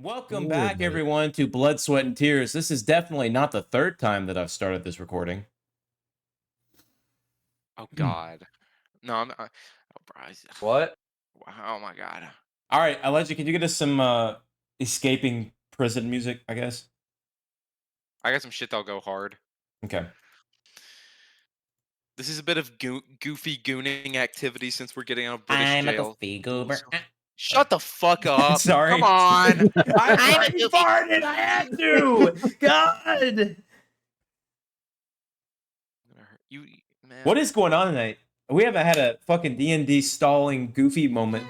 Welcome back, everyone, to Blood, Sweat, and Tears. This is definitely not the third time that I've started this recording. Oh God, no! oh, bro, What? oh my God! All right, Alleged, can you get us some escaping prison music, I guess? I got some shit that'll go hard. Okay. This is a bit of goofy gooning activity since we're getting out of British I'm jail. a goofy goober. Shut the fuck up! Sorry. Come on! I farted. I had to. God. You man. What is going on tonight? We haven't had a fucking D&D stalling goofy moment.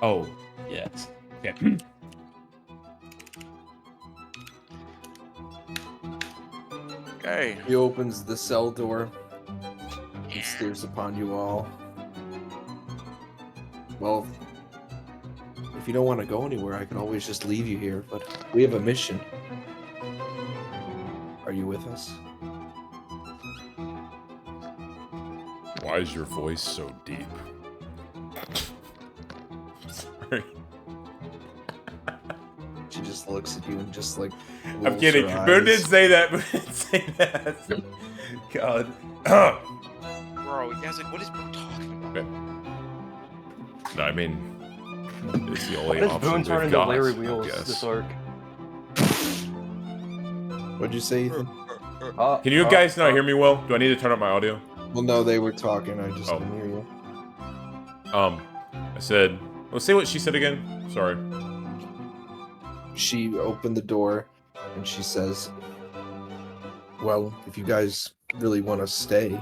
Oh, yes. Okay. Okay. He opens the cell door and stares upon you all. Well, if you don't want to go anywhere, I can always just leave you here, but we have a mission. Are you with us? Why is your voice so deep? Sorry. She just looks at you and just like. I'm kidding. Boone didn't say that. Boone didn't say that. God. Bro, you guys, like, what is Boone talking about? Okay. No, I mean, it's the only What does option Boone turn we've into got, Larry I Wheels guess. this arc? What'd you say, Ethan? Can you guys not hear me well? Do I need to turn up my audio? Well, no, they were talking. I just Oh. didn't hear you. I said, let's say what she said again. Sorry. She opened the door and she says, well, if you guys really want to stay,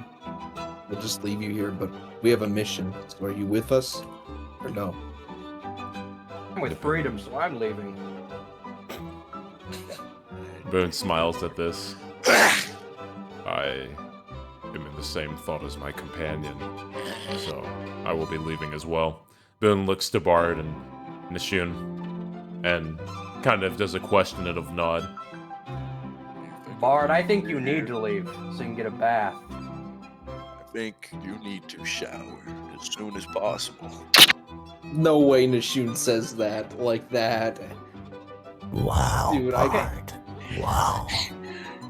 we'll just leave you here, but we have a mission. So are you with us or no? I'm with freedom, so I'm leaving. Boone smiles at this. I am in the same thought as my companion, so I will be leaving as well. Boone looks to Bard and Nishun and kind of does a questionative nod. Bard, I think you need to leave so you can get a bath. I think you need to shower as soon as possible. No way Nishun says that like that. Wow. Dude, Bard. Wow.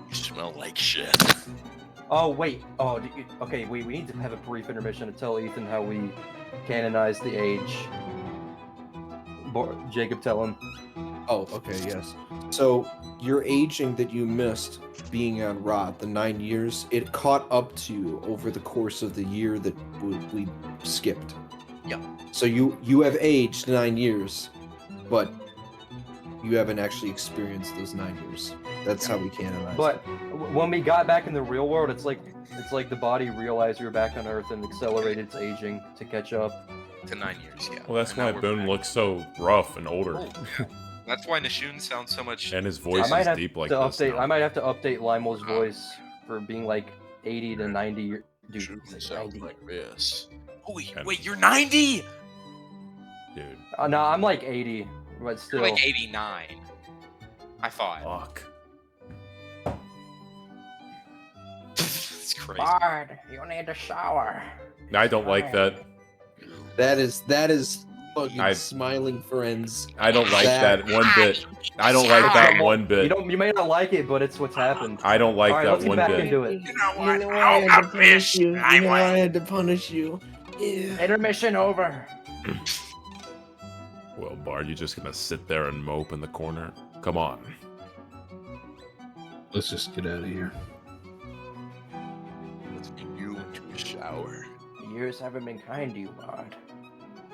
You smell like shit. Oh, wait. Oh, okay, we need to have a brief intermission to tell Ethan how we canonize the age. Jacob, tell him. Oh, okay, yes. So, your aging that you missed being on Rod, the 9 years, it caught up to you over the course of the year that we skipped. Yeah. So you have aged 9 years, but you haven't actually experienced those 9 years. That's how we canonize. But when we got back in the real world, it's like the body realized we were back on Earth and accelerated its aging to catch up. To 9 years, yeah. Well, that's And now why we're Boone back. looks so rough and older. Oh, yeah. That's why Nishun sounds so much. And his voice I might is have deep like to this update. now. I might have to update Limel's voice for being like 80 to 90 years. Dude, Shouldn't it's like sound 90. like this. Holy, And- wait, you're 90? Dude, No, I'm like 80, but still. You're like 89. I thought. fuck. It's crazy. Bard, you need to shower. I don't like that. that is fucking I- smiling friends. I don't like that one bit. I don't like that one bit. You may not like it, but it's what's happened. I don't like All right, that let's get one back bit. into it. You know what? I had to punish you. I I had to punish you. Yeah. Intermission over. Well, Bard, you just gonna sit there and mope in the corner? Come on. Let's just get out of here. Let's get you into a shower. The years haven't been kind to you, Bard.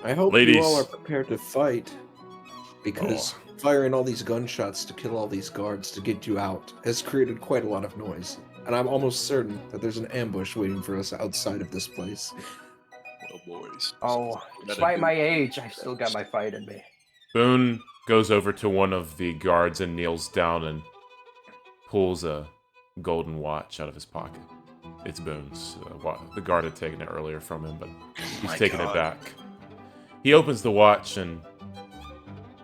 I hope Ladies. you all are prepared to fight, because firing all these gunshots to kill all these guards to get you out has created quite a lot of noise. And I'm almost certain that there's an ambush waiting for us outside of this place. Well, boys. Oh, Gotta despite do my it. age, I've still got my fight in me. Boone goes over to one of the guards and kneels down and pulls a golden watch out of his pocket. It's Boone's. The guard had taken it earlier from him, but he's my taking it God. back. He opens the watch and...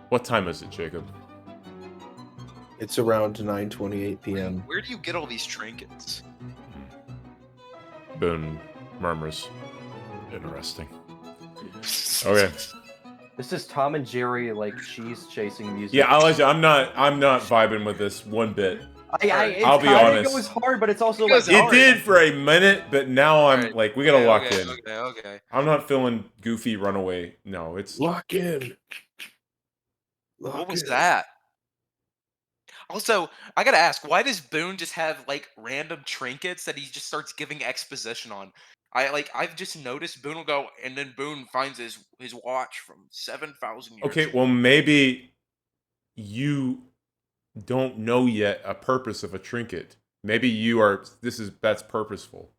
What time is it, Jacob? It's around 9:28 p.m. Where do you get all these trinkets? Boone murmurs. Interesting. Okay. This is Tom and Jerry like cheese chasing music. Yeah, Elijah, I'm not vibing with this one bit. I'll be It honest. goes hard, but it's also It like goes It hard. did for a minute, but now I'm Alright. like, we gotta lock in. Okay. I'm not feeling Goofy Runaway. No, it's Lock in. What was that? Also, I gotta ask, why does Boone just have like random trinkets that he just starts giving exposition on? I've just noticed Boone will go, and then Boone finds his watch from 7,000 years. okay. Well, maybe you don't know yet a purpose of a trinket. Maybe you are. That's purposeful.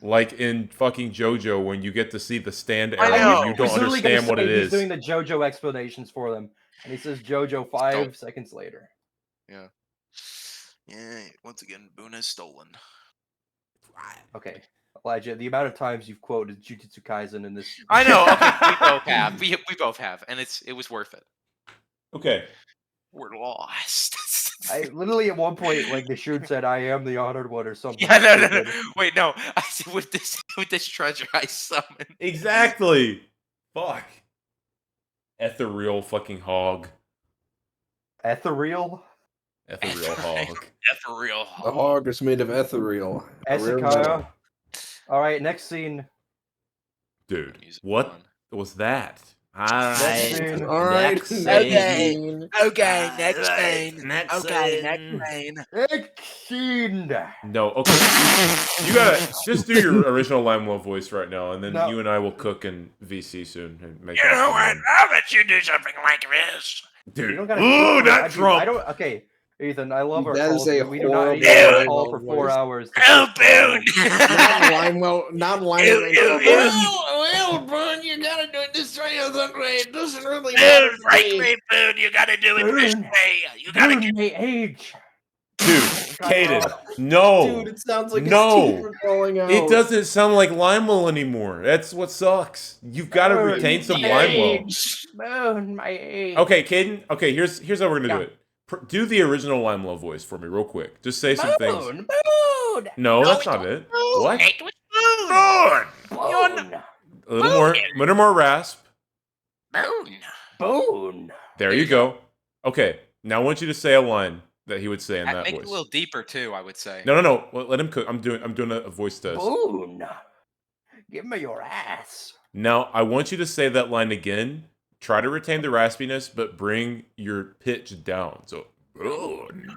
Like in fucking JoJo, when you get to see the stand I arrow, know. you I don't was literally gonna understand what say it he's is. doing the JoJo explanations for them, and he says JoJo 5 Don't. seconds later. Yeah. Once again, Boone has stolen. Okay, Elijah, the amount of times you've quoted Jujutsu Kaisen in this. I know. Okay, we both have. We both have, and it was worth it. Okay. We're lost. I literally at one point, like the shoot said, "I am the honored one" or something. Yeah, no. stupid. Wait, no. I said with this treasure I summoned. Exactly. Fuck. Ethereal fucking hog. Ethereal. Ethereal hog. Ethereal. The hog is made of ethereal. a rare metal. Esikaya. All right, next scene. Dude, Music what one. was that? Next Alright. scene. All right. Next Okay. scene. Okay, next Alright, scene. next Okay, scene. next scene. Next scene. No, okay. You gotta just do your original Limewell voice right now, and then No. you and I will cook in VC soon and make You that know fun what? one. I'll let you do something like this. Dude. You don't gotta. Ooh, I not do- Trump. I don't. Okay, Ethan. I love our That calls. is a but we do not need horrible to call for Limewell 4 voice. hours. to Oh, fix the Boone. Not Limewell. Well, Boone, you gotta do it this way or that way. It doesn't really matter. Boone, frankly, Boone, you gotta do it this Boone. way. You gotta Boone get may age. Dude, Caden, no. Dude, it sounds like No. his teeth are falling out. It doesn't sound like Limewell anymore. That's what sucks. You've got to Boone retain some may Limewell. age. Boone may age. Okay, Caden. Okay, here's how we're gonna do Yeah. it. Do the original Limewell voice for me, real quick. Just say some things. Boone. Boone. No, that's it not was it. Boone. What? It was Boone. Boone. A little more rasp. Boone. Boone. There you go. Okay, now I want you to say a line that he would say in that Make it voice. a little deeper too. I would say. No. Let him cook. I'm doing a voice test. Boone. Give me your ass. Now I want you to say that line again. Try to retain the raspiness, but bring your pitch down. So, Boone.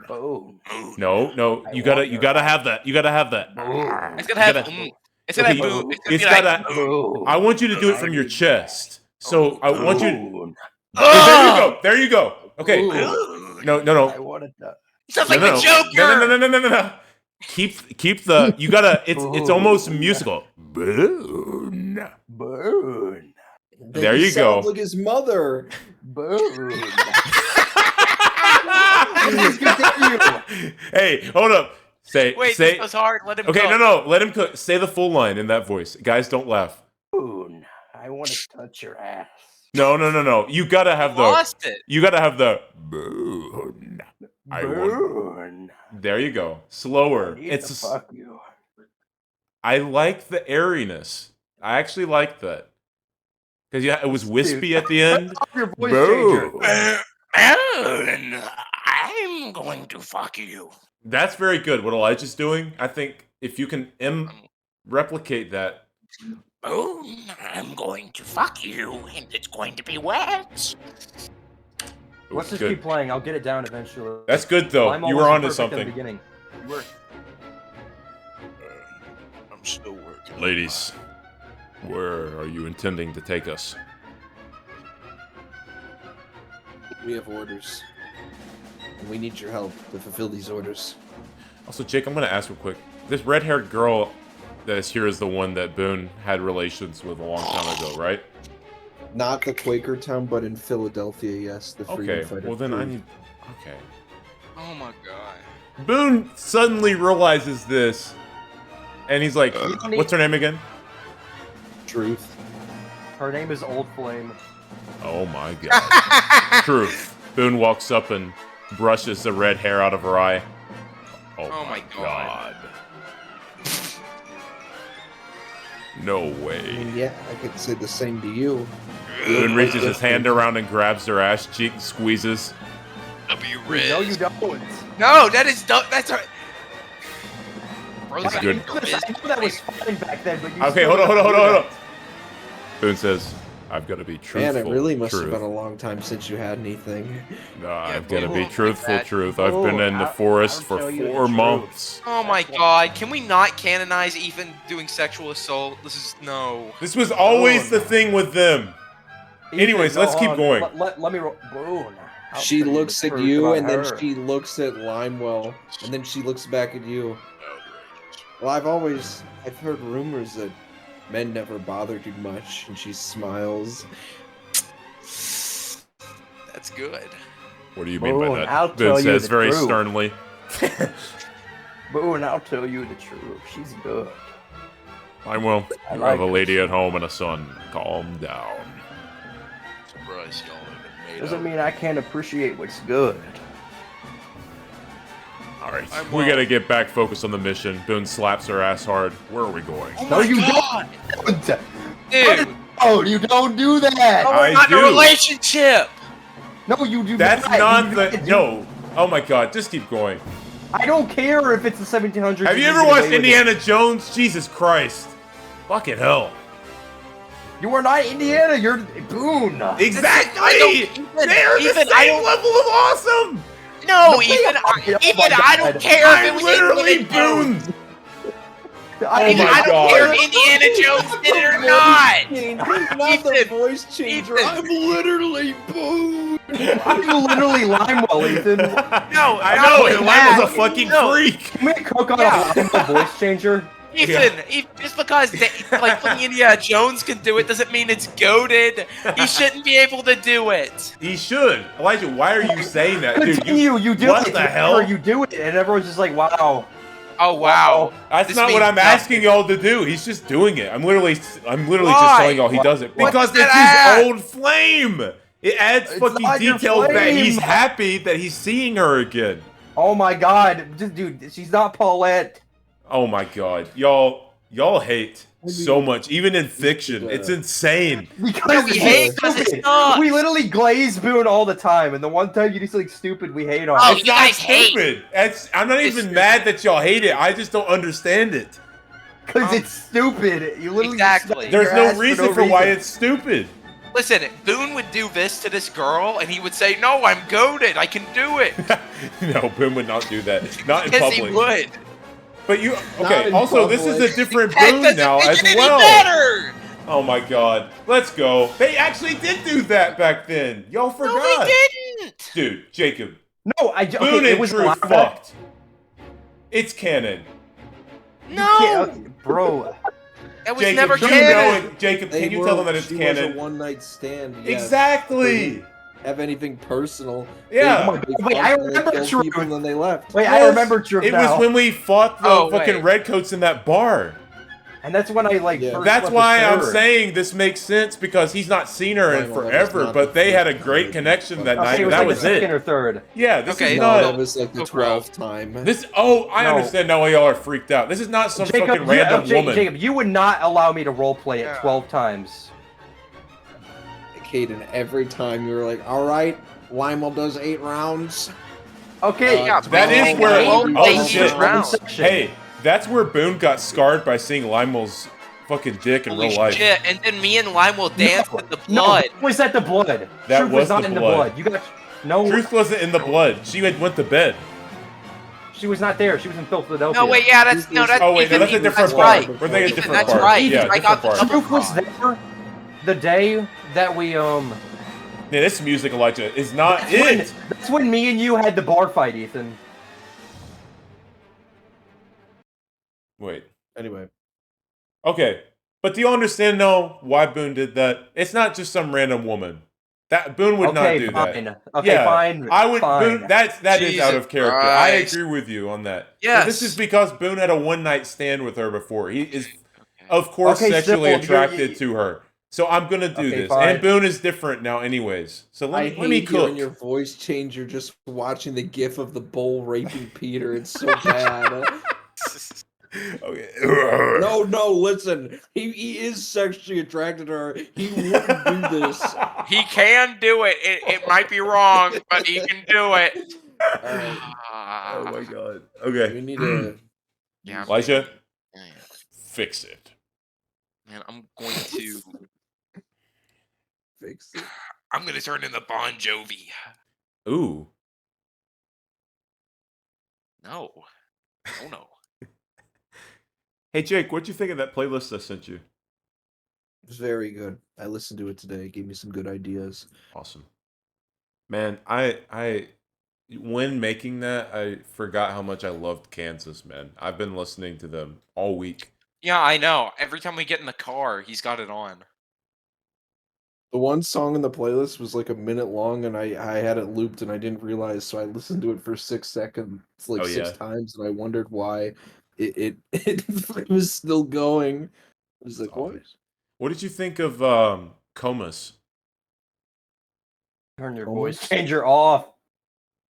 no, I you want gotta your have that. You gotta have that. Boone. It's gonna have. gotta- It's gonna Okay, have. Boone. It's gonna be gotta. like, Boone. I want you to do it from your chest. So I want you. Boone. There you go. There you go. Okay. Boone. No. I wanted to. Sounds like the Joker. No. Keep the. You gotta. It's almost musical. Boone. Boone. There He you go. sounds like his mother. Boone. Please continue. Hey, hold up. Say. Wait, say. this was hard. Let him. Okay, cook. no. Let him cook. Say the full line in that voice, guys. Don't laugh. Boone. I want to touch your ass. No. You gotta have the. Lost it. You gotta have the. Boone. I want. Boone. There you go. Slower. I need It's. to fuck you. I like the airiness. I actually like that. Because yeah, it was wispy at the end. Your voice changer. Boom. Boone. I'm going to fuck you. That's very good. What Elijah's doing, I think, if you can replicate that. Boone, I'm going to fuck you, and it's going to be wet. It Let's was just good. keep playing. I'll get it down eventually. That's good though. I'm You were almost onto perfect in the something, beginning. I'm still working. ladies. Where are you intending to take us? We have orders. And we need your help to fulfill these orders. Also, Jake, I'm gonna ask real quick. This red-haired girl that is here is the one that Boone had relations with a long time ago, right? Not the Quaker town, but in Philadelphia, yes. The freedom Okay. fighter. Well, then I proved. need. Okay. Oh my god. Boone suddenly realizes this, and he's like, don't "What's her name again?" Truth. Her name is Old Flame. Oh my god. Truth. Boone walks up and brushes the red hair out of her eye. Oh my God. No I way. mean, yeah, I could say the same to you. Boone reaches his hand around and grabs her ass cheek and squeezes. W No, Riz. you don't. No, that is that's right. Bro's That's got good. your biz. I know that was fine back then, but you Okay, still hold on. do that. Boone says, I've got to be truthful. Man, it really must have truth. been a long time since you had anything. No, I've got to Boone, be like truthful, that. truth. I've been Boone, in the I'll forest for tell you the 4 truth. months. Oh my god, can we not canonize Ethan doing sexual assault? This is no. This was always Boone. the thing with them. Ethan, Anyways, let's go keep on. going. Let me roll. Boone. I'll She tell you looks the at truth you, about and then her. she looks at Limewell, and then she looks back at you. Well, I've heard rumors that men never bothered you much, and she smiles. That's good. What do you mean by Boone, that? I'll Boone tell you says the very truth. sternly. Boone, I'll tell you the truth. She's good. I'm well. I You like have a her. lady at home and a son. Calm down. Surprised y'all haven't made Doesn't up. mean I can't appreciate what's good. Alright, I'm we well. gotta get back focused on the mission. Boone slaps her ass hard. Where are we going? No, you God. don't. Dude, Oh, you don't do that. we're I not in a do. relationship. No, you do That's not. not You the. do- No. Oh my god, just keep going. I don't care if it's the 1700s. Have you can ever get watched away with it. Indiana Jones? Jesus Christ. Fucking hell. You are not Indiana. You're Boone. Exactly! I don't- They're the Ethan, I same don't- level of awesome! No, No, Ethan, oh Ethan, my I don't God. care if it I'm was literally Indiana Jones. Boone! I, Ethan, my I don't God. care if Indiana Jones did it or not. Not the Ethan, voice changer. Ethan. I'm literally Boone. I'm literally Limewell, Ethan. No, I not know, only and that, Lionel's a fucking no. freak! Can we cook on Yeah. a Limewell voice changer? Ethan, just because like fucking Indiana Jones can do it doesn't mean it's goaded. He shouldn't be able to do it. He should. Elijah, why are you saying that? Dude, Continue. You do what it. the Whenever hell? You do it, and everyone's just like, "Wow." Oh wow. That's This not what means I'm asking y'all to do. He's just doing it. I'm literally just Why? telling y'all he does it. What Because does it's that his add? old flame! It adds It's fucking not your details that he's flame. happy that he's seeing her again. Oh my God, dude, she's not Paulette. Oh my god. Y'all hate so much, even in fiction. It's insane. Because Yeah, we it's hate 'cause it stupid. sucks. We literally glaze Boone all the time, and the one time you do something stupid, we hate on. Oh, it. It's you not guys hate. stupid. I'm not It's even mad that y'all hate it. I just don't understand it. Because it's stupid. You literally Exactly. just There's your no ass reason for why it's stupid. Listen, Boone would do this to this girl, and he would say, "No, I'm goaded. I can do it." No, Boone would not do that. Not in Yes, he public. would. But you Not okay? in Also, this is a public. different That Boone doesn't now make as it any well. better. Oh my god, let's go. They actually did do that back then. Y'all No, forgot. we didn't. Dude, Jacob, No, okay, Boone it and was Drew live. fucked. It's canon. No, Bro. that was Jacob, never you canon. know it. Jacob, They can you were- tell them that it's she was a canon? one-night stand. Yes. Exactly. Have anything personal? Yeah. They Wait, fucked I and they remember killed Truth. people and then they left. Wait, I Yes, remember Truth It now. was when we fought the Oh, fucking wait. redcoats in that bar. And that's when I like. Yeah. First That's slept why with I'm her. saying this makes sense because he's not seen her in Right, well, that was forever, not but the they had a first great time. connection that Okay, night. it was That like was the second it. or third. Yeah, this Okay. is No, not. that was like the Go, bro. 12th time. This. Oh, I No. understand now why y'all are freaked out. This is not some Jacob, fucking random woman. Jacob, you would not allow me to roleplay it Yeah. 12 times. Caden, every time you were like, all right, Lionel does 8 rounds. Okay, Yeah, That we is hang where- out oh, and shit. shoot around. Hey, that's where Boone got scarred by seeing Limel's fucking dick in Holy real life. shit! And then me and Lime will dance with the No, blood. was that the blood? That Truth was not the in blood. the blood. You got no. Truth wasn't in the blood. She had went to bed. She was not there. She was in Philadelphia. No, wait, yeah, that's no, that's Oh wait, no, Ethan, that's a Ethan, different that's bar. right. We're thinking a Ethan, different that's bar. right. Yeah, I got different the bar. Truth was there the day that we Yeah, this music, Elijah, is not it. That's when me and you had the bar fight, Ethan. Wait. Anyway, Okay, but do you understand though why Boone did that? It's not just some random woman. That Boone would not Okay, do fine. that. Okay, Yeah, fine. I would. Fine. Boone, that is out Jesus of character. I Christ. agree with you on that. But Yes. this is because Boone had a one night stand with her before. He is, of course, Okay, sexually Sybil, attracted to her. So I'm gonna do Okay, this. fine. And Boone is different now, anyways. So I let hate me you cook. and your voice changer just watching the gif of the bull raping Peter. It's so bad. Okay. No, listen. He is sexually attracted to her. He wouldn't do this. He can do it. It might be wrong, but he can do it. Alright. Oh my god. We Okay. need to Yeah, Elijah, Yeah. fix it. Man, I'm going to. fix it. I'm gonna turn into Bon Jovi. Ooh. No. Oh no. Hey Jake, what'd you think of that playlist I sent you? It was very good. I listened to it today. It gave me some good ideas. Awesome. Man, I when making that, I forgot how much I loved Kansas, man. I've been listening to them all week. Yeah, I know. Every time we get in the car, he's got it on. The one song in the playlist was like a minute long, and I had it looped, and I didn't realize, so I listened to it for 6 seconds, like Oh, six yeah. times, and I wondered why it was still going. I was like, what? What did you think of Comus? Turn your Almost. voice changer off.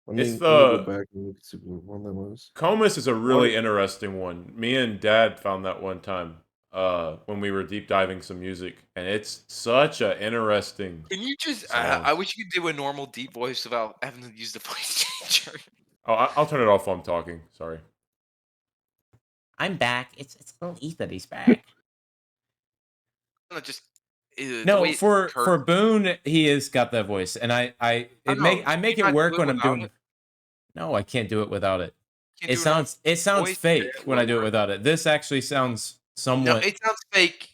Let me It's let me go the- back and look and see what one that was. Comus is a really interesting one. Me and Dad found that one time when we were deep diving some music, and it's such a interesting. Can you just? Song. I wish you could do a normal deep voice without having to use the voice changer. Oh, I'll turn it off while I'm talking. Sorry. I'm back. It's little Ethan. He's back. Just the No, way for Kurt- Boone, he has got that voice, and I know. make You it not work do it when I'm without doing. it? No, I can't do it without it. Can't It do on- sounds voice fake there, when I do it whatever. without it. This actually sounds No, somewhat. it sounds fake.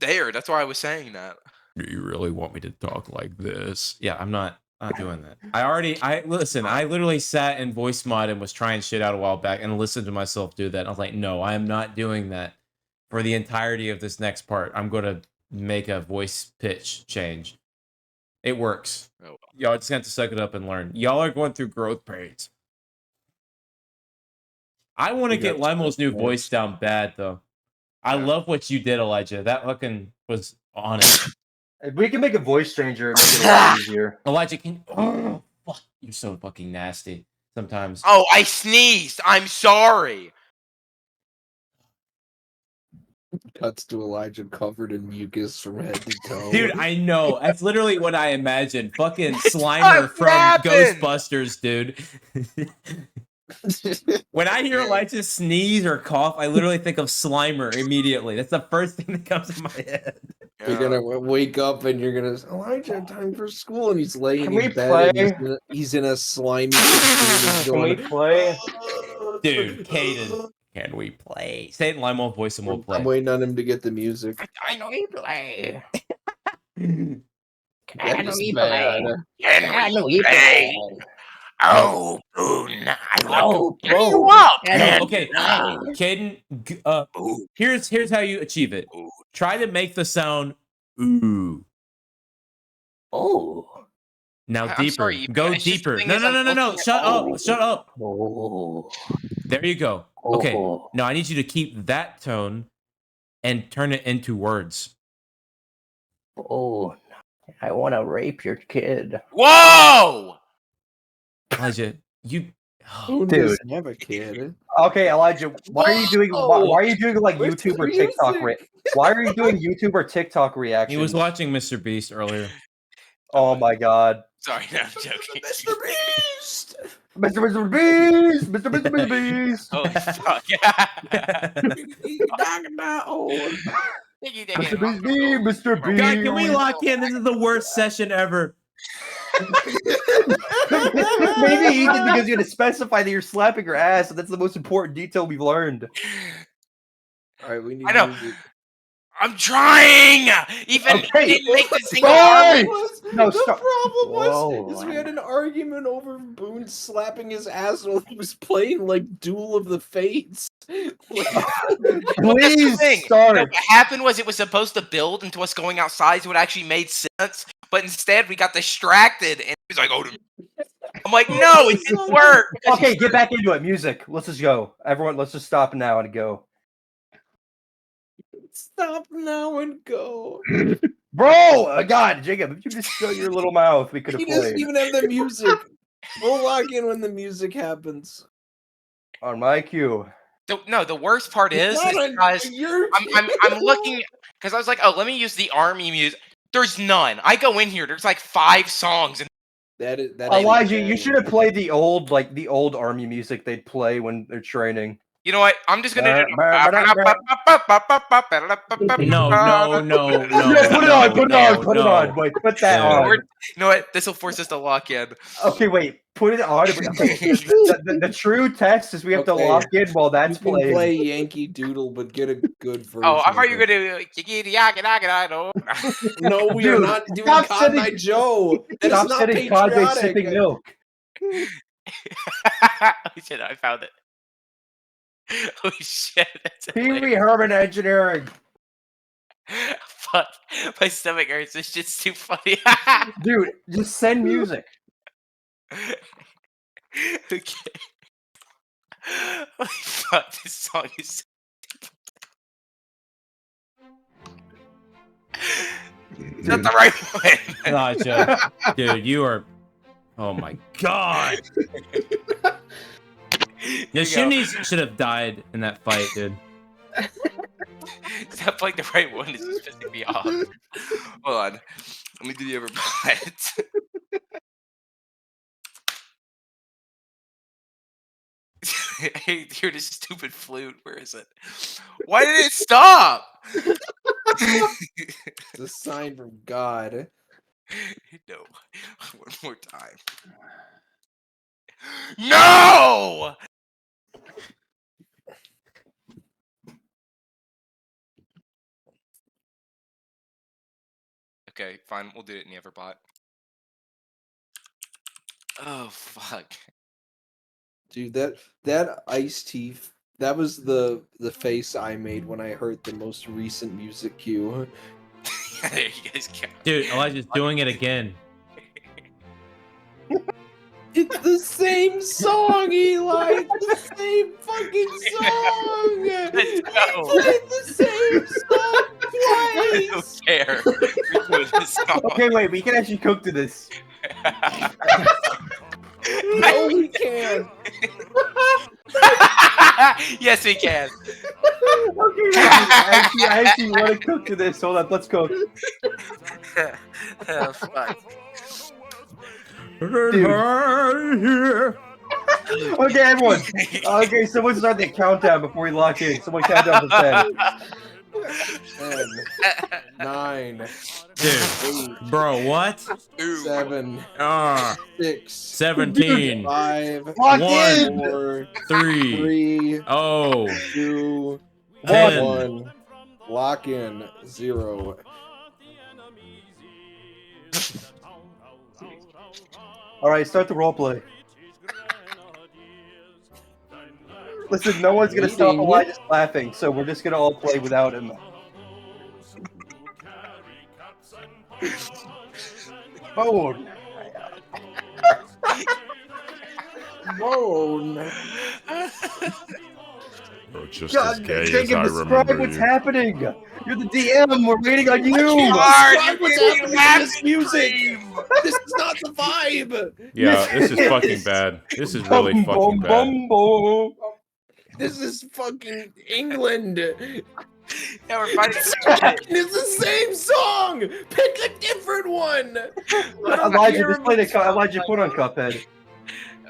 There. That's why I was saying that. Do you really want me to talk like this? Yeah, I'm not doing that. I literally sat in voice mod and was trying shit out a while back and listened to myself do that. I was like, no, I am not doing that for the entirety of this next part. I'm gonna make a voice pitch change. It works. Oh, well. Y'all just have to suck it up and learn. Y'all are going through growth pains. I want to We get got Limel's new some voice down bad though. I Yeah. love what you did, Elijah. That fucking was on it. If we can make a voice changer, it make it a lot easier. Elijah, can oh, fuck, you're so fucking nasty sometimes. Oh, I sneezed. I'm sorry. Cuts to Elijah covered in mucus from head to toe. Dude, I know. That's literally what I imagined. Fucking Slimer not from rapping! Ghostbusters, dude. When I hear Elijah sneeze or cough, I literally think of Slimer immediately. That's the first thing that comes to my head. You're gonna wake up and you're gonna Elijah, time for school, and he's laying Can in we bed. And play? he's in a slimy cocoon. Can we play? Dude, Caden, can we play? Say it in Limo voice and we'll play. I'm waiting on him to get the music. I know you play. That is bad. I know you play. Oh, Boone. I Oh, want to get you up. No, okay, Caden, here's how you achieve it. Ooh. Try to make the sound ooh. Oh. Now I'm deeper. sorry, you- Go it's just the deeper. thing No, is no, I'm no, no, no. looking at Shut all- up. Shut up. Oh. There you go. Okay. Oh. Now I need you to keep that tone and turn it into words. Oh. I want to rape your kid. Whoa! Elijah, you Who Dude. doesn't have a kid? Okay, Elijah, why are you doing why are you doing like Where's YouTube the or TikTok? music? Why are you doing YouTube or TikTok reactions? he was watching Mr. Beast earlier. Oh my god, Sorry, no, I'm joking. Mr. Beast! Mr. Beast, Mr. Beast. Holy fuck. Mr. Beast, Mr. Beast. God, can we lock in? This is the worst session ever. Maybe Ethan, because you had to specify that you're slapping her ass, and that's the most important detail we've learned. Alright, we need I know. music. I'm trying! Even Okay, didn't make the single fine! harmony. No, the stop. problem was Whoa. is we had an argument over Boone slapping his ass while he was playing like Duel of the Fates. But that's the Please thing. start. No, what happened was it was supposed to build into us going outside, so it actually made sense. But instead, we got distracted, and he's like, "Oh, I'm like, no, it didn't work." because Okay, get back into it. Music. Let's just go. Everyone, let's just stop now and go. Stop now and go. Bro, God, Jacob, if you just shut your little mouth, we could have He doesn't played. even have the music. We'll log in when the music happens. On my cue. No, the worst part is Not guys. you're I'm looking because I was like, oh, let me use the army music. There's none. I go in here. There's like 5 songs, and that is Elijah, you insane. should have played the old army music they'd play when they're training. you know what? I'm just gonna. No, No, no, no, no. Yeah, put it on, put it no, on, put it no. on. Wait, put that Dude. on. You know what? This will force us to lock in. Okay, wait, put it on. Okay, the true test is we have to Okay. lock in while that's You can playing. play Yankee Doodle, but get a good version. Oh, I thought of you were it. gonna do. No, we are Dude, not doing stop Cotton Eye sitting- Joe. That is Stop not sitting Conway sipping patriotic. milk. Holy shit! I found it. Holy shit! That's Pee hilarious. Wee Herman Engineering. Fuck, my stomach hurts. This shit's too funny. Dude, just send music. Okay. Holy fuck! This song is. Is that the right one? Elijah, dude, you are. Oh my god. Here Yeah, you go. Shuni's should have died in that fight, dude. Is that like the right one? This is pissing me off. Hold on. Let me do the other part. I hear this stupid flute. Where is it? Why did it stop? It's a sign from God. No. One more time. No! Okay, fine. We'll do it in the Everbot. Oh, fuck. Dude, that Ice-T, that was the face I made when I heard the most recent music cue. There you guys go. Dude, Elijah's doing it again. It's the same song, Eli. It's the same fucking song. Let's go. He played the same song I twice. don't care. We're doing this song. Okay, wait, we can actually cook to this. No, we can't. Yes, we can. Okay, I actually want to cook to this. Hold on, let's cook. Oh, fuck. Okay, everyone. Okay, someone start the countdown before we lock in. Someone count down to 10. 10, 9, Dude, bro, what? 7, 6, 17, 5, Lock 1, in! 4, 3, 3, oh, 2, 10. 1. Lock in 0. All right, start the roleplay. Listen, no one's gonna stop Meeting. Elijah's laughing, so we're just gonna all play without him. Bone. Bone. You're just God, as gay as Jacob, I describe remember what's you. happening. You're the DM. We're waiting on you. Describe what's happening to this music. This is not the vibe. Yeah, this is fucking bad. This is really Bum, fucking bum, bad. bum, bum. This is fucking England. Yeah, we're fighting. It's the same song. Pick a different one. Elijah, just play the Elijah, put on Cuphead.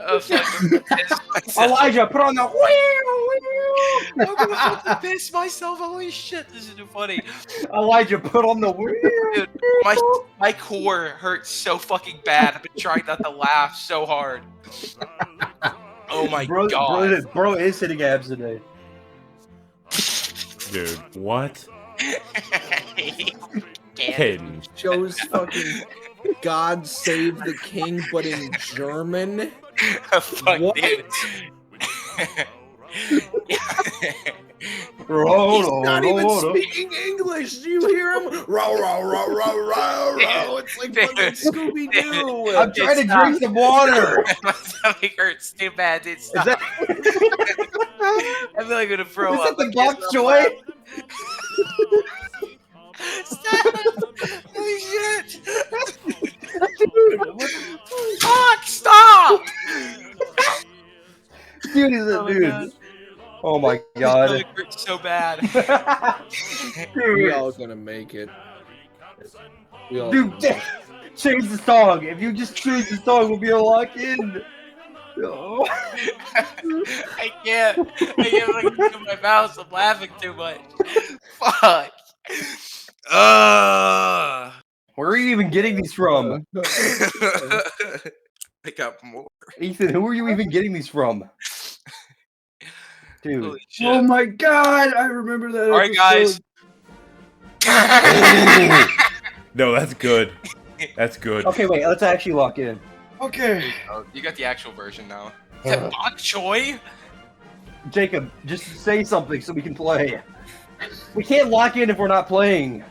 Oh, fuck. Elijah, put on the. I'm gonna fucking piss myself. Holy shit, this is too funny. Elijah, put on the. Dude, my core hurts so fucking bad. I've been trying not to laugh so hard. Oh my god. Bro is hitting abs today. Dude, what? Can't. Caden. Shows fucking God Save the King, but in German. Fuck, What? dude. He's not even speaking English. Do you hear him? Row, row, row, row, row, row. It's like fucking Scooby Doo. I'm trying to drink some water. My stomach hurts too bad, dude. Is Stop. that, I feel like I'm gonna throw is up. that the bok choy? Stop! Holy shit! Fuck! Stop! Dude, he's a Oh my dude. God. Oh my My god. stomach hurts so bad. We Dude, all gonna make it. We all dude, gonna make it. change the song. If you just change the song, we'll be able to lock in. Oh. I can't look into my mouse. I'm laughing too much. Fuck. Where are you even getting these from? I got more. Ethan, who are you even getting these from? Dude. Holy shit. Oh my god, I remember that. All right, guys. No, that's good. That's good. Okay, wait, let's actually lock in. Okay. Oh, you got the actual version now. Is that bok choy? Jacob, just say something so we can play. We can't lock in if we're not playing.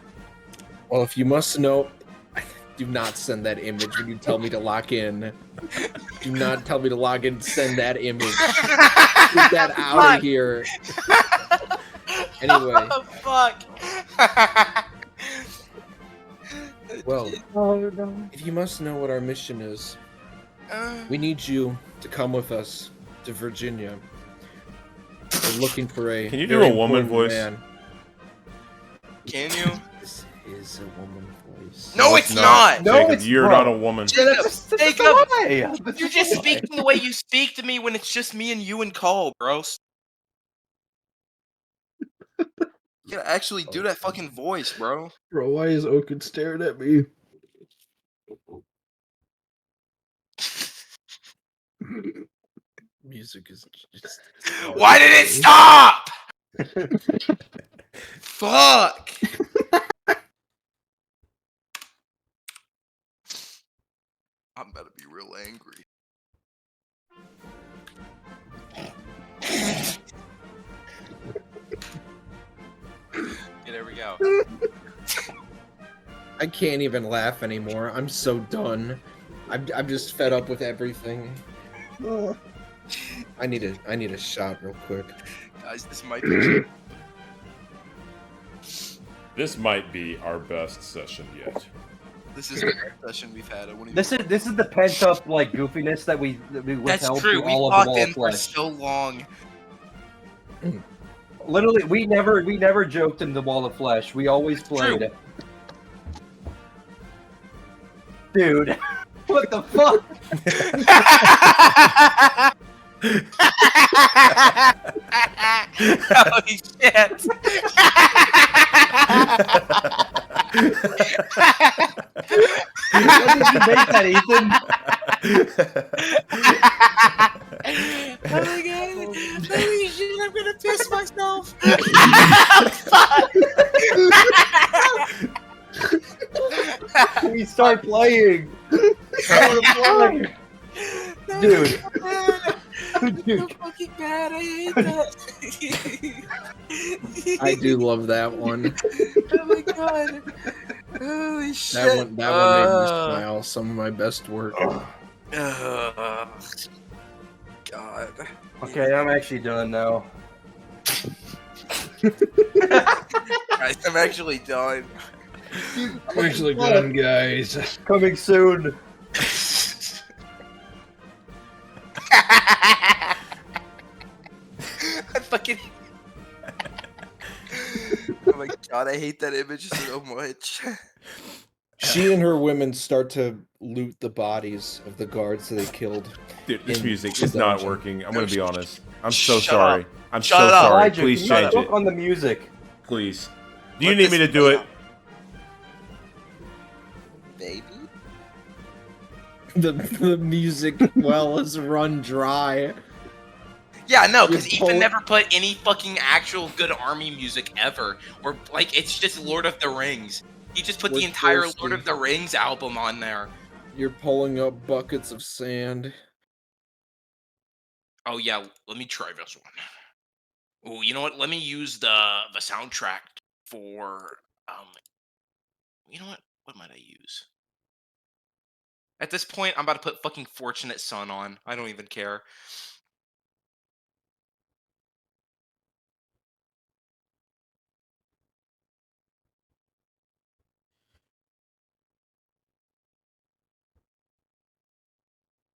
Well, if you must know, do not send that image when you tell me to lock in. Do not tell me to log in. Send that image. Get that out of here. Anyway. Oh, fuck. Well, Oh no. if you must know what our mission is, we need you to come with us to Virginia. We're looking for a. Can you do very a woman important voice? Man. Can you? This is a woman voice. No, it's not. No, Jacob, it's you're not. not a woman. Yeah, that's a Jacob, lie. That's You're a just lie. speaking the way you speak to me when it's just me and you and Cole, bro. You gotta actually do that fucking voice, bro. Bro, why is Oaken staring at me? Music is just. Why did it stop? Fuck. I'm about to be real angry. Yeah, there we go. I can't even laugh anymore. I'm so done. I'm just fed up with everything. I need a shot real quick. Guys, this might be. This might be our best session yet. This is the best session we've had. I wouldn't even. This is the pent up like goofiness that we That's withheld true. through We all of the locked Wall in of for Flesh. so long. Literally, we never joked in the Wall of Flesh. We always played. True. Dude, what the fuck? Holy shit! When did you make that, Ethan? Oh my god! Holy shit! I'm gonna piss myself. We start playing. Dude. Dude. I'm fucking mad. I hate that. I do love that one. Oh my god! Holy shit! That one made me smile. Some of my best work. God. Okay, I'm actually done now. Guys, I'm actually done. I'm actually done, guys. Coming soon. I fucking. Oh my god, I hate that image so much. She and her women start to loot the bodies of the guards that they killed. Dude, this In music the is not dungeon. working. I'm gonna be honest. I'm so Shut sorry. up. I'm Shut so up. sorry. Elijah, Please can you change look it. on the music. Please. Do you Let need me this to do it? play out. Baby? The music well has run dry. Yeah, no, because You're Ethan pull- never put any fucking actual good army music ever. Or, like, it's just Lord of the Rings. He just put We're the entire thirsty. Lord of the Rings album on there. You're pulling up buckets of sand. Oh, yeah, let me try this one. Oh, you know what? Let me use the soundtrack for, you know what? What might I use? At this point, I'm about to put fucking Fortunate Son on. I don't even care.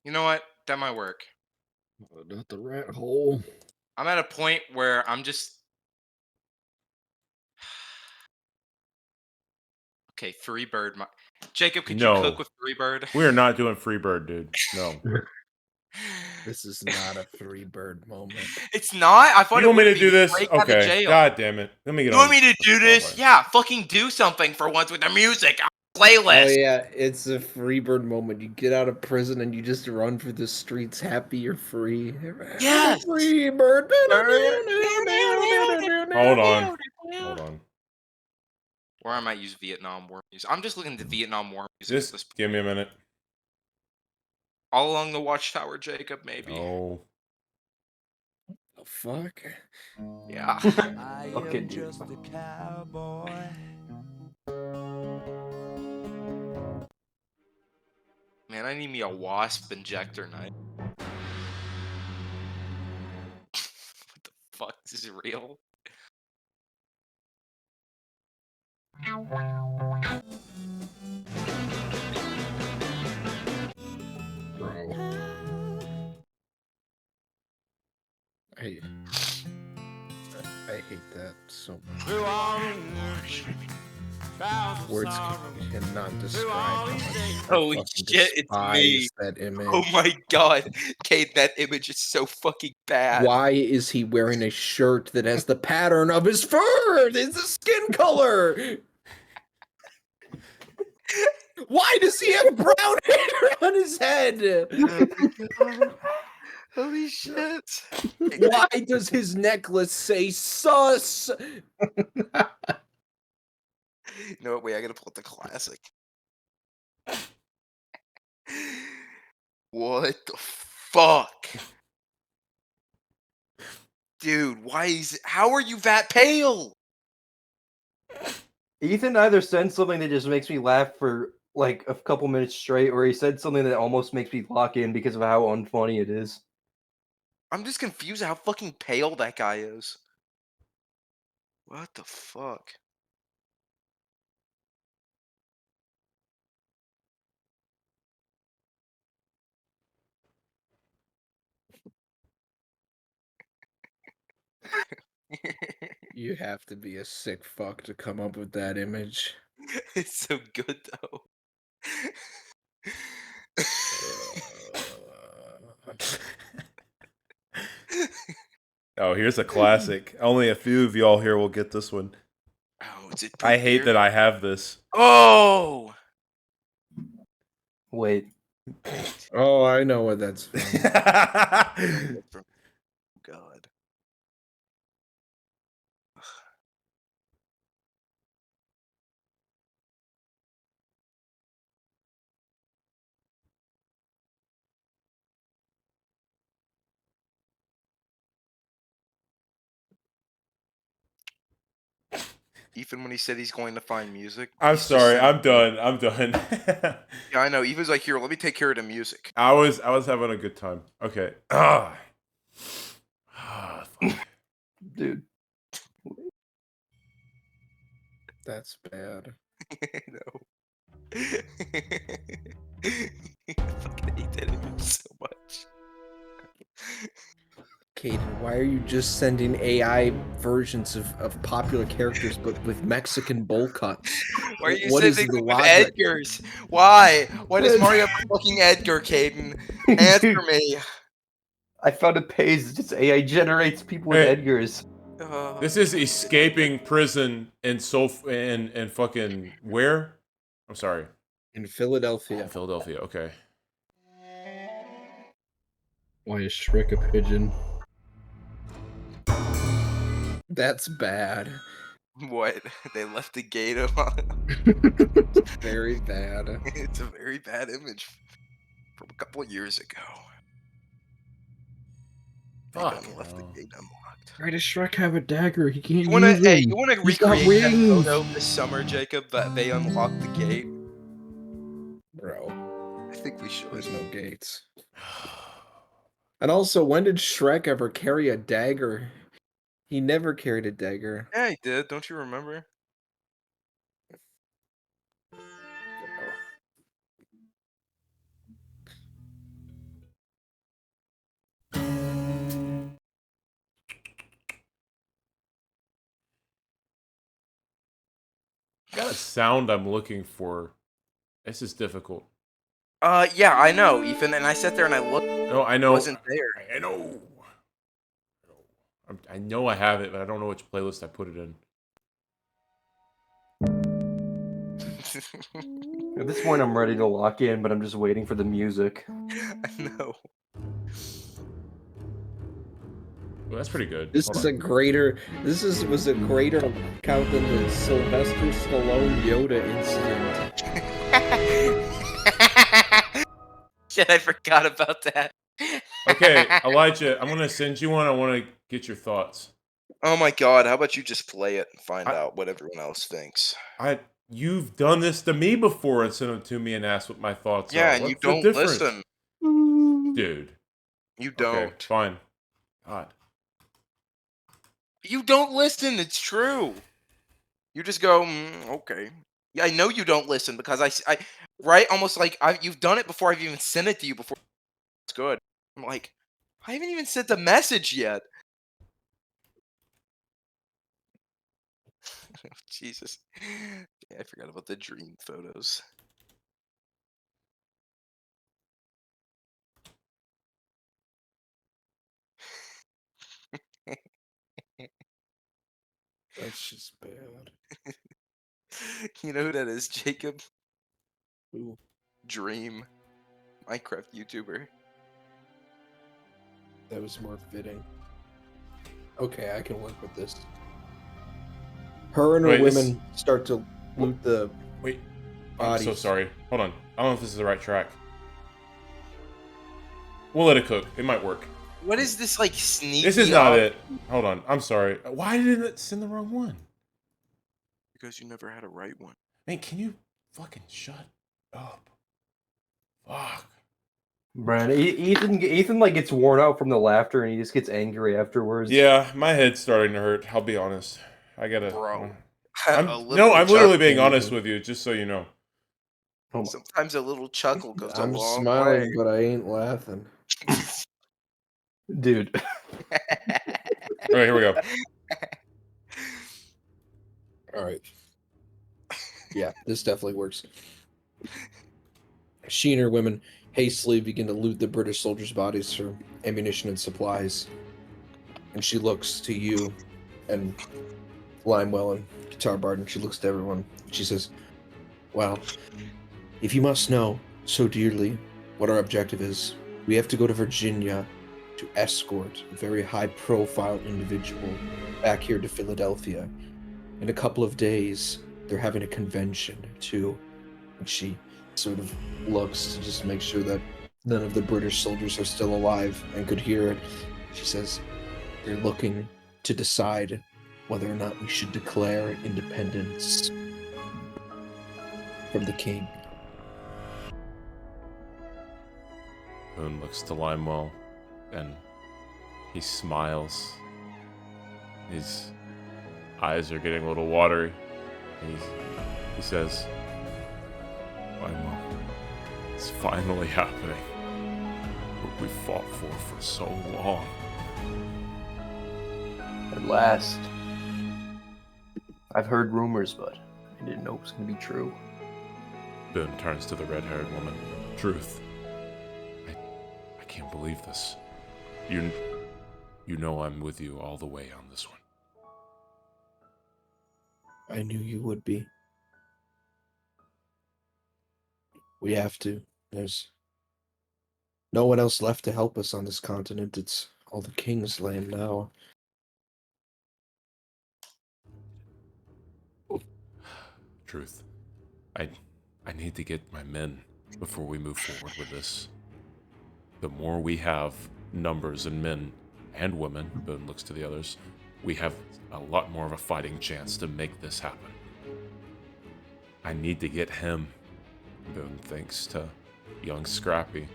You know what? That might work. Not the rat hole. I'm at a point where I'm just okay. Freebird. Jacob, could you cook No. with Freebird? We are not doing Freebird, dude. No. This is not a three bird moment. It's not. I thought You it want me would to be. do this? Break out of Okay. jail. God damn it. Let me get You on. want me to do this? Spotify. Yeah, fucking do something for once with the music. Oh Playlist. yeah, it's a free bird moment. You get out of prison and you just run through the streets happy you're free. Yes. Free bird. Hold on. Hold on. Or I might use Vietnam War music. I'm just looking at the Vietnam War music. at Just this point. give me a minute. All along the Watchtower, Jacob, maybe. Oh. The fuck? Yeah. Okay, dude. Man, I need me a wasp injector knife. What the fuck? This is real? Bro. I hate that so much. Words cannot describe how much I Holy fucking shit, it's me. despise that image. Oh my god. Kate, that image is so fucking bad. Why is he wearing a shirt that has the pattern of his fur? It's the skin color. Why does he have brown hair on his head? Holy shit. Why does his necklace say sus? No, wait, I gotta pull up the classic. What the fuck? Dude, how are you that pale? Ethan either sends something that just makes me laugh for like a couple minutes straight, or he said something that almost makes me lock in because of how unfunny it is. I'm just confused at how fucking pale that guy is. What the fuck? You have to be a sick fuck to come up with that image. It's so good though. Oh, here's a classic. Only a few of y'all here will get this one. Oh, is it I hate that I have this. Oh! Wait. Oh, I know what that's from. God. Ethan, when he said he's going to find music. I'm he's just sorry. saying- I'm done. I'm done. Yeah, I know. Ethan's like, here, let me take care of the music. I was having a good time. Okay. Fuck. Dude. That's bad. No. I fucking hate that image so much. Caden, why are you just sending AI versions of popular characters but with Mexican bowl cuts? Why are you What is sending the them with logic? Edgars? Why? Why does Mario have a fucking Edgar, Caden? Answer me. I found a page that just AI generates people with Hey. Edgars. This is escaping prison in fucking where? I'm sorry. In Philadelphia. Philadelphia. Okay. Why is Shrek a pigeon? That's bad. What? They left the gate on. Very bad. It's a very bad image from a couple of years ago. They Fuck. done left the gate unlocked. Why does Shrek have a dagger? He can't You wanna, use hey, him. you wanna He's got recreate that wings. photo this summer, Jacob? That they unlocked the gate. Bro, I think we should. there's no gates. And also, when did Shrek ever carry a dagger? He never carried a dagger. Yeah, he did. Don't you remember? got a sound I'm looking for. This is difficult. Yeah, I know, Ethan, and I sat there and I looked. No, I know. Wasn't there. I know. I know I have it, but I don't know which playlist I put it in. At this point, I'm ready to lock in, but I'm just waiting for the music. I know. Well, that's pretty good. This Hold is on. a greater. Was a greater count than the Sylvester Stallone Yoda incident. Shit, I forgot about that. Okay, Elijah, I'm gonna send you one. I want to get your thoughts. Oh my god, how about you just play it and find I- out what everyone else thinks? You've done this to me before and sent them to me and asked what my thoughts are. Yeah, and you What's the don't difference? listen. Dude. You Okay, don't. fine. God. You don't listen. It's true. You just go, okay. Yeah, I know you don't listen because I right, almost like you've done it before. I've even sent it to you before. It's good. I'm like, I haven't even sent the message yet. Jesus. Yeah, I forgot about the dream photos. That's just bad. You know who that is, Jacob? Ooh. Dream. Minecraft YouTuber. That was more fitting. Okay, I can work with this. Her and her Wait, this- women start to loot the Wait. I'm so bodies. sorry. Hold on. I don't know if this is the right track. We'll let it cook. It might work. What is this like sneaky? This is not it. Hold on. I'm sorry. Why did it send the wrong one? Because you never had a right one. Man, can you fucking shut up? Fuck. Brandon, Ethan like gets worn out from the laughter, and he just gets angry afterwards. Yeah, my head's starting to hurt. I'll be honest. I gotta. Bro. I'm A little literally chuckle. being honest with you, just so you know. Oh my- Sometimes a little chuckle goes a I'm long smiling, way. but I ain't laughing. dude. All right, here we go. All right. Yeah, this definitely works. She and her women hastily begin to loot the British soldiers' bodies for ammunition and supplies. And she looks to you and Limewell and Guitar Bard, and she looks to everyone. She says, well, if you must know so dearly what our objective is, we have to go to Virginia to escort a very high-profile individual back here to Philadelphia. In a couple of days, they're having a convention, too. And she sort of looks to just make sure that none of the British soldiers are still alive and could hear it. She says, they're looking to decide whether or not we should declare independence from the king. Boone looks to Limewell, and he smiles. His eyes are getting a little watery. He says, Limewell, it's finally happening. What we fought for so long. At last. I've heard rumors, but I didn't know it was going to be true. Boone turns to the red-haired woman. Truth. I can't believe this. You know I'm with you all the way on this one. I knew you would be. We have to. There's no one else left to help us on this continent. It's all the king's land now. Truth. I need to get my men before we move forward with this. The more we have numbers and men and women, Boone looks to the others, we have a lot more of a fighting chance to make this happen. I need to get him, Boone thinks to young Scrappy,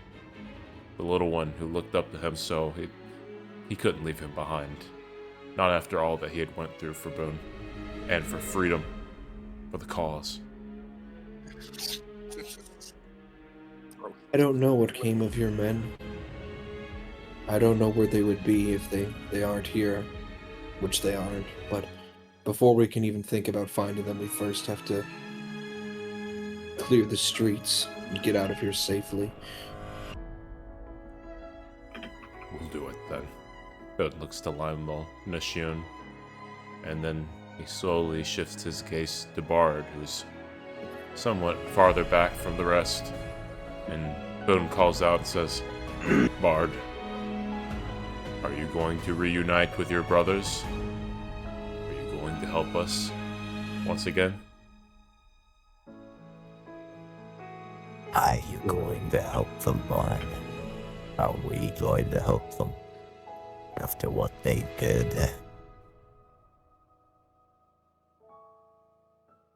the little one who looked up to him so he couldn't leave him behind. Not after all that he had went through for Boone, and for freedom, for the cause. I don't know what came of your men. I don't know where they would be if they aren't here, which they aren't, but before we can even think about finding them, we first have to clear the streets and get out of here safely. We'll do it then. Bud looks to Lionel, Nashun, and then he slowly shifts his gaze to Bard, who's somewhat farther back from the rest. And Boone calls out and says, Bard, are you going to reunite with your brothers? Are you going to help us once again? Are you going to help them, Bard? Are we going to help them? After what they did?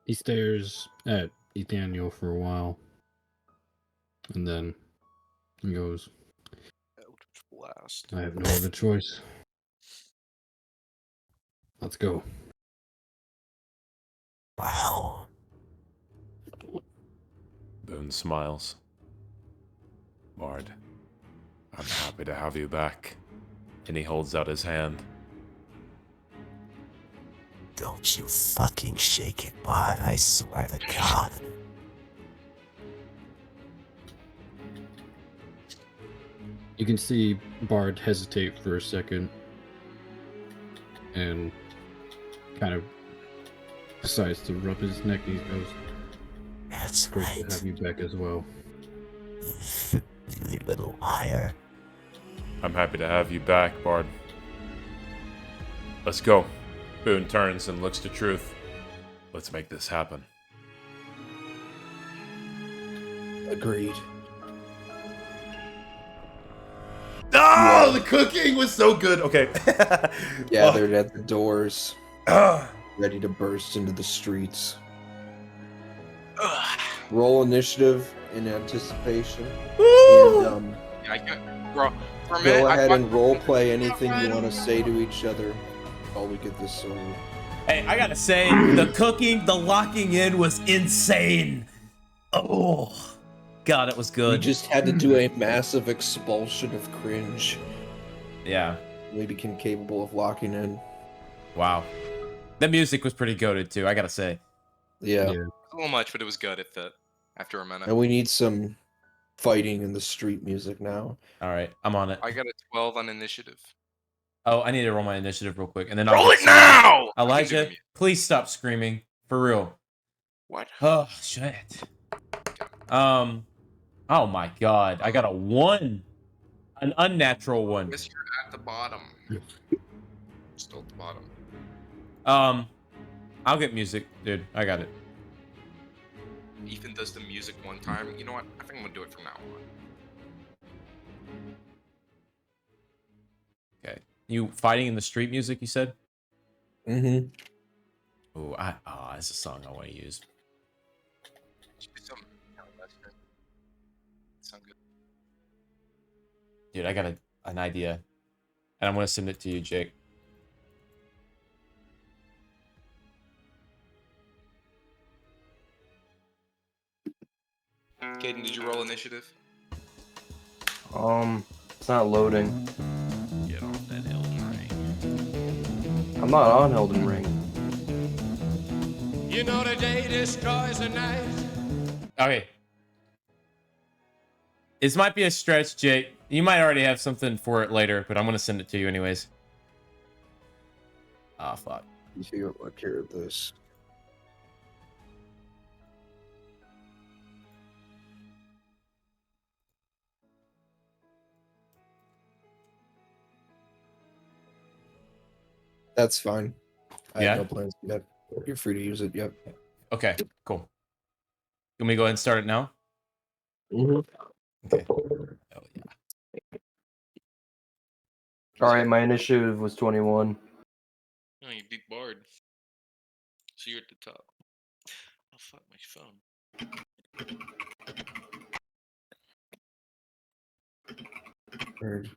He stares at Nathaniel for a while. And then he goes, Eldritch Blast. I have no other choice. Let's go. Wow. Boone smiles. Bard, I'm happy to have you back. And he holds out his hand. Don't you fucking shake it, Bard. I swear to God. You can see Bard hesitate for a second and kind of decides to rub his neck. He goes, That's great right. to have you back as well. You little liar. I'm happy to have you back, Bard. Let's go. Boone turns and looks to Truth. Let's make this happen. Agreed. Oh, the cooking was so good. Okay. Gathered at the doors, Ah. ready to burst into the streets. Ugh. Roll initiative in anticipation. Woo! And Yeah, I can't, bro. For a minute, go I ahead thought- and role play anything you want to say to each other while we get this sorted. Hey, I gotta say, the cooking, the locking in was insane. Oh, God, it was We good. just had to do a massive expulsion of cringe. Yeah. We became capable of locking in. Wow. The music was pretty goated too, I gotta say. Yeah. Yeah. a little much, but it was good after a minute. And we need some fighting in the street music now. All right, I'm on it. I got a 12 on initiative. Oh, I need to roll my initiative real quick, and then Roll I'll it now! Elijah, please stop screaming for real. What? Oh shit. Oh my God, I got a 1, an unnatural 1. Guess you're at the bottom. Still at the bottom. I'll get music, dude. I got it. Ethan does the music one time. You know what? I think I'm gonna do it from now on. Okay. You fighting in the street music? You said. Mm-hmm. Oh, that's a song I want to use. Should be some Western. Sound good. Dude, I got an idea, and I'm gonna send it to you, Jake. Caden, did you roll initiative? It's not loading. Get off that Elden Ring. I'm not on Elden Ring. You know the day destroys the night. Okay. This might be a stretch, Jake. You might already have something for it later, but I'm gonna send it to you anyways. Ah, fuck. You figure out what care of this. That's fine. I Yeah? have no plans yet. You're free to use it. Yep. Okay, cool. You want me to go ahead and start it now? Okay. Oh yeah. All right, my initiative was 21. Oh, you beat Bard. So you're at the top. Oh, fuck my phone. Heard.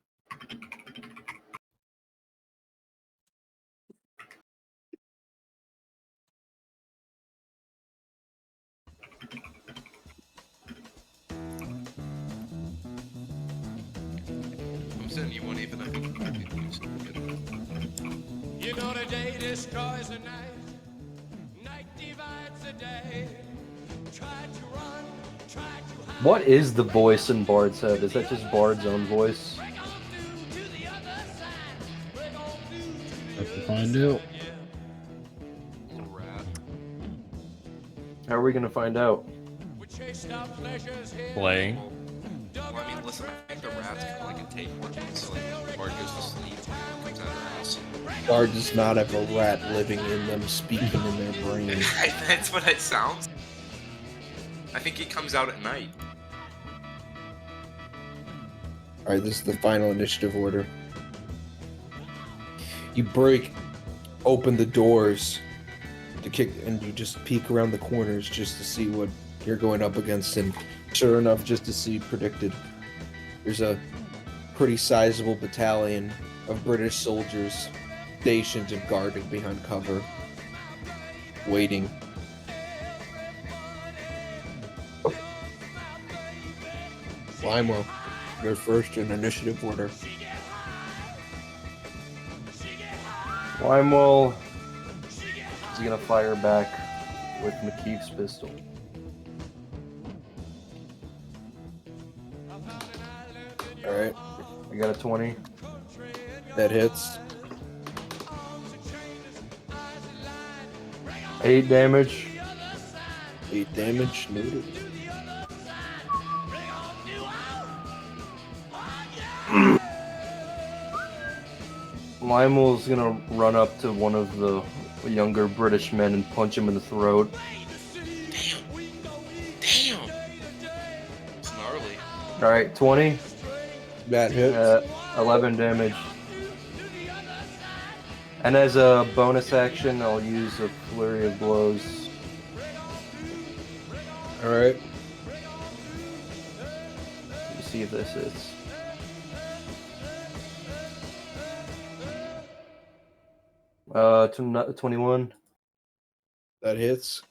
I'm sending you won't even. You know the day destroys the night. Night divides the day. Try to run, try to hide. What is the voice in Bard's head? Is that just Bard's own voice? Break on through to the other side. Break on through to Have the to other find side, out. How are we gonna find out? We chased our pleasures here. Playing. Well, I mean, listen, I think the rats can like a tape working, so like, Bard goes to sleep and comes out of her house. Bard does not have a rat living in them, speaking in their brain. That's what it sounds. I think it comes out at night. Alright, this is the final initiative order. You break open the doors to kick, and you just peek around the corners just to see what you're going up against, and sure enough, just to see predicted, there's a pretty sizable battalion of British soldiers stationed and guarding behind cover, waiting. Limo, you're first in initiative order. Limewell is gonna fire back with McKeith's pistol. Alright, I got a 20. that hits. 8 damage. 8 damage, noted. Limewell's gonna run up to one of the younger British men and punch him in the throat. Damn! It's gnarly. Alright, 20. That hits. 11 damage. And as a bonus action, I'll use a flurry of blows. Alright. Let me see if this hits. To 21. That hits.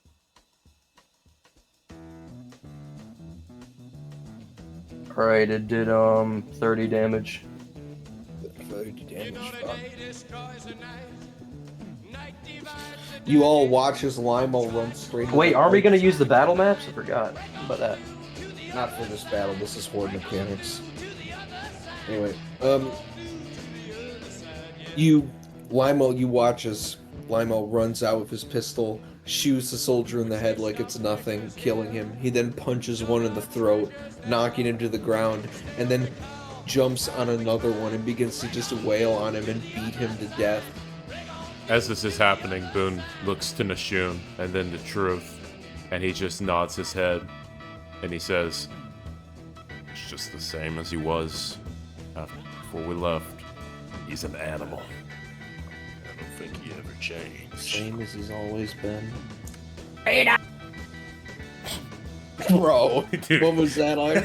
Alright, it did 30 damage. 30 damage. You know the Fuck. day destroys the night. Night divides the You day. all watch as Limo runs straight. into Wait, the are we fight. gonna use the battle maps? I forgot about that. Not for this battle. This is horde mechanics. Anyway, Limo, you watch as Limo runs out with his pistol, shoots the soldier in the head like it's nothing, killing him. He then punches one in the throat, knocking him to the ground, and then jumps on another one and begins to just wail on him and beat him to death. As this is happening, Boone looks to Nashun and then to Truth, and he just nods his head, and he says, "It's just the same as he was before we left. He's an animal." I don't think he ever changed. Same as he's always been. Bro, Dude. what was that? I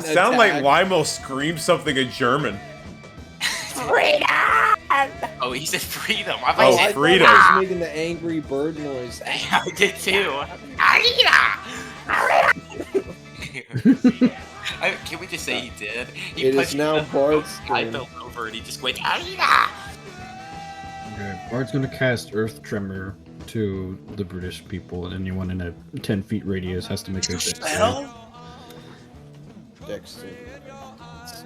sound like Limo screamed something in German. Oh, he said freedom. I Oh, thought he I said thought freedom. I was making the angry bird noise. I did too. Can we just say he did? He It is punched now the- Bard's I turn. fell over and he just went, Arena! Okay, Bard's gonna cast Earth Tremor to the British people, and anyone in a 10 feet radius has to make a dex save. Dexter.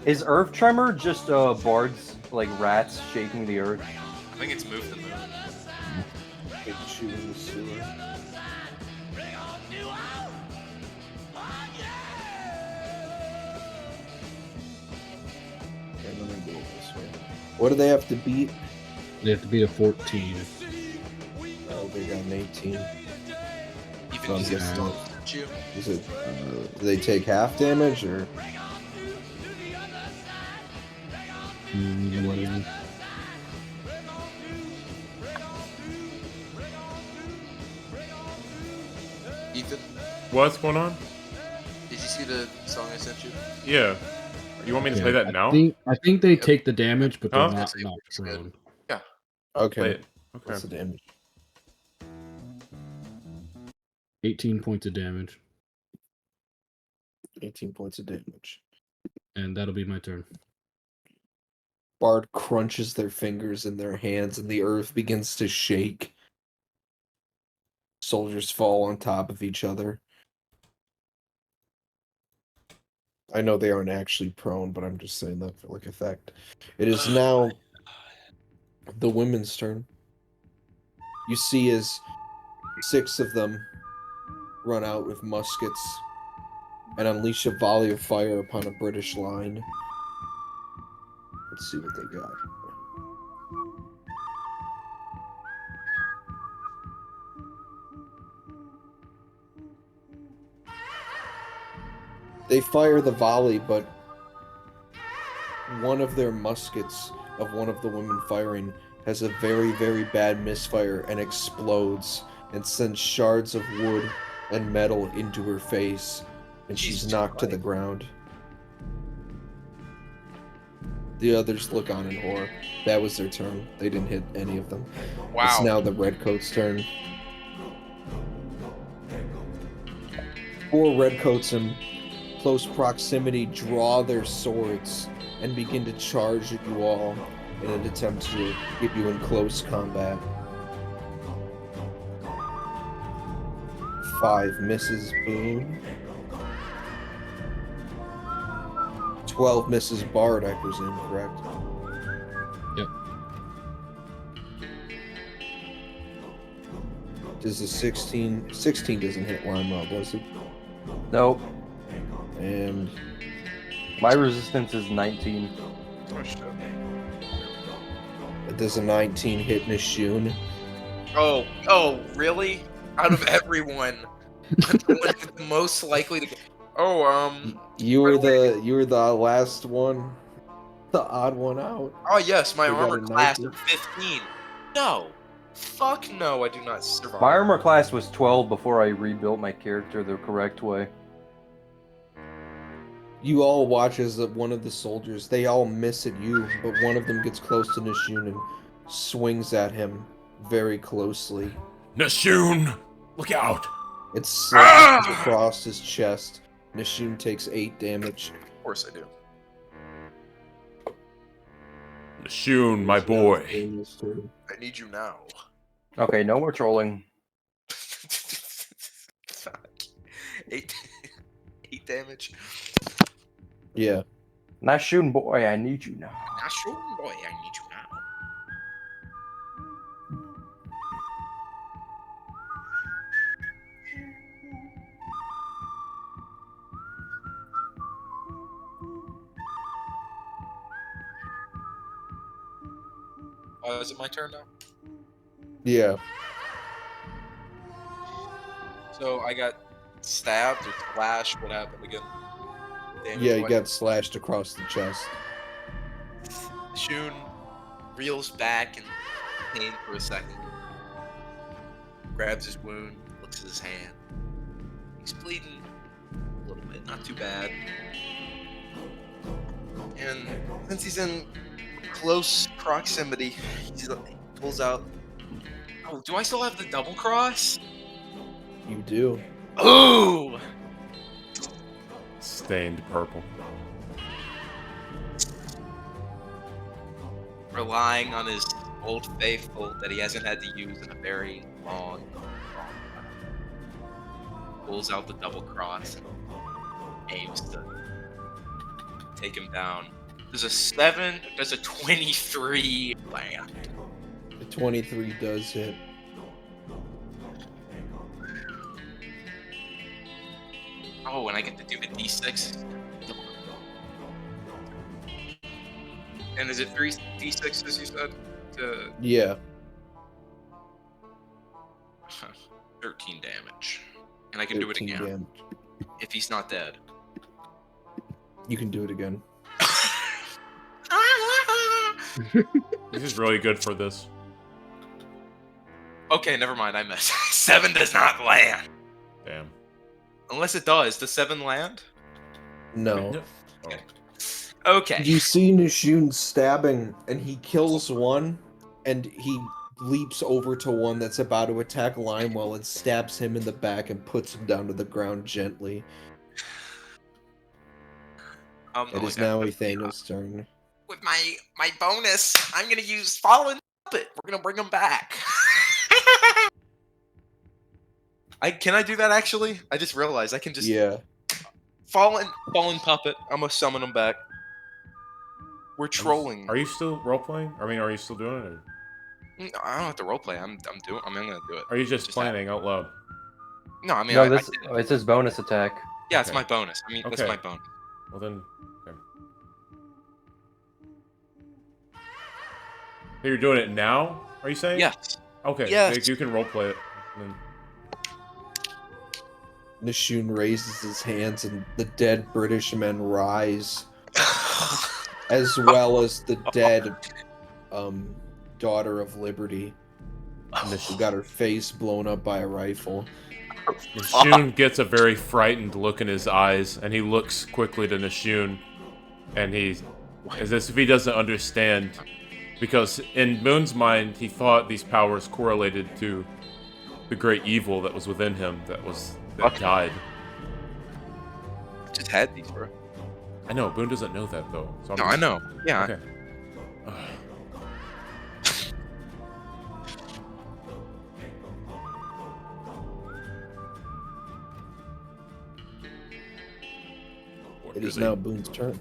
Is Earth Tremor just Bard's like rats shaking the earth? I think it's moved the moon. Big shoe in the sewer. Okay, let me do it this way. What do they have to beat? They have to beat a 14. Oh, they got an 18. Even I'm if guessing- still hurt you. Is it? Do they take half damage or? Whatever. Ethan, What's going on? did you see the song I sent you? Yeah. You want me to Yeah, play that now? I think they take the damage, but they're Huh? not It's knocked good. prone. Okay. Play it. What's Okay. the damage? 18 points of damage. 18 points of damage. And that'll be my turn. Bard crunches their fingers in their hands and the earth begins to shake. Soldiers fall on top of each other. I know they aren't actually prone, but I'm just saying that for like effect. It is now the women's turn. You see as 6 of them run out with muskets and unleash a volley of fire upon a British line. Let's see what they got. They fire the volley, but one of their muskets of one of the women firing has a very, very bad misfire and explodes and sends shards of wood and metal into her face, and she's knocked to the ground. The others look on in horror. That was their turn. They didn't hit any of them. Wow. It's now the Redcoats' turn. 4 Redcoats in close proximity draw their swords and begin to charge at you all in an attempt to get you in close combat. 5 misses Boone. 12 misses Bard, I presume, correct? Yep. Does the 16 doesn't hit Limewell, does it? Nope. And My resistance is 19. does a 19 hit Nishun? Oh, really? Out of everyone, I'm the one that's most likely to get. You were the last one, the odd one out. Oh yes, my You got armor a class 19. of 15. No, fuck no, I do not survive. My armor class was 12 before I rebuilt my character the correct way. You all watch as one of the soldiers, they all miss at you, but one of them gets close to Nishun and swings at him very closely. Nashun, look out! It slashes across his chest. Nishun takes 8 damage. Of course I do. Nashun, my boy. I need you now. Okay, no more trolling. Fuck. 8 damage. Yeah. Nice shooting, boy. I need you now. Not sure, boy. I need you now. Is it my turn now? Yeah. So I got stabbed or slashed. What happened again? Damage Yeah, you what? got slashed across the chest. Shun reels back in pain for a second. Grabs his wound, looks at his hand. He's bleeding a little bit, not too bad. And since he's in close proximity, he pulls out. Oh, do I still have the double cross? You do. Ooh! Stained purple. Relying on his old faithful that he hasn't had to use in a very long time. Pulls out the double cross and aims to take him down. There's a 23 land. The 23 does hit. Oh, and I get to do the d6. And is it 3 d6s you said? Yeah. 13 damage. And I can do it 13 again. damage. If he's not dead. You can do it again. This is really good for this. Okay, never mind, I missed. 7 does not land. Damn. Unless it does. Does 7 land? No. Okay. You see Nishun stabbing, and he kills one, and he leaps over to one that's about to attack Limewell and stabs him in the back and puts him down to the ground gently. It is now Ethanel's turn. With my bonus, I'm gonna use Fallen Puppet. We're gonna bring him back. Can I do that actually? I just realized I can just Yeah. fallen puppet. I'm gonna summon him back. We're trolling. Are you still role playing? I mean, are you still doing it? Or I don't have to roleplay. I'm gonna do it. are you just planning out loud? No, I mean, No, I this did it. it's his bonus attack. Yeah, it's Okay. my bonus. I mean, that's Okay. my bonus. Well then, okay. You're doing it now? Are you saying? Yes. Okay. Yes. You can role play it. Then. Nishun raises his hands and the dead British men rise, as well as the dead daughter of Liberty. She got her face blown up by a rifle. Nishun gets a very frightened look in his eyes, and he looks quickly to Nishun, and he's as if he doesn't understand, because in Moon's mind, he thought these powers correlated to the great evil that was within him, that died. Just had these, bro. I know, Boone doesn't know that, though. So No, I know. Yeah. Okay. It is now Boone's turn.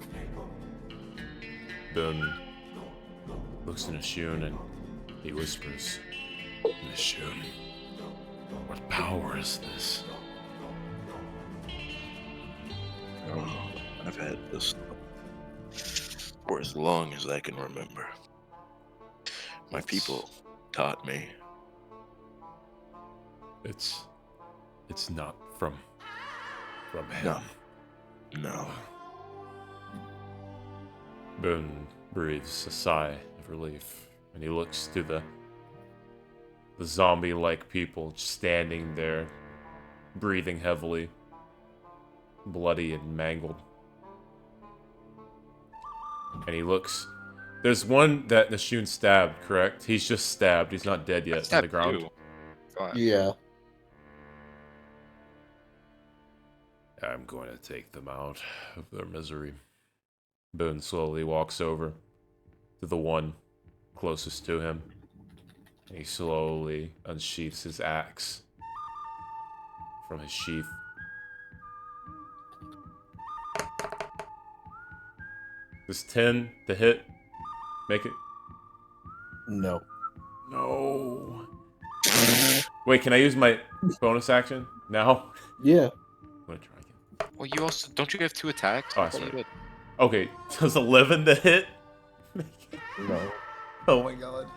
Boone looks to Nishun and he whispers, Nishun, what power is this? I've had this for as long as I can remember. My people taught me. It's not from him. No. No. Boone breathes a sigh of relief, and he looks to the zombie-like people standing there, breathing heavily, bloody and mangled. And he looks. There's one that Nishun stabbed, correct? He's just stabbed. He's not dead yet on the ground. Yeah. I'm going to take them out of their misery. Boone slowly walks over to the one closest to him. He slowly unsheaths his axe from his sheath. Does 10 to hit make it? No. No. Wait, can I use my bonus action now? Yeah. I'm gonna try again. Well, you also don't you have 2 attacks? Oh, I thought you sorry. did. Okay, does 11 to hit? No. Oh my god.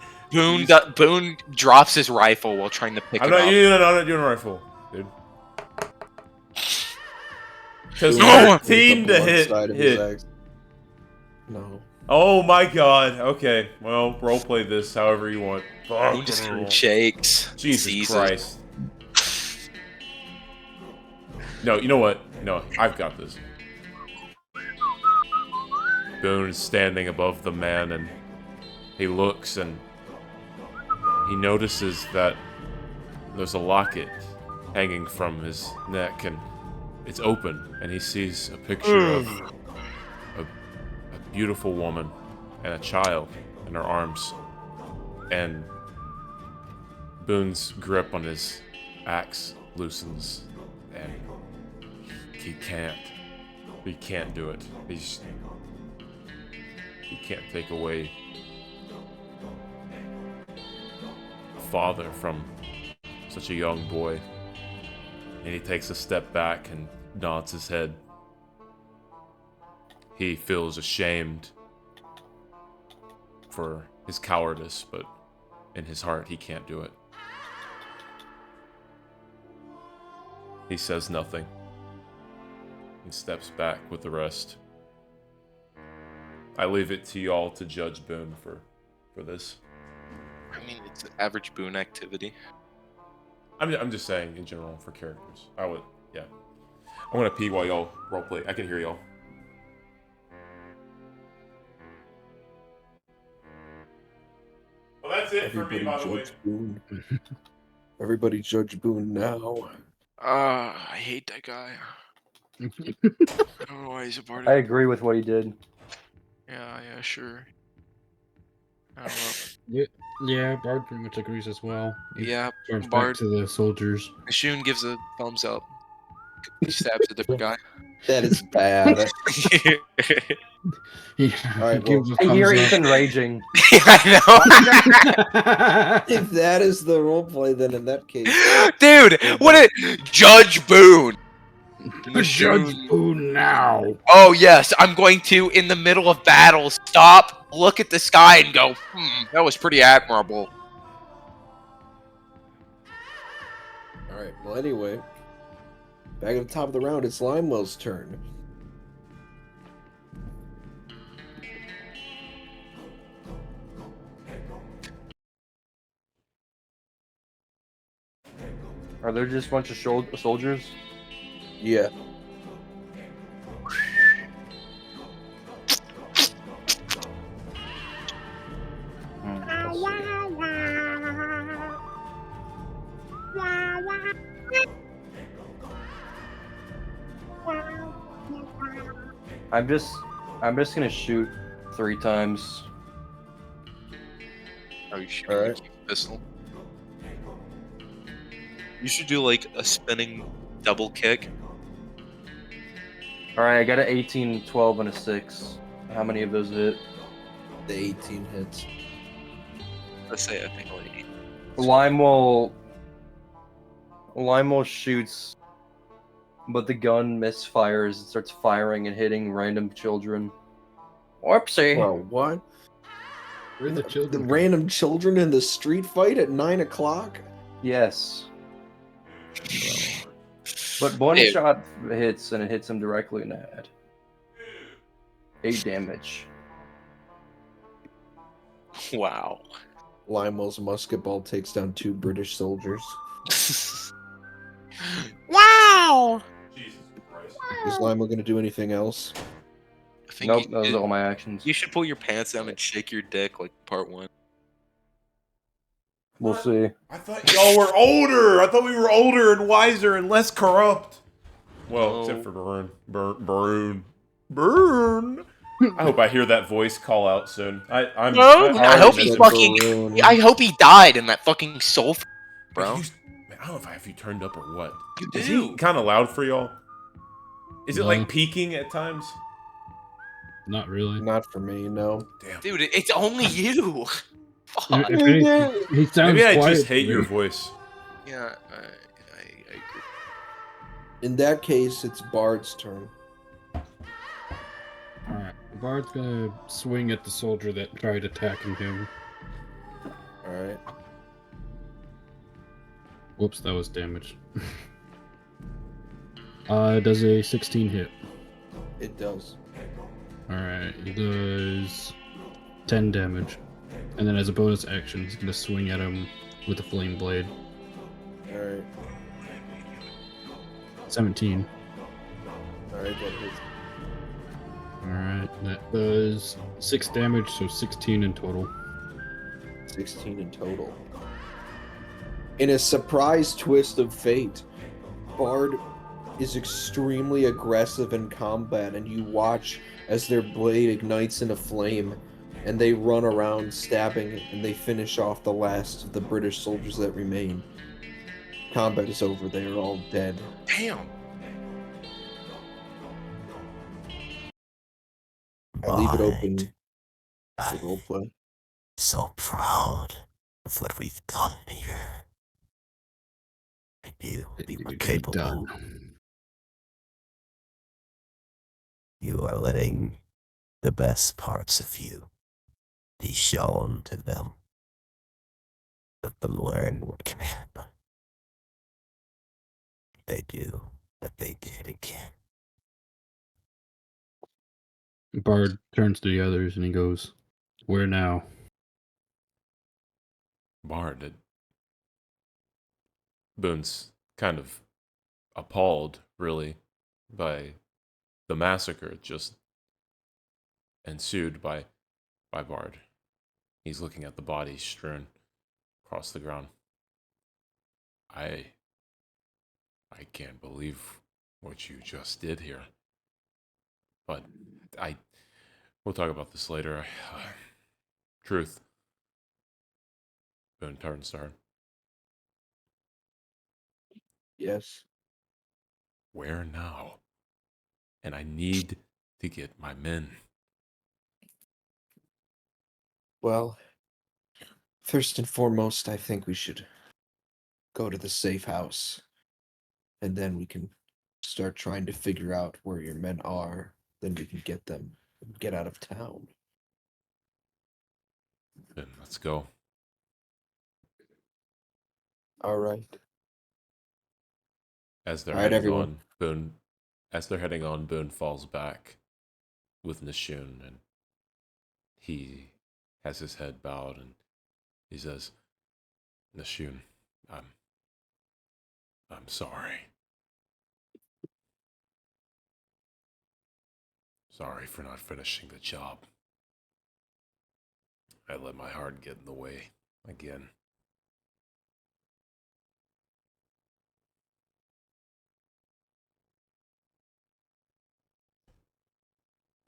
Boone drops his rifle while trying to pick I'm it not up. doing a rifle, dude. Because Boone 13 picks to up one hit. side of his axe. No. Oh my god. Okay, well, roleplay this however you want. Boone just shakes. Jesus seizes. Christ. No, you know what? No, I've got this. Boone is standing above the man, and he looks and he notices that there's a locket hanging from his neck, and it's open, and he sees a picture of a beautiful woman and a child in her arms. And Boone's grip on his axe loosens, and he can't do it. He can't take away a father from such a young boy. And he takes a step back and nods his head. He feels ashamed for his cowardice, but in his heart he can't do it. He says nothing. He steps back with the rest. I leave it to y'all to judge Boone for this. I mean, it's an average Boone activity. I'm just saying in general for characters. I'm gonna pee while y'all roleplay. I can hear y'all. Well, that's it for me, by the way. Judge Boone. Everybody judge Boone now. I hate that guy. I don't know why he's a bard. I agree with what he did. Yeah, sure. I don't know. Yeah, Bard pretty much agrees as well. He Yeah, turns back Bard. to the soldiers. Shun gives a thumbs up. He stabs a different guy. That is bad. He, All right, he gives well, a I hear thumbs up. Ethan raging. I if that is the roleplay, then in that case, know. Dude, what a Judge Boone. Judge Boone now. Oh yes, I'm going to, in the middle of battle, stop, look at the sky, and go, that was pretty admirable. all right. Well, anyway, back at the top of the round, it's Limewell's turn. Are there just a bunch of soldiers? Yeah. I'm just gonna shoot 3 times. Are you shooting All a right. pistol? You should do like a spinning double kick. Alright, I got an 18, 12, and a 6. How many of those hit? The 18 hits. Let's say I think like 8. Limewell shoots, but the gun misfires and starts firing and hitting random children. Whoopsie. Well, what? Where are the The children? random children in the street fight at 9 o'clock? Yes. But one Dude. shot hits and it hits him directly in the head. 8 damage. Wow. Limewell's musket ball takes down 2 British soldiers. Wow. Jesus Christ. Is Limewell going to do anything else? I think Nope, you, those are all my actions. you should pull your pants down and shake your dick like part 1. We'll see. I thought y'all were older. I thought we were older and wiser and less corrupt. Well, No. except for Barun. Burn. I hope I hear that voice call out soon. I'm. No, I hope miss he him. fucking. Barun. I hope he died in that fucking soul, bro. Man, I don't know if I have you turned up or what. You Is he do. kind of loud for y'all? Is it No. like peaking at times? Not really. Not for me, no. Damn. Dude, it's only you. Fuck. If anything, he sounds Maybe I quiet just to hate your me. voice. Yeah, I agree. In that case, it's Bard's turn. Alright, Bard's gonna swing at the soldier that tried attacking him. Alright. Whoops, that was damage. Does a 16 hit. It does. Alright, he does 10 damage. And then as a bonus action, he's gonna swing at him with a flame blade. Alright. 17. Alright, that hits. Alright, that does 6 damage, so 16 in total. 16 in total. In a surprise twist of fate, Bard is extremely aggressive in combat, and you watch as their blade ignites in a flame, and they run around stabbing, and they finish off the last of the British soldiers that remain. Combat is over, they are all dead. Damn. I leave it open Right. for roleplay. So proud of what we've done here. I knew we were capable. Done. You are letting the best parts of you be shown to them. Let them learn what can happen. They do what they did again. Bard turns to the others and he goes, "Where now?" Bard. Boone's kind of appalled, really, by the massacre just ensued by Bard. He's looking at the bodies strewn across the ground. I can't believe what you just did here. But we'll talk about this later. Truth. Boone turns to her. Yes. Where now? And I need to get my men. Well, first and foremost, I think we should go to the safe house. And then we can start trying to figure out where your men are. Then we can get them and get out of town. Then let's go. All right. As they're All right, heading everyone. on, Boone falls back with Nishun, and he has his head bowed, and he says, Nishun, I'm sorry. Sorry for not finishing the job. I let my heart get in the way again.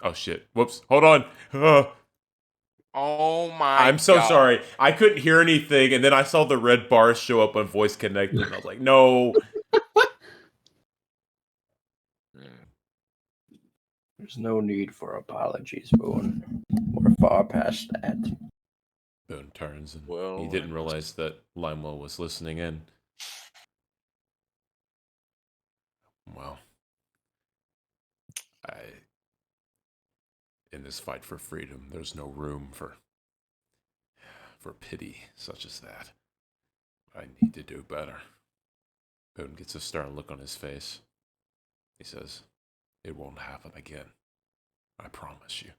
Oh shit. Whoops. Hold on. Oh my I'm so God. sorry. I couldn't hear anything, and then I saw the red bars show up on voice connected, and I was like, no. There's no need for apologies, Boone. We're far past that. Boone turns, and Well, he I didn't must- realize that Limewell was listening in. Well, in this fight for freedom, there's no room for pity such as that. I need to do better. Boone gets a stern look on his face. He says, it won't happen again. I promise you.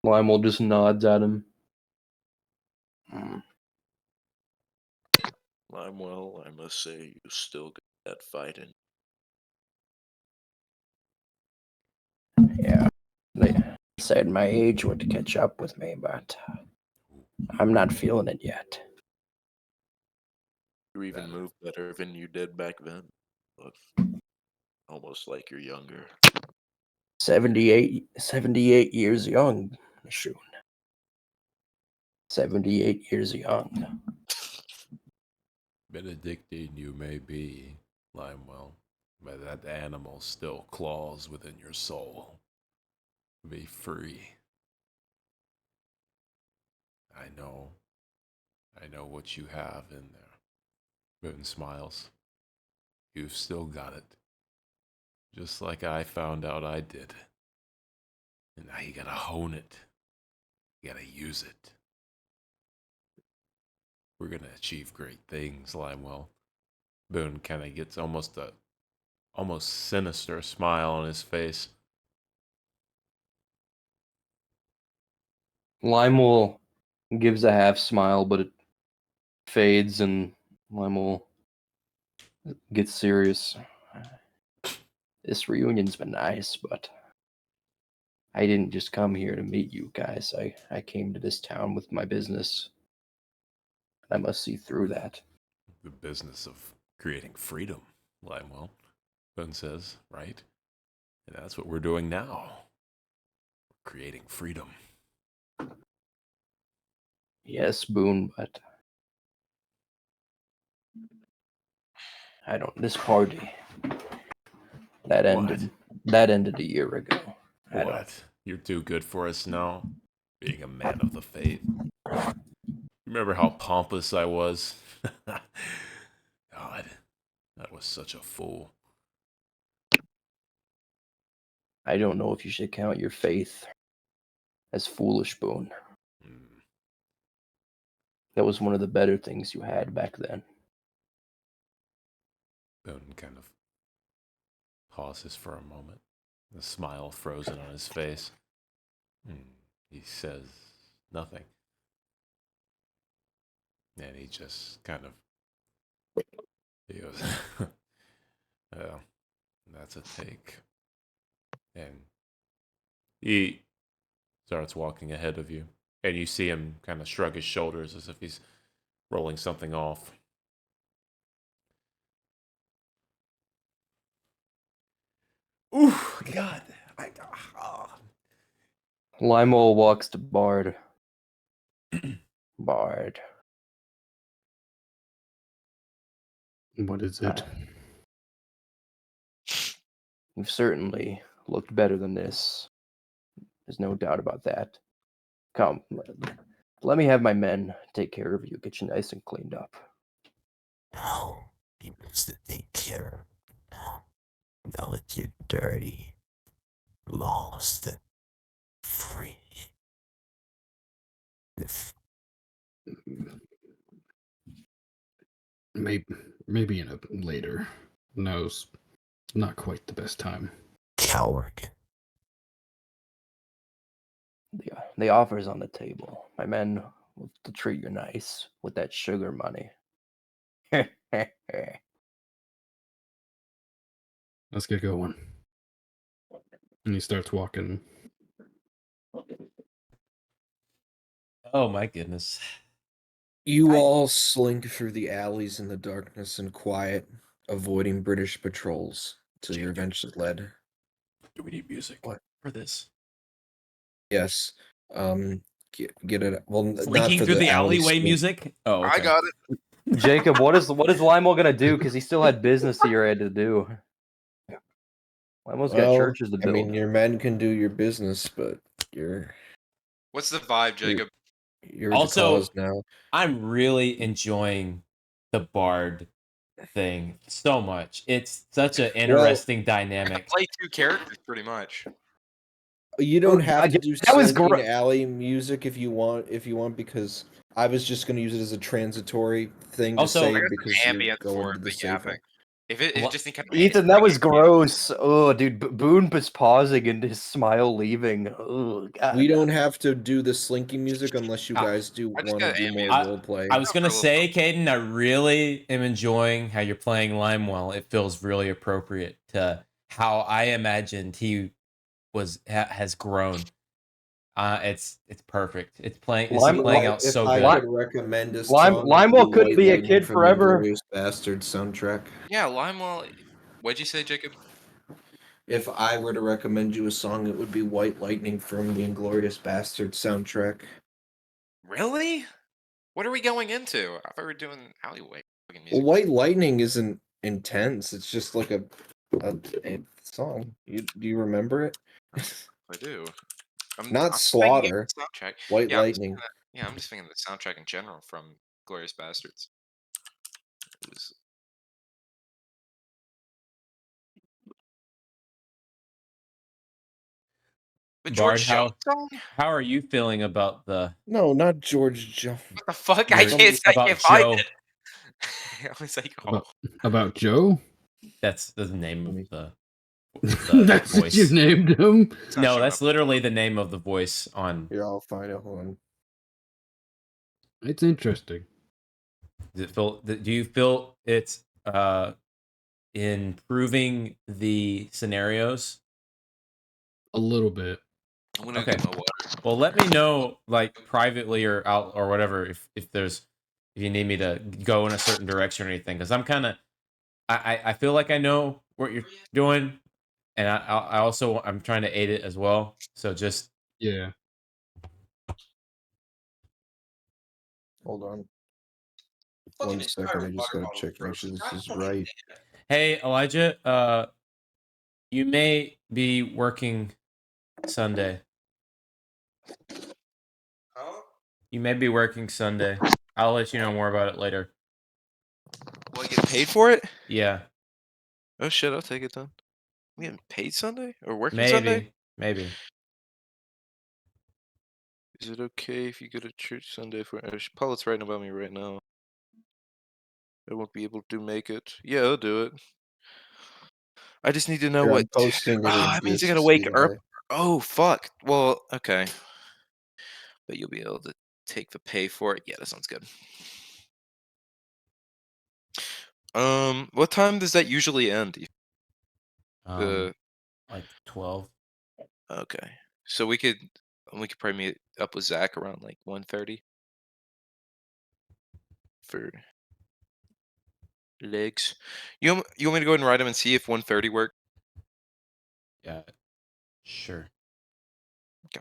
Lionel just nods at him. Limewell, I must say, you still got that fight in. Yeah, they said my age would catch up with me, but I'm not feeling it yet. You even move better than you did back then. Look, almost like you're younger. 78 years young, Shun. 78 years young. Benedictine you may be, Limewell, but that animal still claws within your soul. Be free. I know what you have in there. Boone smiles. You've still got it. Just like I found out I did. And now you gotta hone it. You gotta use it. We're gonna achieve great things, Limewell. Boone kind of gets almost sinister smile on his face. Lionel gives a half smile, but it fades, and Lionel gets serious. This reunion's been nice, but I didn't just come here to meet you guys. I came to this town with my business. I must see through that. The business of creating freedom, Limewell, Boone says, right? And that's what we're doing now. We're creating freedom. Yes, Boone, but this party that ended a year ago. What? You're too good for us now? Being a man of the faith. Remember how pompous I was? God, that was such a fool. I don't know if you should count your faith as foolish, Boone. That was one of the better things you had back then. Boone kind of pauses for a moment, the smile frozen on his face. He says nothing. And he just kind of, he goes, well, that's a take. And he starts walking ahead of you. And you see him kind of shrug his shoulders as if he's rolling something off. Ooh, God. Oh. Limo walks to Bard. Bard. What is it? You've certainly looked better than this. There's no doubt about that. Come, let me have my men take care of you, get you nice and cleaned up. No, he needs to take care of it. Now that you're dirty, lost, and free. If Maybe in a later. Now's not quite the best time. coward. The offer's on the table. My men will treat you nice with that sugar money. Let's get going. And he starts walking. Oh my goodness. You all slink through the alleys in the darkness and quiet, avoiding British patrols till you're eventually led. Do we need music for this? Yes. Get it. Well, not Slinking for through the alley alleyway slink. music? Oh, okay. I got it. Jacob, what is Limo gonna do? Because he still had business that you had to do. Limo's got Well, churches to I build. mean, your men can do your business, but you're What's the vibe, Jacob? you're Also- the cause now. I'm really enjoying the Bard thing so much. It's such an interesting dynamic. Play two characters pretty much. You don't Well, have to do that was slinking gro- alley music if you want, because I was just going to use it as a transitory thing to Also- say I got some because you're ambient going for to it, the but yeah, safe. If it What- just kind of Ethan, that was gross. Oh, dude, Boone was pausing and his smile leaving. Oh, God. We don't have to do the slinking music unless you Ah, guys do I just want to got do more ambient. role play. I was gonna For a little say, Caden, I really am enjoying how you're playing Limewell. It feels really appropriate to how I imagined he has grown. It's perfect. It's playing out if so I good. could recommend a Lime- song, Limewell it'd be couldn't White be a Lightning kid from forever. the Inglourious Bastard soundtrack. Yeah, Limewell. What'd you say, Jacob? If I were to recommend you a song, it would be White Lightning from the Inglourious Bastard soundtrack. Really? What are we going into? I thought we were doing alleyway fucking Well, music. White Lightning isn't intense. It's just like a song. Do you remember it? I do. Not I'm Slaughter. thinking of the soundtrack. White Yeah, Lightning. I'm just thinking of the soundtrack in general from Glorious Bastards. It was the Bard, George Jones song? how are you feeling about the No, not George Jones. What the fuck? I You're- can't about find Joe. it. I was like, oh. About Joe? That's the name of the That's what you voice. named him? It's not No, showing that's up. literally the name of the voice on. Here, I'll find it. Hold on. It's interesting. Do you feel it's improving the scenarios? A little bit. I'm gonna Okay. get my water. Well, let me know, like, privately or out or whatever, if you need me to go in a certain direction or anything, because I'm kind of I feel like I know what you're doing, and I also I'm trying to aid it as well. So just Yeah. Hold on. 1 second. I just gotta check make sure this is right. hey, Elijah, you may be working Sunday. Huh? You may be working Sunday. I'll let you know more about it later. Will I get paid for it? Yeah, Oh shit, I'll take it then. We getting paid Sunday or working Sunday? maybe. Is it okay if you go to church Sunday for? Paulette's writing about me right now. I won't be able to make it. Yeah, I'll do it. I just need to know Here, what. I'm posting it in That means I gotta Disc wake either up. way. Oh fuck. Well, okay. But you'll be able to take the pay for it. Yeah, that sounds good. What time does that usually end? Like 12. Okay. So we could probably meet up with Zach around like 1:30 for legs. You want me to go ahead and write him and see if 1:30 work? Yeah. Sure. Okay.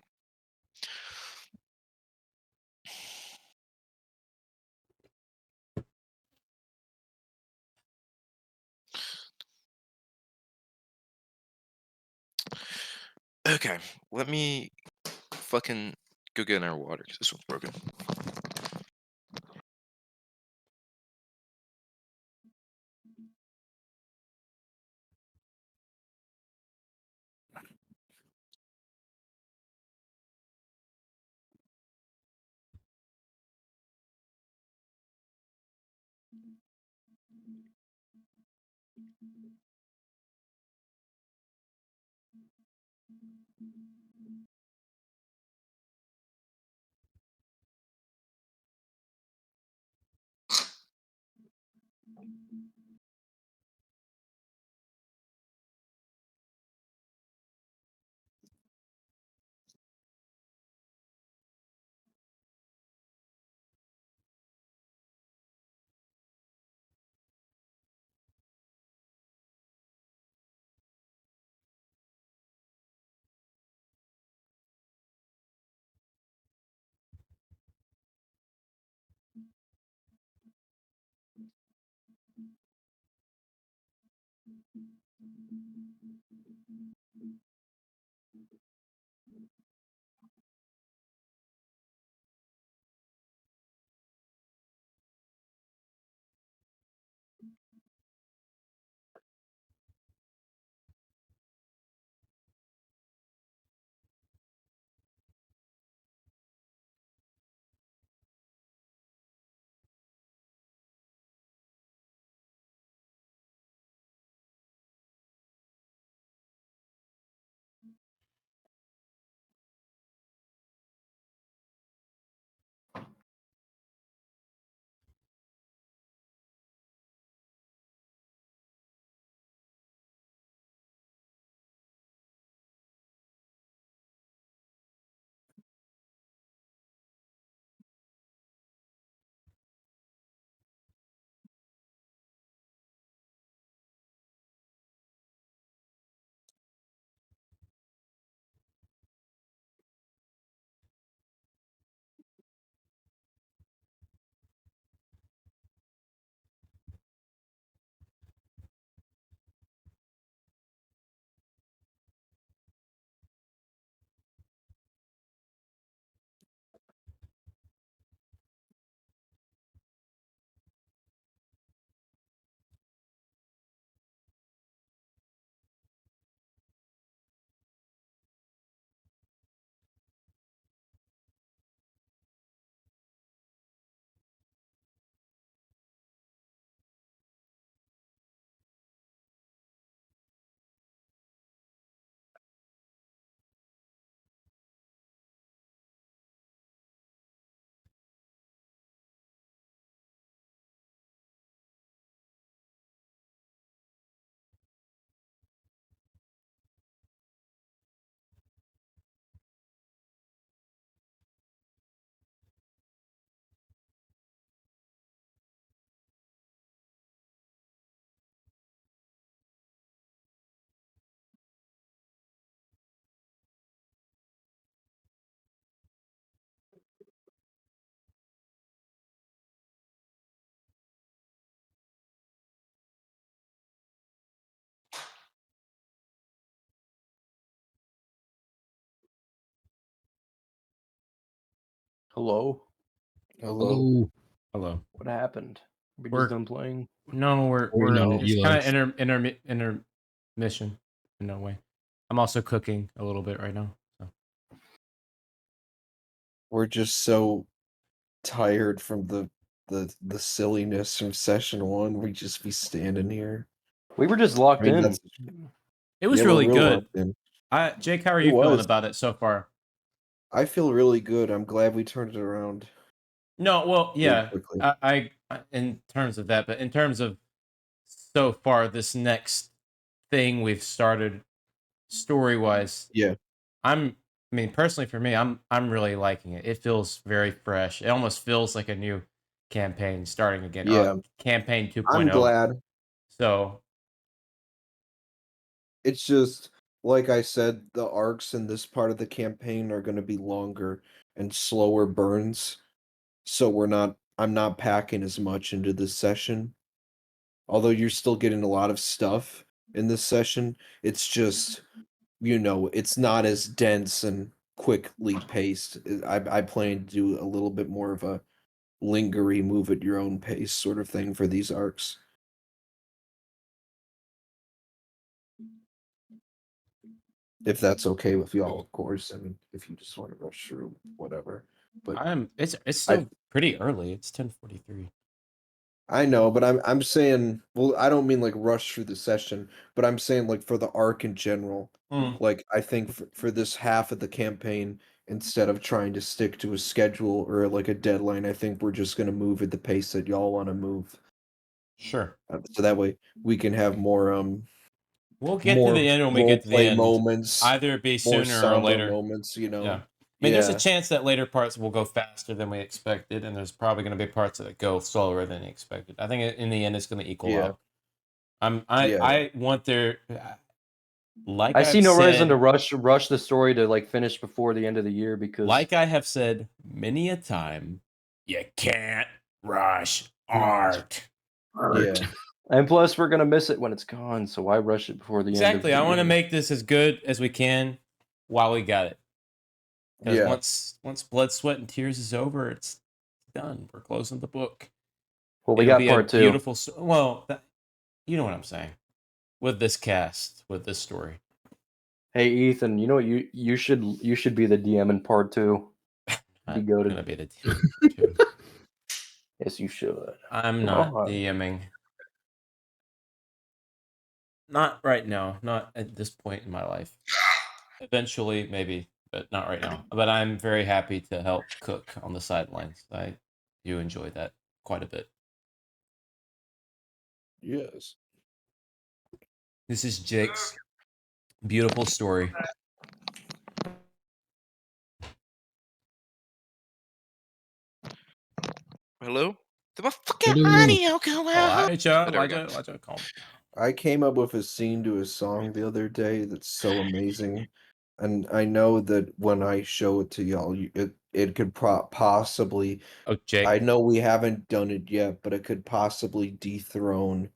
Okay, let me fucking go get our water because this one's broken. Hello? Hello. Hello. What happened? We We're just done playing? no, Or no, it's you kind like of intermission in a way. I'm also cooking a little bit right now. So We're just so tired from the silliness from session one. We just be standing here. We were just locked I mean, in. that's it was yeah, we're really real good. locked in. Jake, how are It you feeling was. about it so far? I feel really good. I'm glad we turned it around No, well, really yeah, quickly. in terms of that, but in terms of so far, this next thing we've started story wise, Yeah. I mean, personally for me, I'm really liking it. It feels very fresh. It almost feels like a new campaign starting again. Yeah. Campaign I'm 2.0. glad. So It's just like I said, the arcs in this part of the campaign are going to be longer and slower burns, so I'm not packing as much into this session. Although you're still getting a lot of stuff in this session, it's just it's not as dense and quickly paced. I plan to do a little bit more of a lingery, move at your own pace sort of thing for these arcs. If that's okay with y'all, of course. I mean, if you just want to rush through, whatever. But It's still pretty early. It's 10:43. I know, but I'm saying, well, I don't mean like rush through the session, but I'm saying like for the arc in general. Like I think for this half of the campaign, instead of trying to stick to a schedule or like a deadline, I think we're just gonna move at the pace that y'all want to move. Sure. So that way we can have more We'll get to the end when we get to the role-play end. moments, Either it be more sooner or somber later. moments, Yeah. I mean, there's a chance that later parts will go faster than we expected, and there's probably going to be parts that go slower than expected. I think in the end, it's going to equal Yeah. out. I want there, like I see I've no reason said- to rush the story to like finish before the end of the year because like I have said many a time, you can't rush art. Yeah. And plus we're gonna miss it when it's gone, so why rush it before the end of Exactly. the I want to year? make this as good as we can while we got it. Because Yeah. once Blood, Sweat, and Tears is over, it's done. We're closing the book. Well, we It'll got be part a 2. beautiful. You know what I'm saying. With this cast, with this story. Hey Ethan, you know what you should be the DM in part 2. Be I'm goated. gonna be the DM too. Yes, you should. I'm Come not on. DMing. Not right now. Not at this point in my life. Eventually, maybe, but not right now. But I'm very happy to help cook on the sidelines. I do enjoy that quite a bit. Yes. This is Jake's beautiful story. Hello? Did my fucking Hello. audio go out? Watch out, There we watch go. out, calm. I came up with a scene to a song the other day that's so amazing, and I know that when I show it to y'all, it could possibly. Oh, Jake. I know we haven't done it yet, but it could possibly dethrone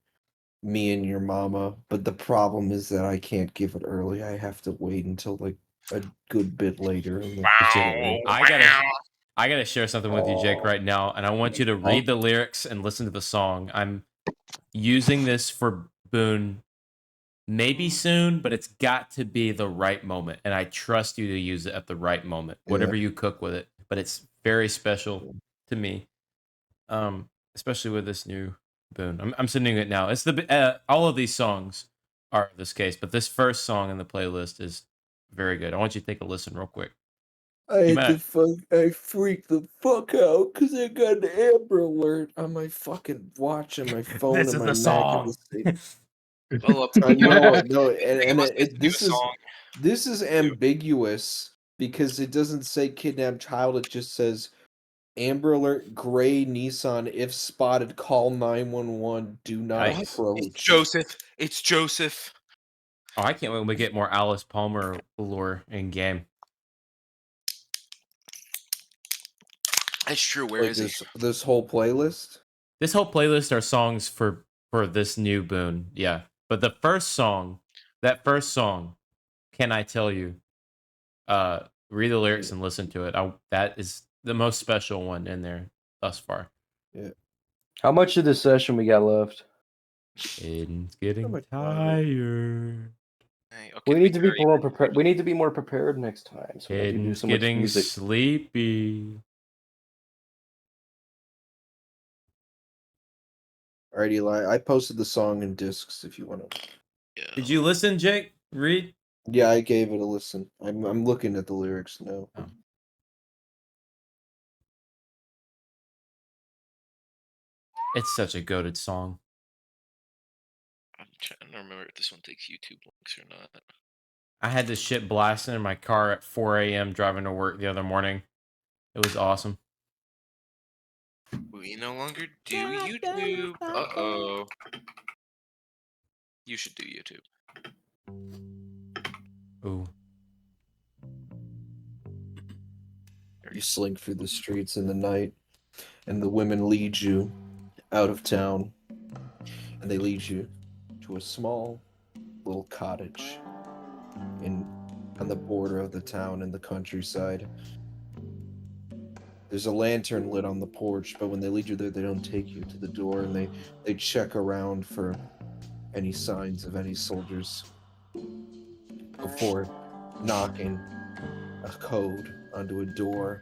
me and your mama. But the problem is that I can't give it early. I have to wait until like a good bit later. In the Jake, I gotta share something with you, Jake, right now, and I want you to read the lyrics and listen to the song. I'm using this for Boone maybe soon, but it's got to be the right moment, and I trust you to use it at the right moment, whatever you cook with it. But it's very special to me, especially with this new Boone. I'm sending it now. It's all of these songs are this case, but this first song in the playlist is very good. I want you to take a listen real quick. I freaked the fuck out because I got an Amber Alert on my fucking watch and my phone This and is my the Mac song. at the same. Well, I know, no, it must be the new song. this is ambiguous because it doesn't say kidnapped child. It just says Amber Alert, gray Nissan. If spotted, call 911. Do not Nice. approach. It's Joseph. It's Joseph. Oh, I can't wait when we get more Alice Palmer lore in game. That's true. Where Like is he? this whole playlist. This whole playlist are songs for this new Boone. Yeah. But the first song, Can I Tell You? Read the lyrics and listen to it. That is the most special one in there thus far. Yeah. How much of this session we got left? Aiden's getting much tired. Hey, We to need to be fair, more prepared. We need to be more prepared next time. So we don't do Aiden's so much getting music. sleepy. Alright, Eli. I posted the song in discs if you want to. yeah. Did you listen, Jake? Read? Yeah, I gave it a listen. I'm looking at the lyrics now. Oh. It's such a goated song. I'm trying to remember if this one takes YouTube links or not. I had this shit blasting in my car at 4 a.m. driving to work the other morning. It was awesome. We no longer do YouTube. Uh-oh. You should do YouTube. Ooh. You slink through the streets in the night, and the women lead you out of town, and they lead you to a small little cottage on the border of the town in the countryside. There's a lantern lit on the porch, but when they lead you there, they don't take you to the door, and they check around for any signs of any soldiers before knocking a code onto a door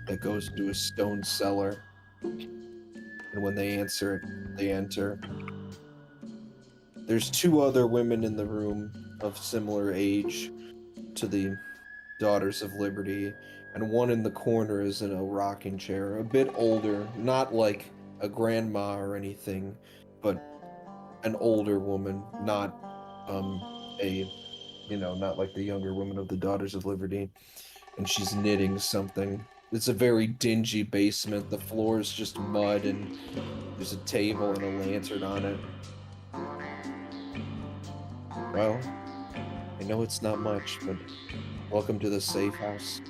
that goes into a stone cellar. And when they answer it, they enter. There's 2 other women in the room of similar age to the Daughters of Liberty, and one in the corner is in a rocking chair, a bit older, not like a grandma or anything, but an older woman, not not like the younger woman of the Daughters of Liberty. And she's knitting something. It's a very dingy basement. The floor is just mud, and there's a table and a lantern on it. Well, I know it's not much, but welcome to the safe house.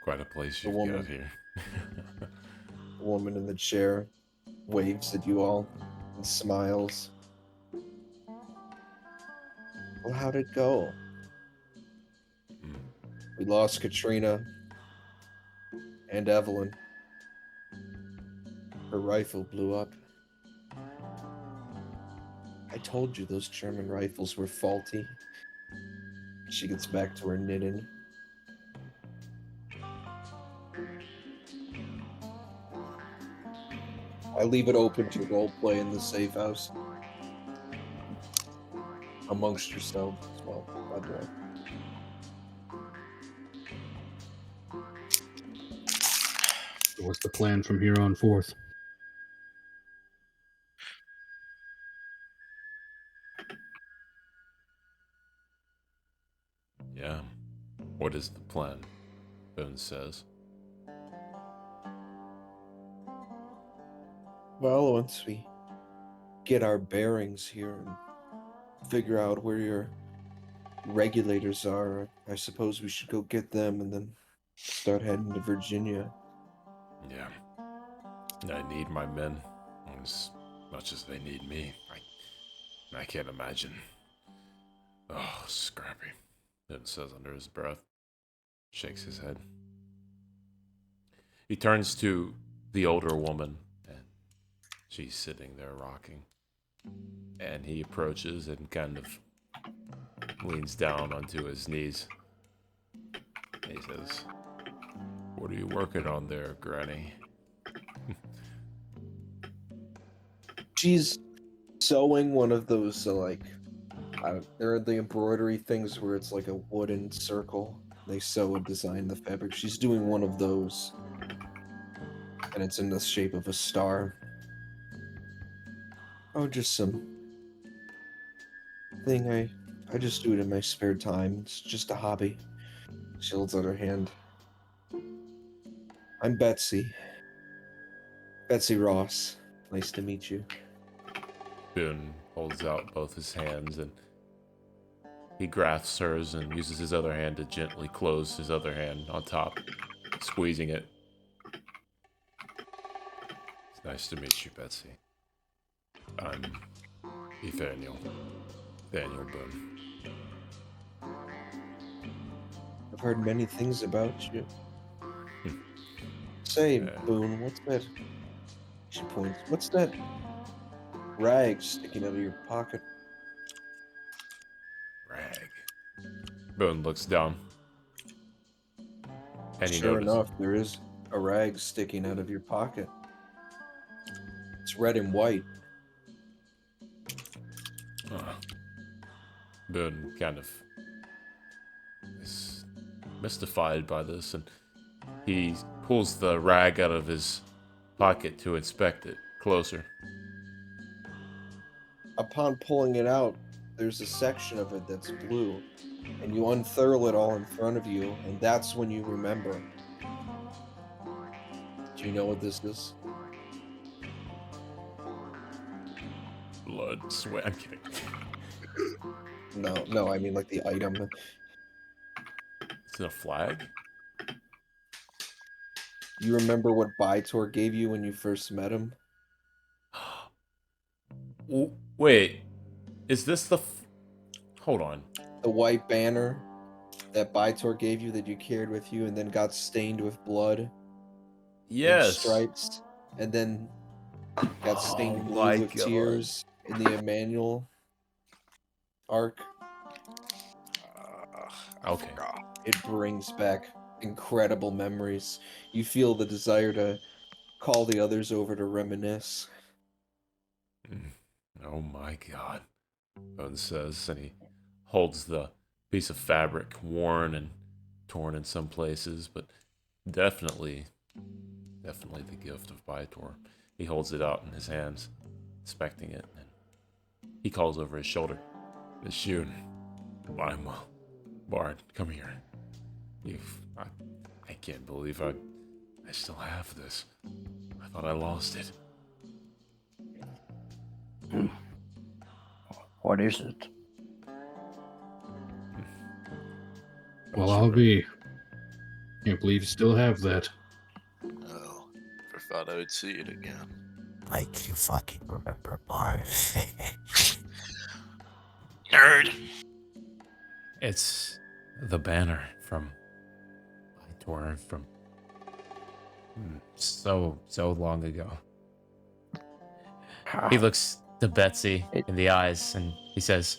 Quite a place The you've woman. got here. The woman in the chair waves at you all and smiles. Well, how'd it go? We lost Katrina and Evelyn. Her rifle blew up. I told you those German rifles were faulty. She gets back to her knitting. I leave it open to roleplay in the safe house. Amongst yourselves as well, by the way. What's the plan from here on forth? Yeah. What is the plan? Boone says. Well, once we get our bearings here and figure out where your regulators are, I suppose we should go get them and then start heading to Virginia. Yeah. I need my men as much as they need me. I can't imagine. Oh, Scrappy. Boone says under his breath. Shakes his head. He turns to the older woman, and she's sitting there rocking. And he approaches and kind of leans down onto his knees. He says, "What are you working on there, Granny?" She's sewing one of those, they're the embroidery things where it's like a wooden circle. They sew and design the fabric. She's doing one of those, and it's in the shape of a star. Oh, just some thing I just do it in my spare time. It's just a hobby. She holds out her hand. I'm Betsy. Betsy Ross. Nice to meet you. Boone holds out both his hands, and he grasps hers and uses his other hand to gently close his other hand on top, squeezing it. It's nice to meet you, Betsy. I'm Nathaniel Boone. I've heard many things about you. Say, Boone, what's that? She points. What's that rag sticking out of your pocket? Rag. Boone looks down. And he Sure notices. enough, there is a rag sticking out of your pocket. It's red and white. Boone kind of is mystified by this, and he pulls the rag out of his pocket to inspect it closer. Upon pulling it out, there's a section of it that's blue, and you unfurl it all in front of you, and that's when you remember. Do you know what this is? blood, sweat. I'm kidding. No, I mean like the item. Is it a flag? You remember what Bytor gave you when you first met him? Wait, is this the? Hold on. The white banner that Bytor gave you that you carried with you and then got stained with blood. And Yes. stripes, and then got stained Oh blue my with God. tears in the Emmanuel arc. Okay. It brings back incredible memories. You feel the desire to call the others over to reminisce. Oh my God. Boone says, and he holds the piece of fabric, worn and torn in some places, but definitely the gift of Bytor. He holds it out in his hands, inspecting it, and he calls over his shoulder. Miss Shun, Lionel, Bard, come here. I can't believe I still have this. I thought I lost it. What is it? Well, I'll be. Can't believe you still have that. Oh, I thought I would see it again. Like you fucking remember, Bard. Nerd. It's the banner from Bytor from so long ago. He looks to Betsy in the eyes and he says,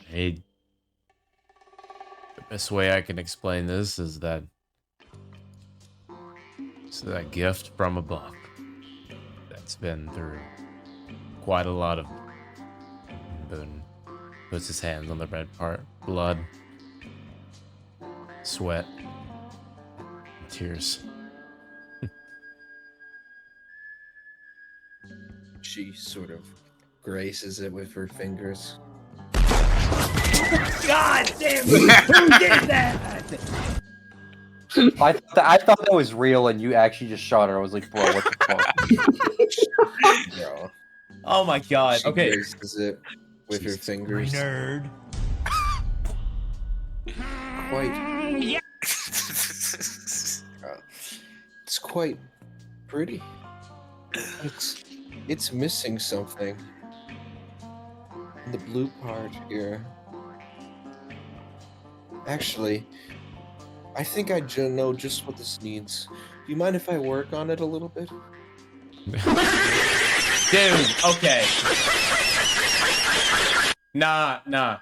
"Hey, the best way I can explain this is that it's that gift from above that's been through quite a lot of." Boone puts his hands on the red part, blood, sweat, and tears. She sort of graces it with her fingers. God damn it! Who did that? I thought that was real, and you actually just shot her. I was like, bro, what the fuck? Bro. Oh my God! She Okay, graces it with her fingers. Nerd. Quite. It's quite pretty. It's missing something. The blue part here. Actually, I think I know just what this needs. Do you mind if I work on it a little bit? dude. Okay. Nah. No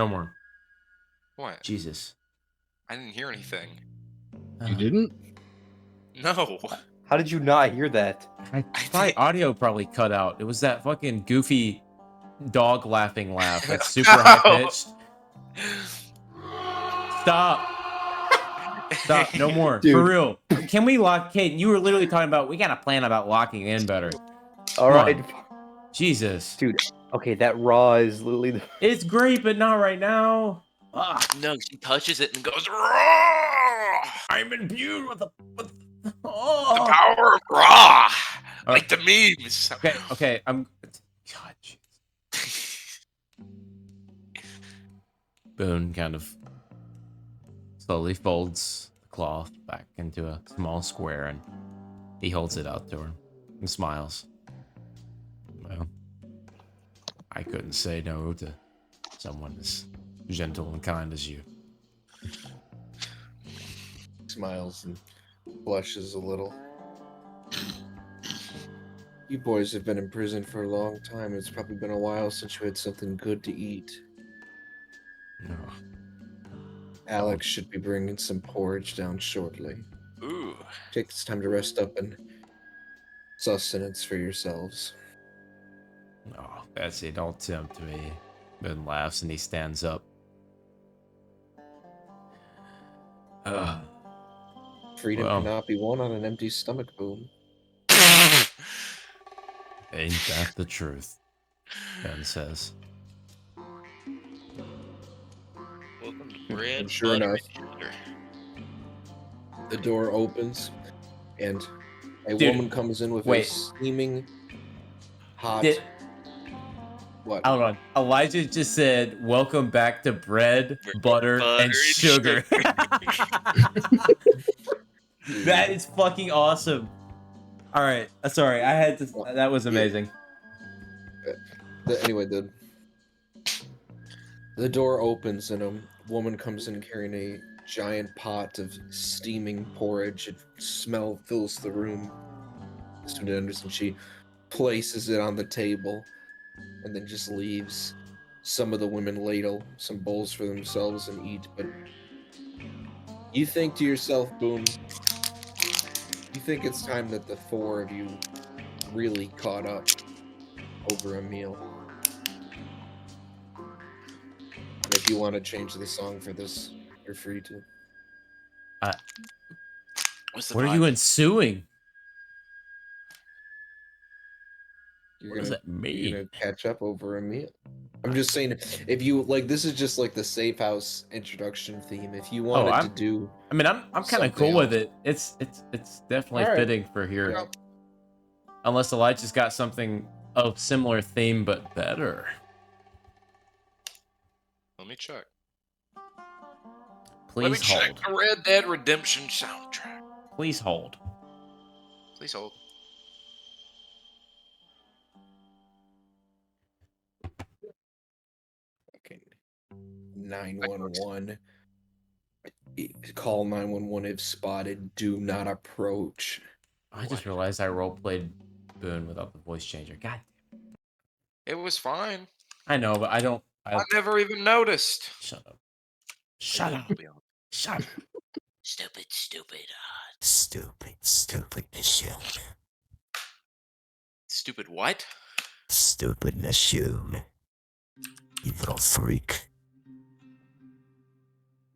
more. What? Jesus. I didn't hear anything. You didn't? No. How did you not hear that? My audio probably cut out. It was that fucking goofy dog laughing laugh that's super high pitched. Stop. No more. Dude. For real. Can we lock? Kate, you were literally talking about we got a plan about locking in better. All Come right, on. Jesus. dude. Okay, that raw is literally the... It's great, but not right now. Ah, No, she touches it and goes, raw! I'm imbued with the The oh. power of raw! Like the memes. Okay, I'm God, jeez. Boone kind of slowly folds the cloth back into a small square and he holds it out to her and smiles. Well, I couldn't say no to someone as gentle and kind as you. Smiles and blushes a little. You boys have been in prison for a long time. It's probably been a while since you had something good to eat. No. Alex should be bringing some porridge down shortly. Ooh. Take this time to rest up and sustenance for yourselves. Oh, Betsy, don't tempt me. Ben laughs and he stands up. Freedom Well. cannot be won on an empty stomach, Boom. Ain't that the truth? Ben says. Welcome to bread, And sure butter, enough, and sugar. the door opens and a Dude, woman comes in with a wait. steaming hot. Did- What? Hold on. Elijah just said, "Welcome back to bread, butter, and sugar." That is fucking awesome. All right, sorry, I had to. That was amazing. Anyway, the door opens and a woman comes in carrying a giant pot of steaming porridge. Smell fills the room. Student Anderson, she places it on the table and then just leaves. Some of the women ladle some bowls for themselves and eat, but you think to yourself, Boom, you think it's time that the four of you really caught up over a meal. And if you want to change the song for this, you're free to. What's the What are vibe? you ensuing? You're What does that mean? You're gonna catch up over a meal. I'm just saying, if you like, this is just like the safe house introduction theme. If you wanted to do, I mean, I'm kind of something cool with else. it. It's definitely All right. fitting for here. Yeah. Unless Elijah's got something of similar theme but better. Let me check. Let me Please check hold. the Red Dead Redemption soundtrack. Please hold. Please hold. Fucking 911. Call 911 if spotted. Do not approach. I just realized I roleplayed Boone without the voice changer. God, It was fine. I know, but I don't. I never even noticed. Shut up. Shut up. Shut up. Stupid. Stupid issue. Stupid what? Stupid issue. You little freak.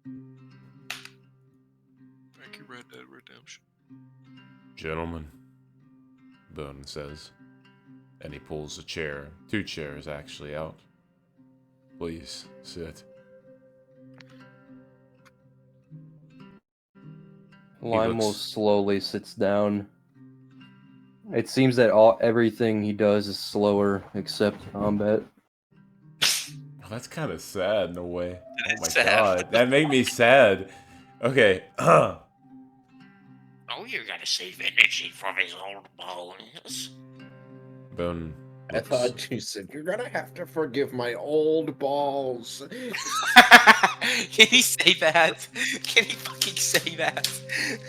Thank you, Red Dead Redemption. Gentlemen, Boone says, and he pulls a chair, 2 chairs actually out. Please sit. Limo looks- slowly sits down. It seems that everything he does is slower except combat. Oh, that's kind of sad in a way. Oh my sad. god, that made me sad. Okay, Oh, you gotta save energy from his old bones. Boone. I thought you said you're gonna have to forgive my old balls. Can he say that? Can he fucking say that?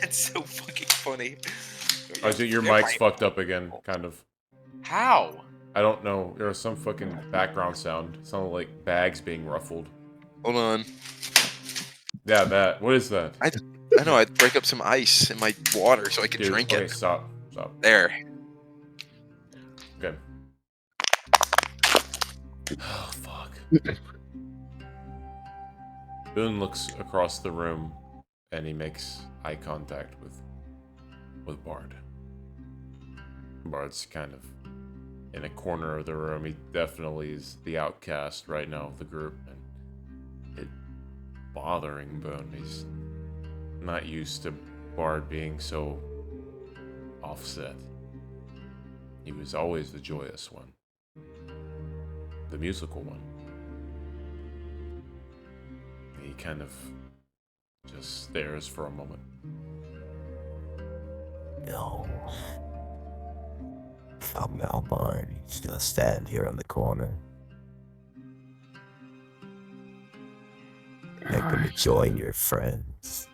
That's so fucking funny. Oh, your Yeah, mic's right. fucked up again, kind of. How? I don't know. There was some fucking background sound. It sounded like bags being ruffled. Hold on. Yeah, that. What is that? I know. I'd break up some ice in my water so I could Dude, drink okay, it. stop. There. Okay. Oh, fuck. Boone looks across the room and he makes eye contact with Bard. Bard's kind of in a corner of the room. He definitely is the outcast right now of the group, and it bothering Boone. He's not used to Bard being so offset. He was always the joyous one, the musical one. He kind of just stares for a moment. No. If I'm Malbard, he's gonna stand here on the corner. Make them join your friends.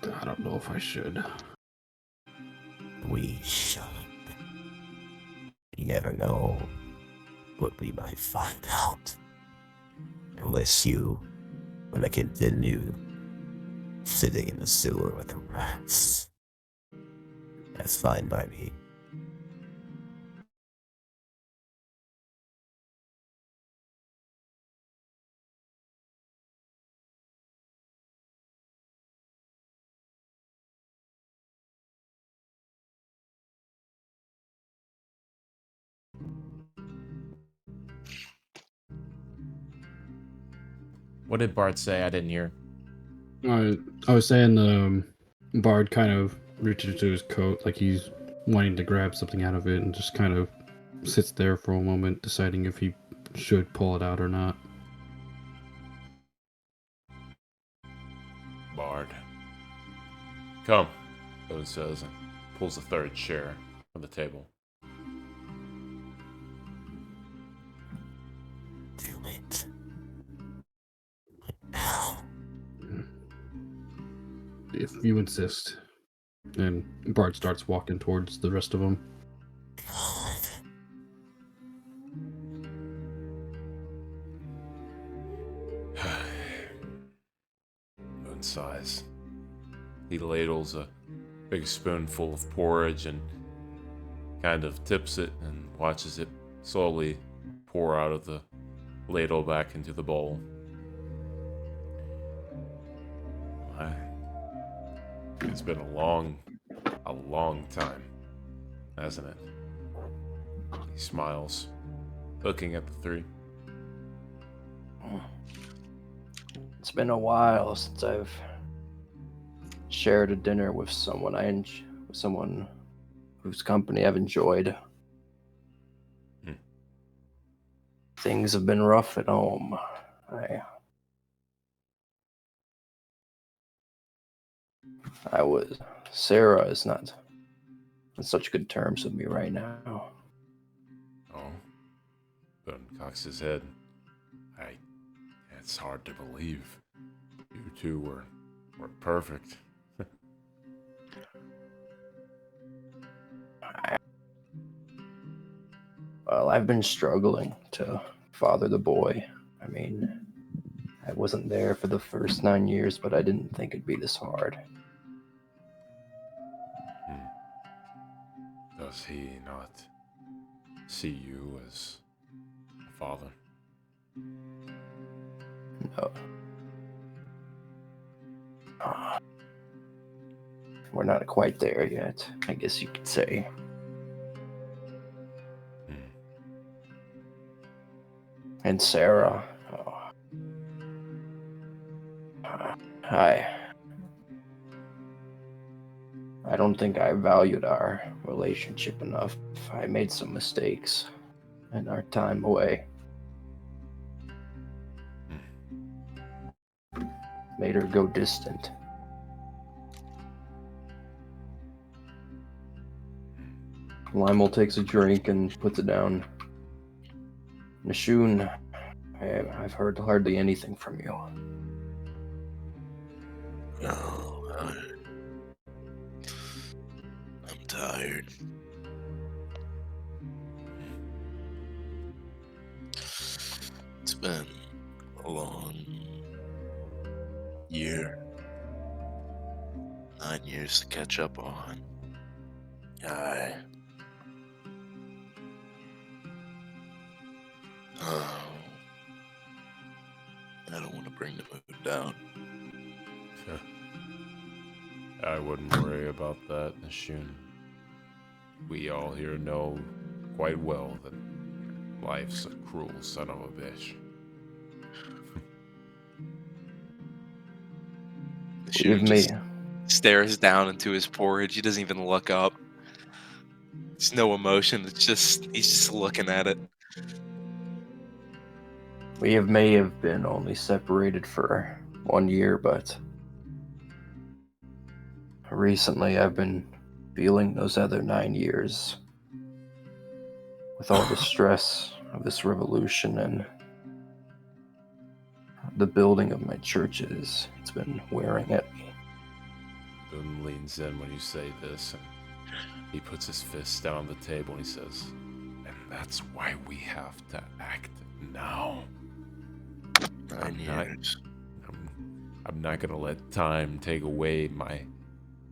I don't know if I should. We should. You never know what we might find out. Unless you want to continue sitting in the sewer with the rats. That's fine by me. What did Bart say? I didn't hear. I was saying Bard kind of reaches into his coat like he's wanting to grab something out of it and just kind of sits there for a moment, deciding if he should pull it out or not. Bard. Come, Odin says, and pulls a third chair from the table. Do it. Now. If you insist. And Bard starts walking towards the rest of them. Moon sighs. He ladles a big spoonful of porridge and kind of tips it and watches it slowly pour out of the ladle back into the bowl. It's been a long time, hasn't it? He smiles, looking at the three. It's been a while since I've shared a dinner with someone whose company I've enjoyed. Things have been rough at home. Sarah is not on such good terms with me right now. Oh, Boone cocks his head. It's hard to believe. You two were perfect. Well, I've been struggling to father the boy. I mean, I wasn't there for the first 9 years, but I didn't think it'd be this hard. Does he not see you as a father? No. We're not quite there yet, I guess you could say. And Sarah, I don't think I valued our relationship enough. I made some mistakes in our time away. Made her go distant. Lionel takes a drink and puts it down. Nashun, I've heard hardly anything from you. No, I'm tired. It's been a long year. 9 years to catch up on. I don't want to bring the mood down. I wouldn't worry about that, Nashun. We all here know quite well that life's a cruel son of a bitch. Give me. Stares down into his porridge. He doesn't even look up. There's no emotion. He's just looking at it. We may have been only separated for 1 year, but recently I've been feeling those other 9 years with all the stress of this revolution and the building of my churches. It's been wearing at me. Boone leans in when you say this, and he puts his fist down on the table and he says, "And that's why we have to act now." 9 years. I'm not gonna let time take away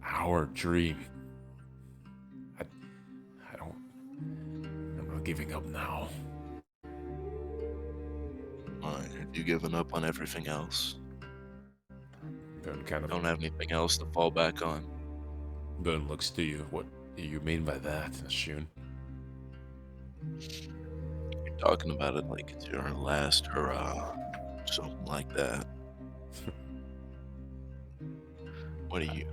our dream. I'm not giving up now. Why? Have you given up on everything else? Boone kind of Don't have anything else to fall back on. Boone looks to you. What do you mean by that, Nashun? You're talking about it like it's your last hurrah. Something like that. What are you?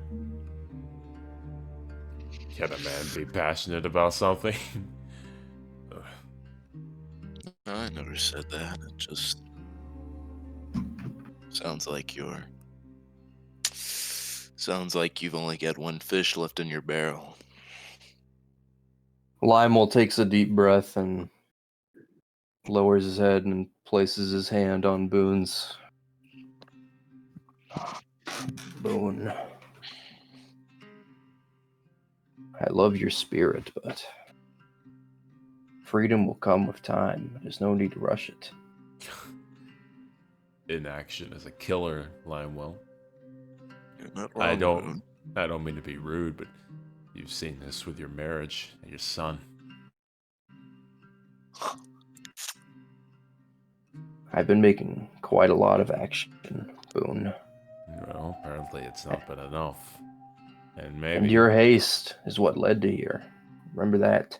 Can a man be passionate about something? I never said that. It just sounds like you've only got one fish left in your barrel. Lionel takes a deep breath and lowers his head and places his hand on Boone's. Boone, I love your spirit, but freedom will come with time. There's no need to rush it. Inaction is a killer, Limewell. You're not wrong, I don't mean to be rude, but you've seen this with your marriage and your son. I've been making quite a lot of action, Boone. Well, apparently it's not been enough. And maybe... And your haste is what led to here. Remember that.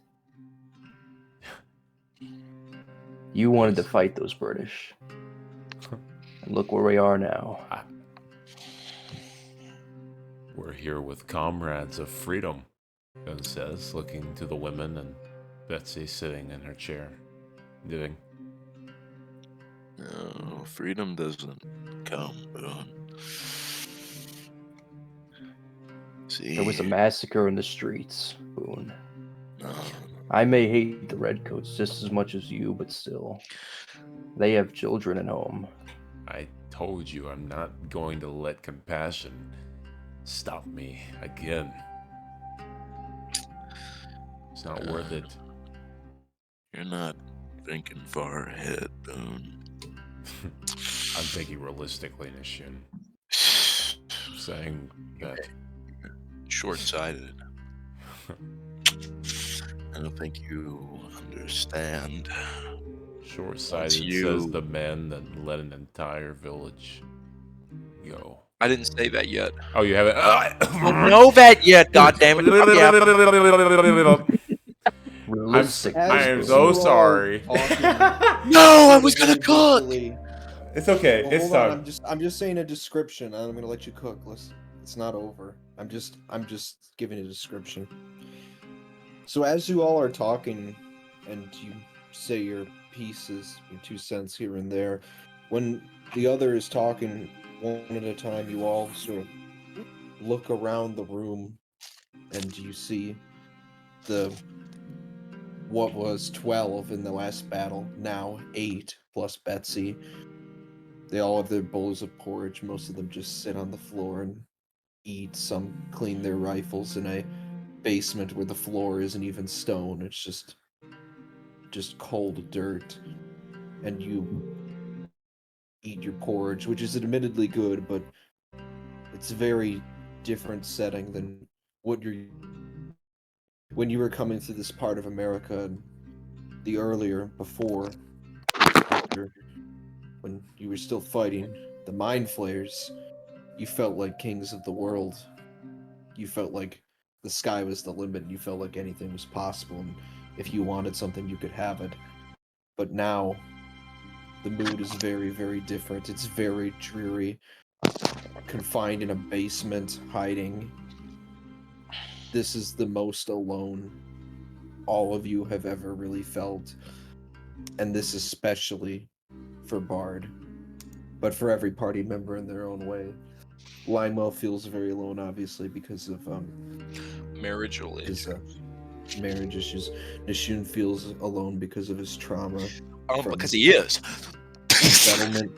You wanted to fight those British. And look where we are now. We're here with comrades of freedom, Gun says, looking to the women and Betsy sitting in her chair, knitting. No, freedom doesn't come, Boone. See, There was a massacre in the streets, Boone. No. I may hate the Redcoats just as much as you, but still. They have children at home. I told you I'm not going to let compassion stop me again. It's not worth it. You're not thinking far ahead, Boone. I'm thinking realistically, Nishun. Saying that... Short-sighted. I don't think you understand. Short-sighted you- says the man that let an entire village go. I didn't say that yet. Oh, you haven't? Don't know that yet, goddammit. Realistic. I am so sorry. No, I was gonna cook! It's okay. Well, It's hold on, time. I'm just saying a description. I'm gonna let you cook. It's not over. I'm just giving a description. So as you all are talking, and you say your pieces, your 2 cents here and there, when the other is talking one at a time, you all sort of look around the room, and you see what was 12 in the last battle, now 8 plus Betsy. They all have their bowls of porridge. Most of them just sit on the floor and eat. Some clean their rifles in a basement where the floor isn't even stone. It's just cold dirt. And you eat your porridge, which is admittedly good, but it's a very different setting than what you're when you were coming to this part of America before when you were still fighting the Mind Flayers. You felt like kings of the world. You felt like the sky was the limit. You felt like anything was possible, and if you wanted something, you could have it. But now, the mood is very, very different. It's very dreary. Confined in a basement, hiding. This is the most alone all of you have ever really felt. And this especially for Bard. But for every party member in their own way. Limewell feels very alone, obviously, because of Marital his issues. marriage issues. Nishun feels alone because of his trauma. from Because he is. settlement,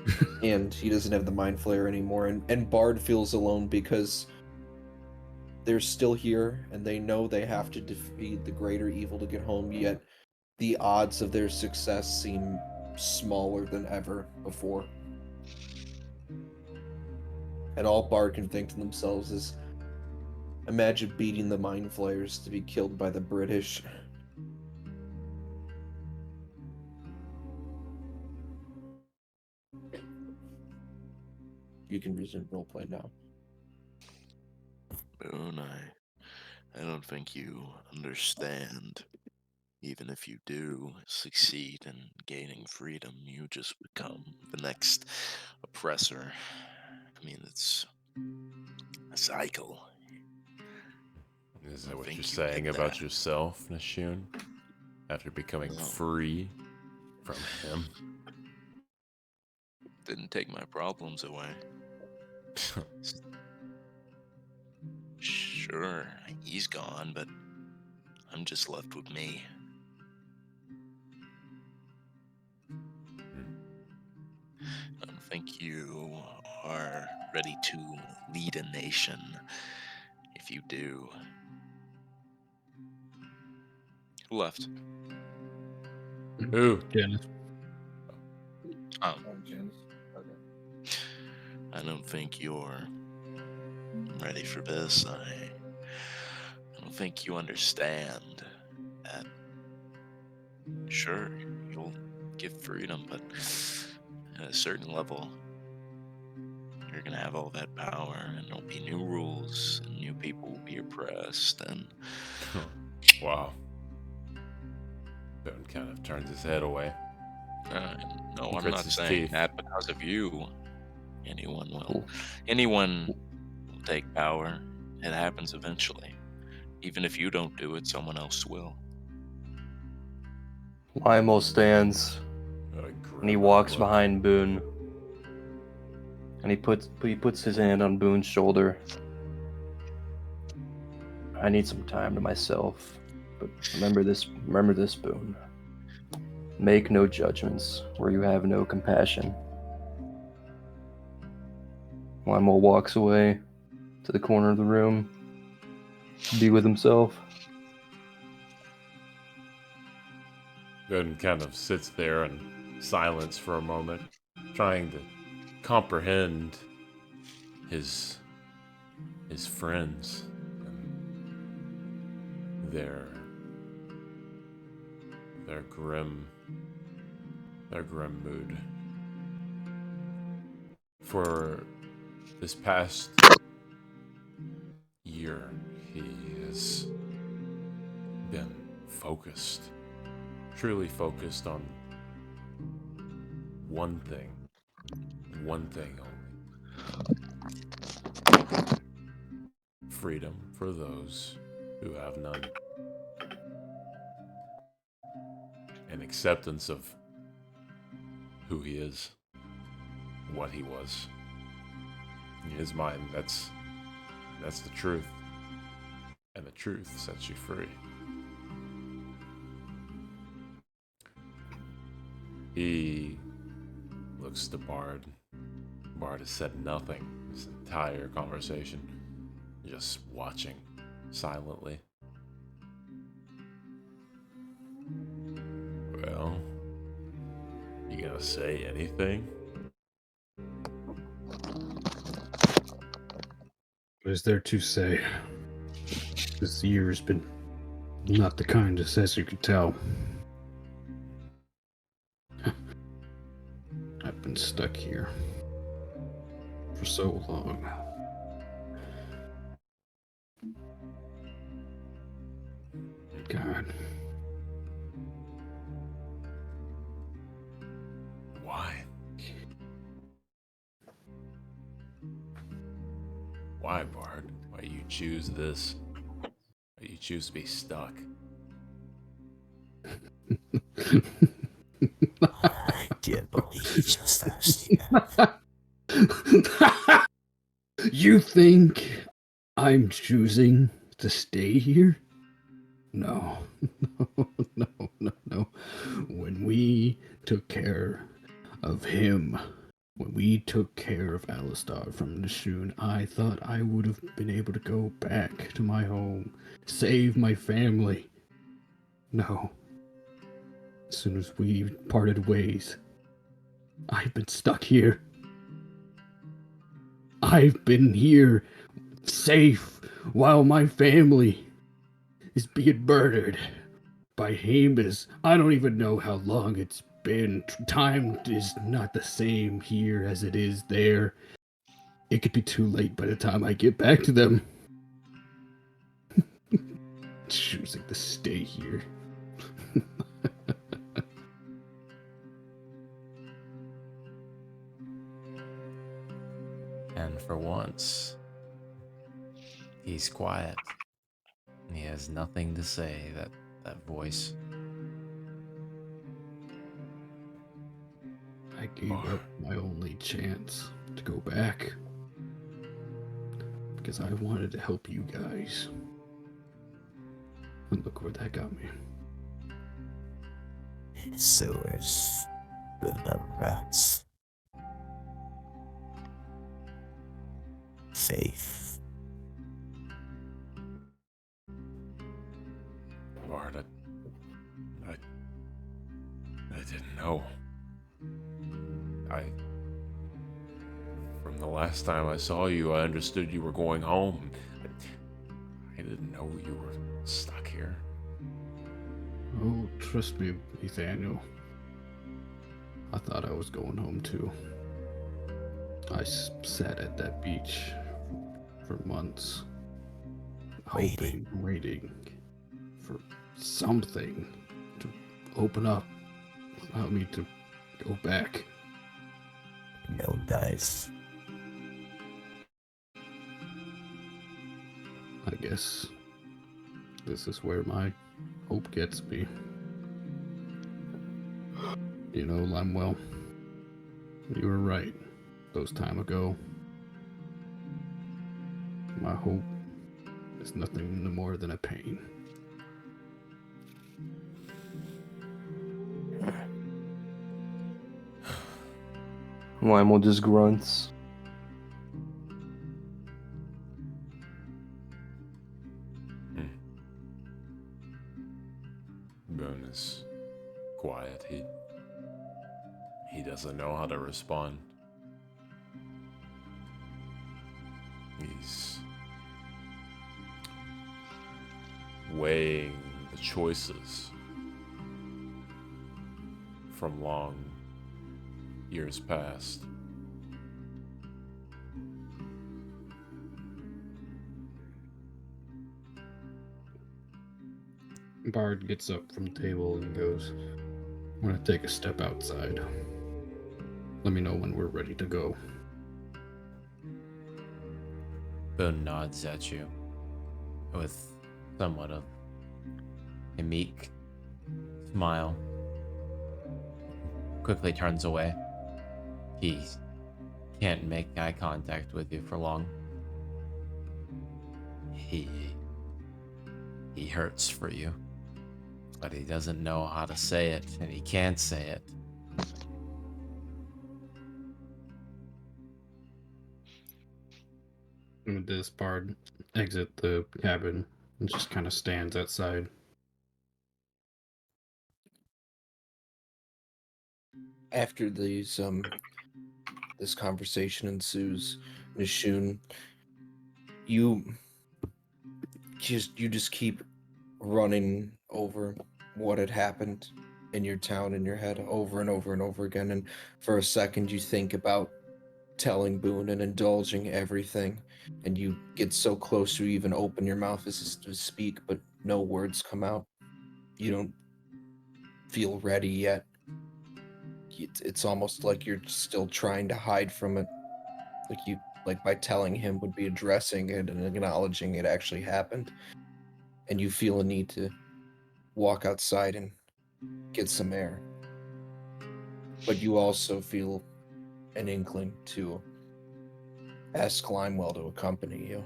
and he doesn't have the Mind Flayer anymore. And Bard feels alone because they're still here, and they know they have to defeat the greater evil to get home, yet the odds of their success seem smaller than ever before. And all Bard can think to themselves is, imagine beating the Mind Flayers to be killed by the British. You can resume roleplay now. Boone, I don't think you understand. Even if you do succeed in gaining freedom, you just become the next oppressor. I mean, it's a cycle. Is that what think you're you saying get about that. yourself, Nashun? After becoming No. free from him? Didn't take my problems away. Sure, he's gone, but I'm just left with me. I don't think you are ready to lead a nation. If you do, who left? Who? Janice. I don't think you're ready for this. I don't think you understand that. Sure, you'll give freedom, but at a certain level, you're gonna have all that power, and there'll be new rules, and new people will be oppressed, and Wow. Boone kind of turns his head away. no, He I'm grits not his saying teeth. that because of you. Anyone will take power. It happens eventually. Even if you don't do it, someone else will. Limo stands and he walks behind Boone. And he puts his hand on Boone's shoulder. I need some time to myself. But remember this, Boone. Make no judgments where you have no compassion. Limo walks away to the corner of the room to be with himself. Boone kind of sits there in silence for a moment, trying to comprehend his friends and their grim mood. For this past year, he has been focused, truly focused on one thing only. Freedom for those who have none. And acceptance of who he is, what he was. In his mind, that's the truth. And the truth sets you free. He looks to Bard. Bard has said nothing this entire conversation, just watching silently. Well, you gonna say anything? What is there to say? This year has been not the kindest, as you could tell. I've been stuck here for so long. God. Why? Why, Bard? Why you choose this? Why you choose to be stuck? I can't believe you just asked that. You think I'm choosing to stay here? No. No. When we took care of him, when we took care of Alistar from Nashun, I thought I would have been able to go back to my home, save my family. No. As soon as we parted ways, I've been stuck here. I've been here, safe, while my family is being murdered by Hamas. I don't even know how long it's been. Time is not the same here as it is there. It could be too late by the time I get back to them. Choosing to stay here. And for once, he's quiet. has nothing to say, that voice. I gave up my only chance to go back because I wanted to help you guys. And look where that got me. Sewers with the rats. Faith. Bard, I didn't know. From the last time I saw you, I understood you were going home. I didn't know you were stuck here. Oh, trust me, Nathaniel. I thought I was going home too. I sat at that beach for months, waiting for something to open up, allow me to go back. No dice. I guess this is where my hope gets me. You know, Limewell, you were right those time ago. My hope is nothing no more than a pain. Lionel just grunts. Boone is quiet. He doesn't know how to respond. He's weighing the choices from long years past. Bard gets up from the table and goes, I'm gonna take a step outside. Let me know when we're ready to go. Boone nods at you with somewhat of a meek smile. Quickly turns away. He can't make eye contact with you for long. He hurts for you, but he doesn't know how to say it, and he can't say it. And with this, Bard exit the cabin and just kind of stands outside. After these this conversation ensues, Nishun, you just keep running over what had happened in your town in your head over and over and over again, and for a second you think about telling Boone and indulging everything, and you get so close to even open your mouth as to speak, but no words come out. You don't feel ready yet. It's almost like you're still trying to hide from it. Like by telling him would be addressing it and acknowledging it actually happened. And you feel a need to walk outside and get some air. But you also feel an inkling to ask Limewell to accompany you.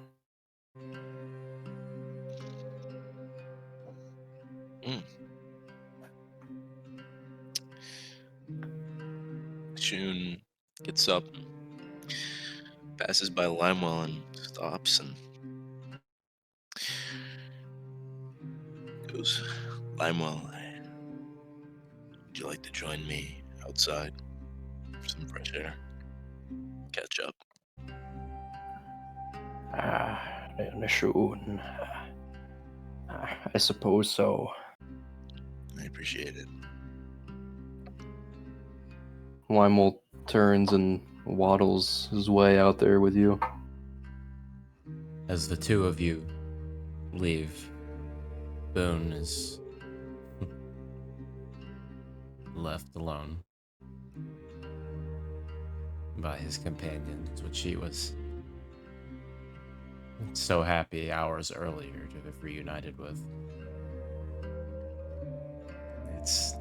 Shun gets up, passes by Limewell and stops and goes, Limewell, would you like to join me outside for some fresh air? Catch up. Nishun. I suppose so. I appreciate it. Lionel turns and waddles his way out there with you. As the two of you leave, Boone is left alone by his companions, which he was so happy hours earlier to have reunited with. It's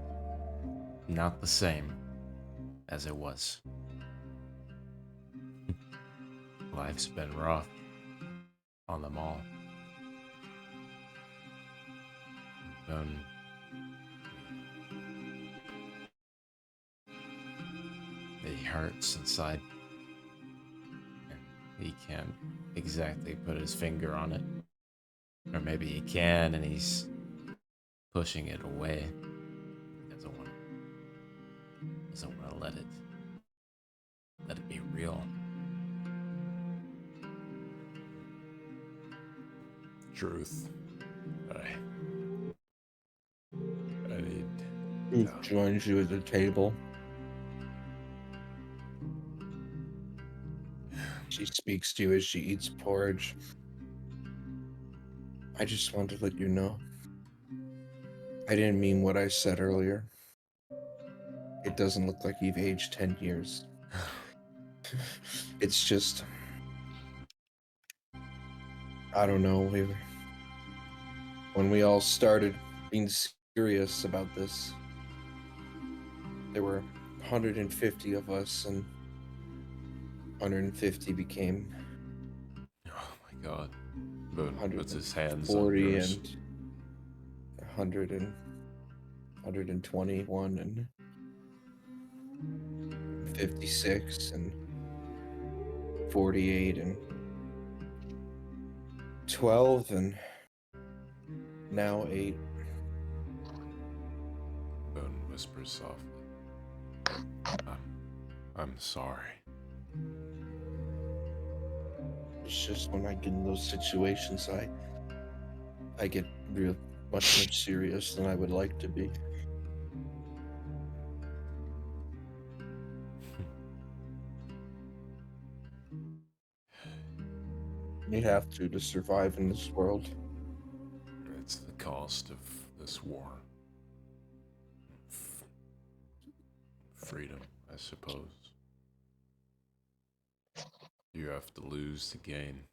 not the same as it was. Life's been rough on them all. He hurts inside. And he can't exactly put his finger on it. Or maybe he can and he's pushing it away. He doesn't want to let it be real. Truth. I need. Who joins you at the table? She speaks to you as she eats porridge. I just wanted to let you know. I didn't mean what I said earlier. It doesn't look like you've aged 10 years. It's just... I don't know, when we all started being serious about this, there were 150 of us, and 150 became... Oh my god. Boone puts his hands on 140 yours. and 100 and 121 and 56 and 48 and 12 and now 8. Boone whispers softly. I'm sorry. It's just when I get in those situations, I get real much more serious than I would like to be. You have to survive in this world. It's the cost of this war. Freedom, I suppose. You have to lose to gain.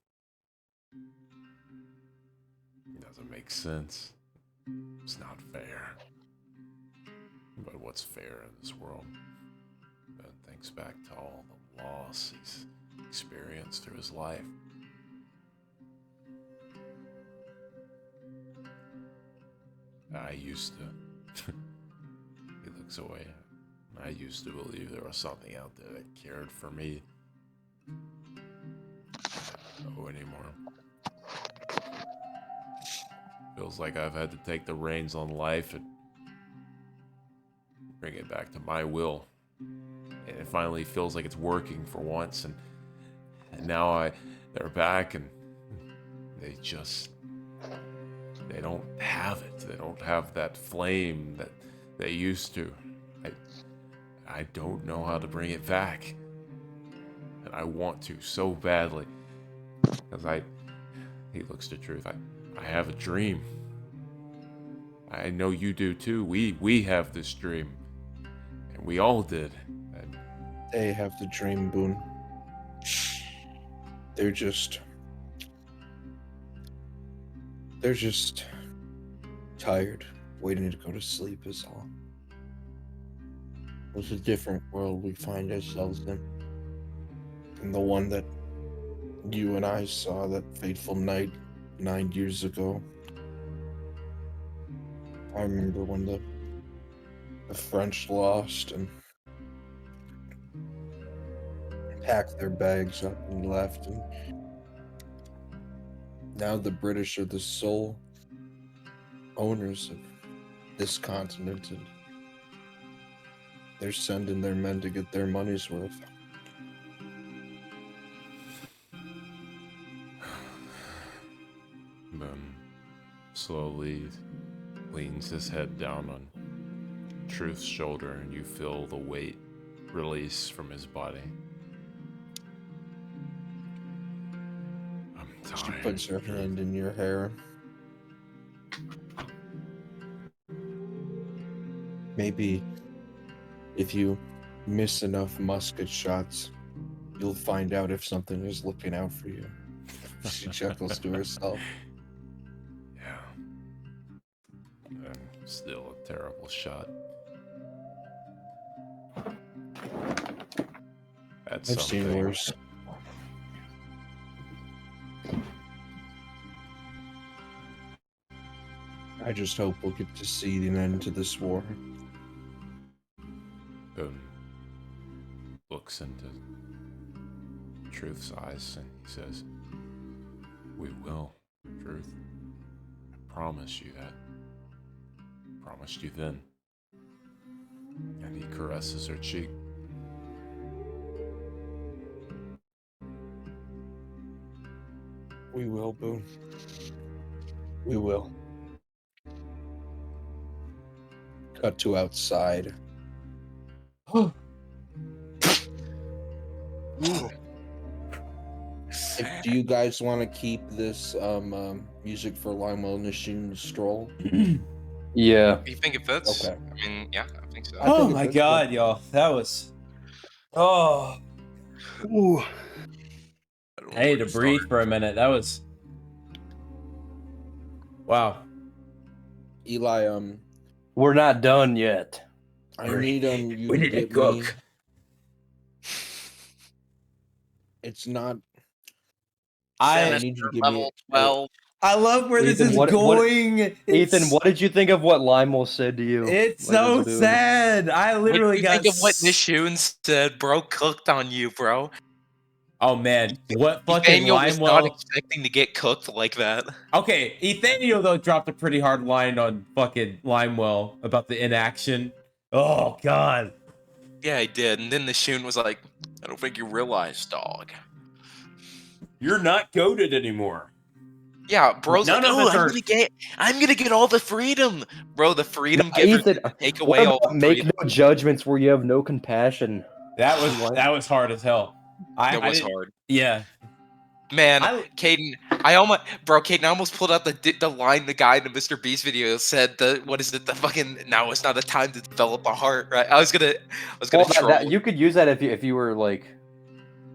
It doesn't make sense. It's not fair. But what's fair in this world? Ben thinks back to all the loss he's experienced through his life. I used to. He looks away. I used to believe there was something out there that cared for me. I don't know anymore. Feels like I've had to take the reins on life and bring it back to my will. And it finally feels like it's working for once, and now they're back and they don't have it. They don't have that flame that they used to. I don't know how to bring it back. And I want to so badly. Because he looks to Truth. I have a dream. I know you do too. We have this dream. And we all did. And They have the dream, Boone. They're just tired, waiting to go to sleep is all. It's a different world we find ourselves in. And the one that you and I saw that fateful night 9 years ago. I remember when the French lost and packed their bags up and left, and now the British are the sole owners of this continent, and they're sending their men to get their money's worth. Boone slowly leans his head down on Truth's shoulder, and you feel the weight release from his body. I'm tired. She puts her hand in your hair. Maybe if you miss enough musket shots, you'll find out if something is looking out for you. She chuckles to herself. Yeah. Still a terrible shot. That's I've seen something. worse. I just hope we'll get to see an end to this war. Boone looks into Truth's eyes and he says, "We will, Truth. I promise you that. Promised you then." And he caresses her cheek. We will, Boone. We will. Cut to outside. Do you guys want to keep this music for Limewell Nishin Stroll? Yeah. You think it fits? Okay. I mean, yeah, I think so. I think Oh it my fits, god, y'all. That was. Oh. Ooh. I don't know I need where to breathe start. for a minute. That was. Wow. Eli, We're not done yet. I need you We to need to get me. cook. It's not. I need you to give level me. 12. I love where this Ethan, is what- going. Ethan, It's- what did you think of what Limo said to you? It's Like, so as a dude? sad. I What literally do you got. think of what Nishoon said? Bro cooked on you, bro. Oh man, what fucking Nathaniel was not Limewell? expecting to get cooked like that. Okay, Nathaniel though dropped a pretty hard line on fucking Limewell about the inaction. Oh god. Yeah, he did. And then Nishoon was like, I don't think you realize, dog. You're not goaded anymore. Yeah, bro's None like, of oh, us are- I'm gonna get all the freedom. Bro, the freedom giver Ethan, take what away all about the make freedom. no judgments where you have no compassion? That was hard as hell. That was didn't- hard. Yeah. Man, I- Caden, I almost pulled out the line the guy in the Mr. Beast video said the fucking now is not a time to develop a heart, right? I was gonna Well, troll. you could use that if you were like,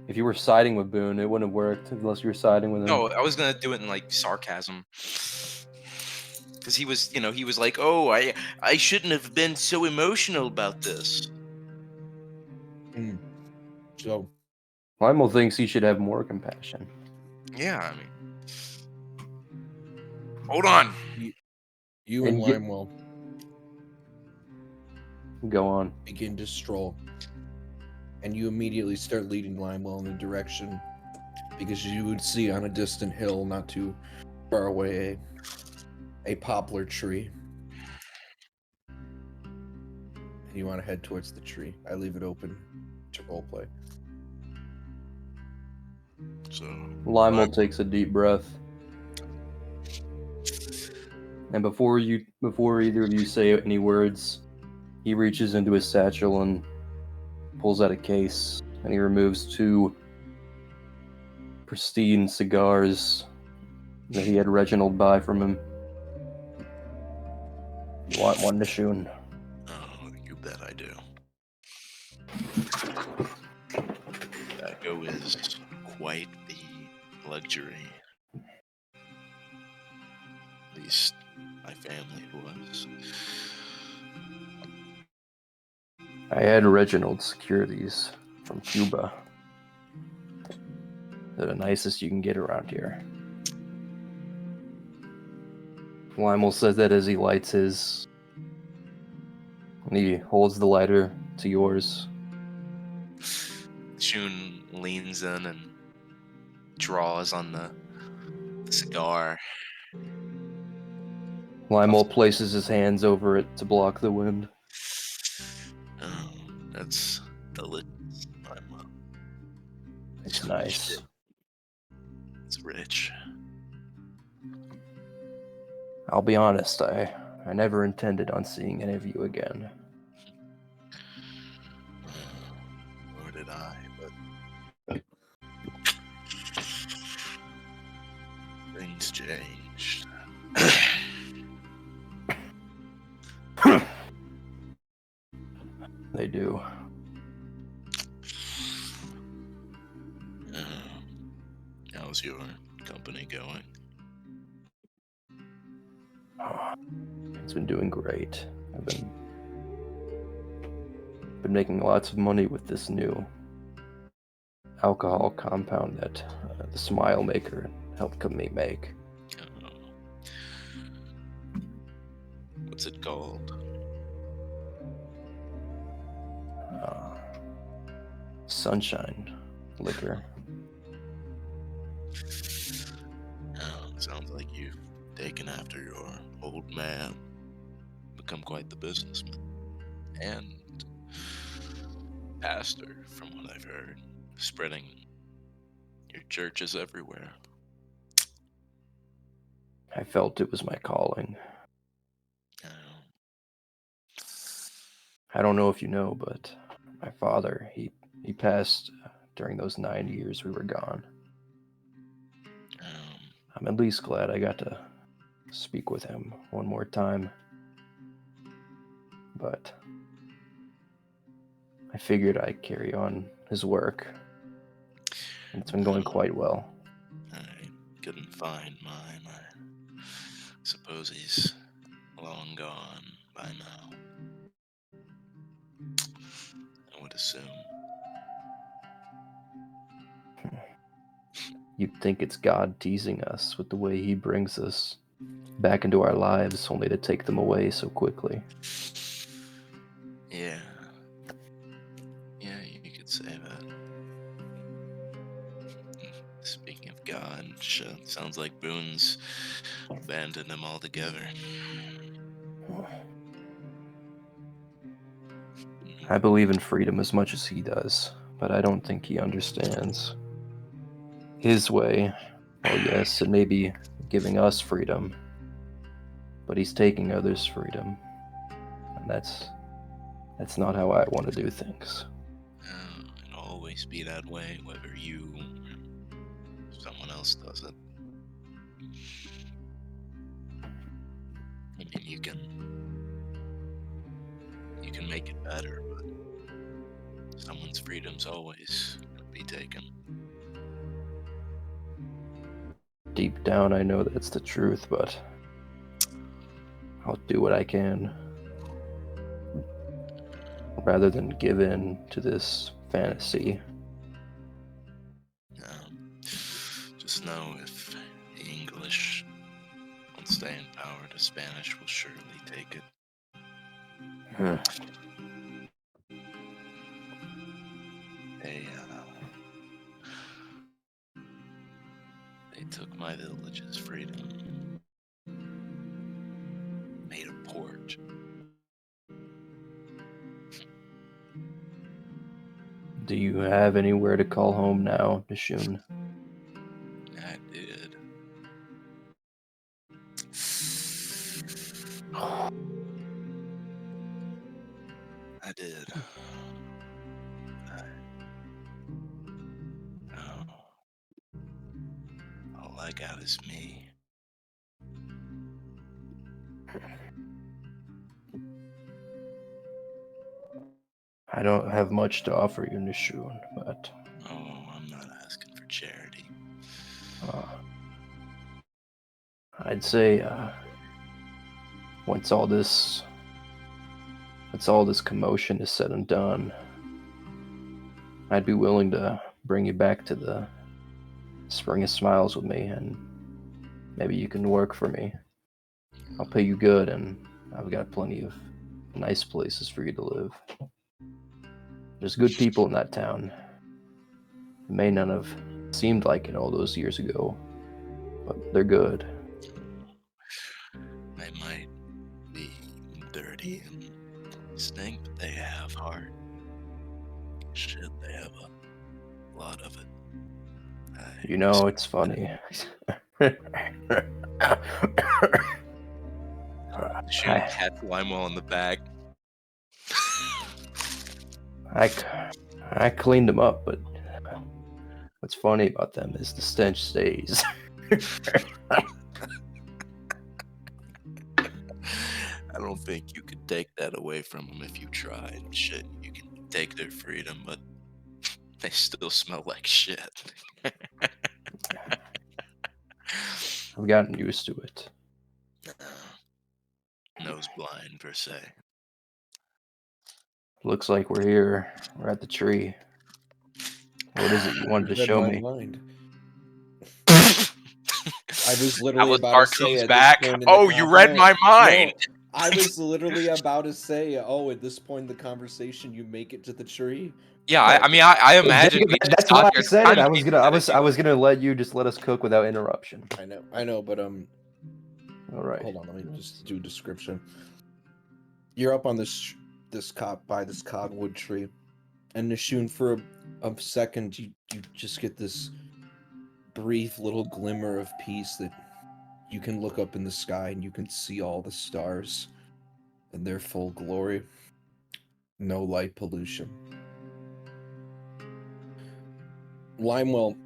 if you were siding with Boone, it wouldn't have worked unless you were siding with him. No, I was gonna do it in like sarcasm. Cause he was like, oh, I shouldn't have been so emotional about this. So Limo thinks he should have more compassion. Yeah, I mean, hold on. you and And get- Limewell Go on. begin to stroll, and you immediately start leading Limewell in a direction because you would see on a distant hill, not too far away, a poplar tree. And you want to head towards the tree. I leave it open to roleplay. So Limo takes a deep breath. And before either of you say any words, he reaches into his satchel and pulls out a case, and he removes 2 pristine cigars that he had Reginald buy from him. You want one, Nishoon? Oh, you bet I do. Tobacco is quite the luxury. At least my family was. I had Reginald secure these from Cuba. They're the nicest you can get around here. Lionel says that as he lights his. And he holds the lighter to yours. Shun leans in and draws on the cigar. Lionel places his hands over it to block the wind. Oh, that's delicious. It's nice. It's rich. I'll be honest, I never intended on seeing any of you again. Nor did I, but things changed. They do. How's your company going? It's been doing great. I've been making lots of money with this new alcohol compound that the Smile Maker helped me make. Uh, what's it called? Sunshine liquor. Sounds like you've taken after your old man, become quite the businessman and pastor, from what I've heard, spreading your churches everywhere. I felt it was my calling. I don't know if you know, but my father, he passed during those 9 years we were gone. I'm at least glad I got to speak with him one more time. But I figured I'd carry on his work. And it's been going quite well. I couldn't find mine. I suppose he's long gone by now. I would assume. You'd think it's God teasing us with the way he brings us back into our lives, only to take them away so quickly. Yeah. Yeah, you could say that. Speaking of God, sounds like Boone's abandoned him altogether. I believe in freedom as much as he does, but I don't think he understands. His way, well, yes, it may be giving us freedom, but he's taking others' freedom. And that's not how I want to do things. It'll always be that way, whether you or someone else does it. I mean, you can make it better, but someone's freedom's always gonna be taken. Deep down, I know that's the truth, but I'll do what I can rather than give in to this fantasy. Just know if the English don't stay in power, the Spanish will surely take it. They took my village's freedom, made a port. Do you have anywhere to call home now, Nishun? I did. I did. All I got is me. I don't have much to offer you, Nishun, but I'm not asking for charity. I'd say once all this commotion is said and done, I'd be willing to bring you back to the Spring of Smiles with me, and maybe you can work for me. I'll pay you good, and I've got plenty of nice places for you to live. There's good people in that town. It may not have seemed like it all those years ago, but they're good. They might be dirty and stink, but they have heart. Shit, they have a lot of it. You know, it's funny. Shooting Cat Limewell in the back. I cleaned them up, but what's funny about them is the stench stays. I don't think you could take that away from them if you tried. Shit, you can take their freedom, but they still smell like shit. I've gotten used to it. Nose blind per se. Looks like we're here. We're at the tree. What is it you wanted to Read show my me? mind. I was That literally was about Bart to say comes at back. this point in the Oh, you read my mind. No, I was literally about to say, oh, at this point in the conversation, you make it to the tree. Yeah, I mean, I imagine Jacob, we just that's got why I here. said Time it. I to was be gonna, I pathetic, was gonna let you just let us cook without interruption. I know, but All right. hold on, let me just do a description. You're up on this by this cottonwood tree, and Nishun, for a second, you just get this brief little glimmer of peace that you can look up in the sky and you can see all the stars in their full glory. No light pollution. Limewell,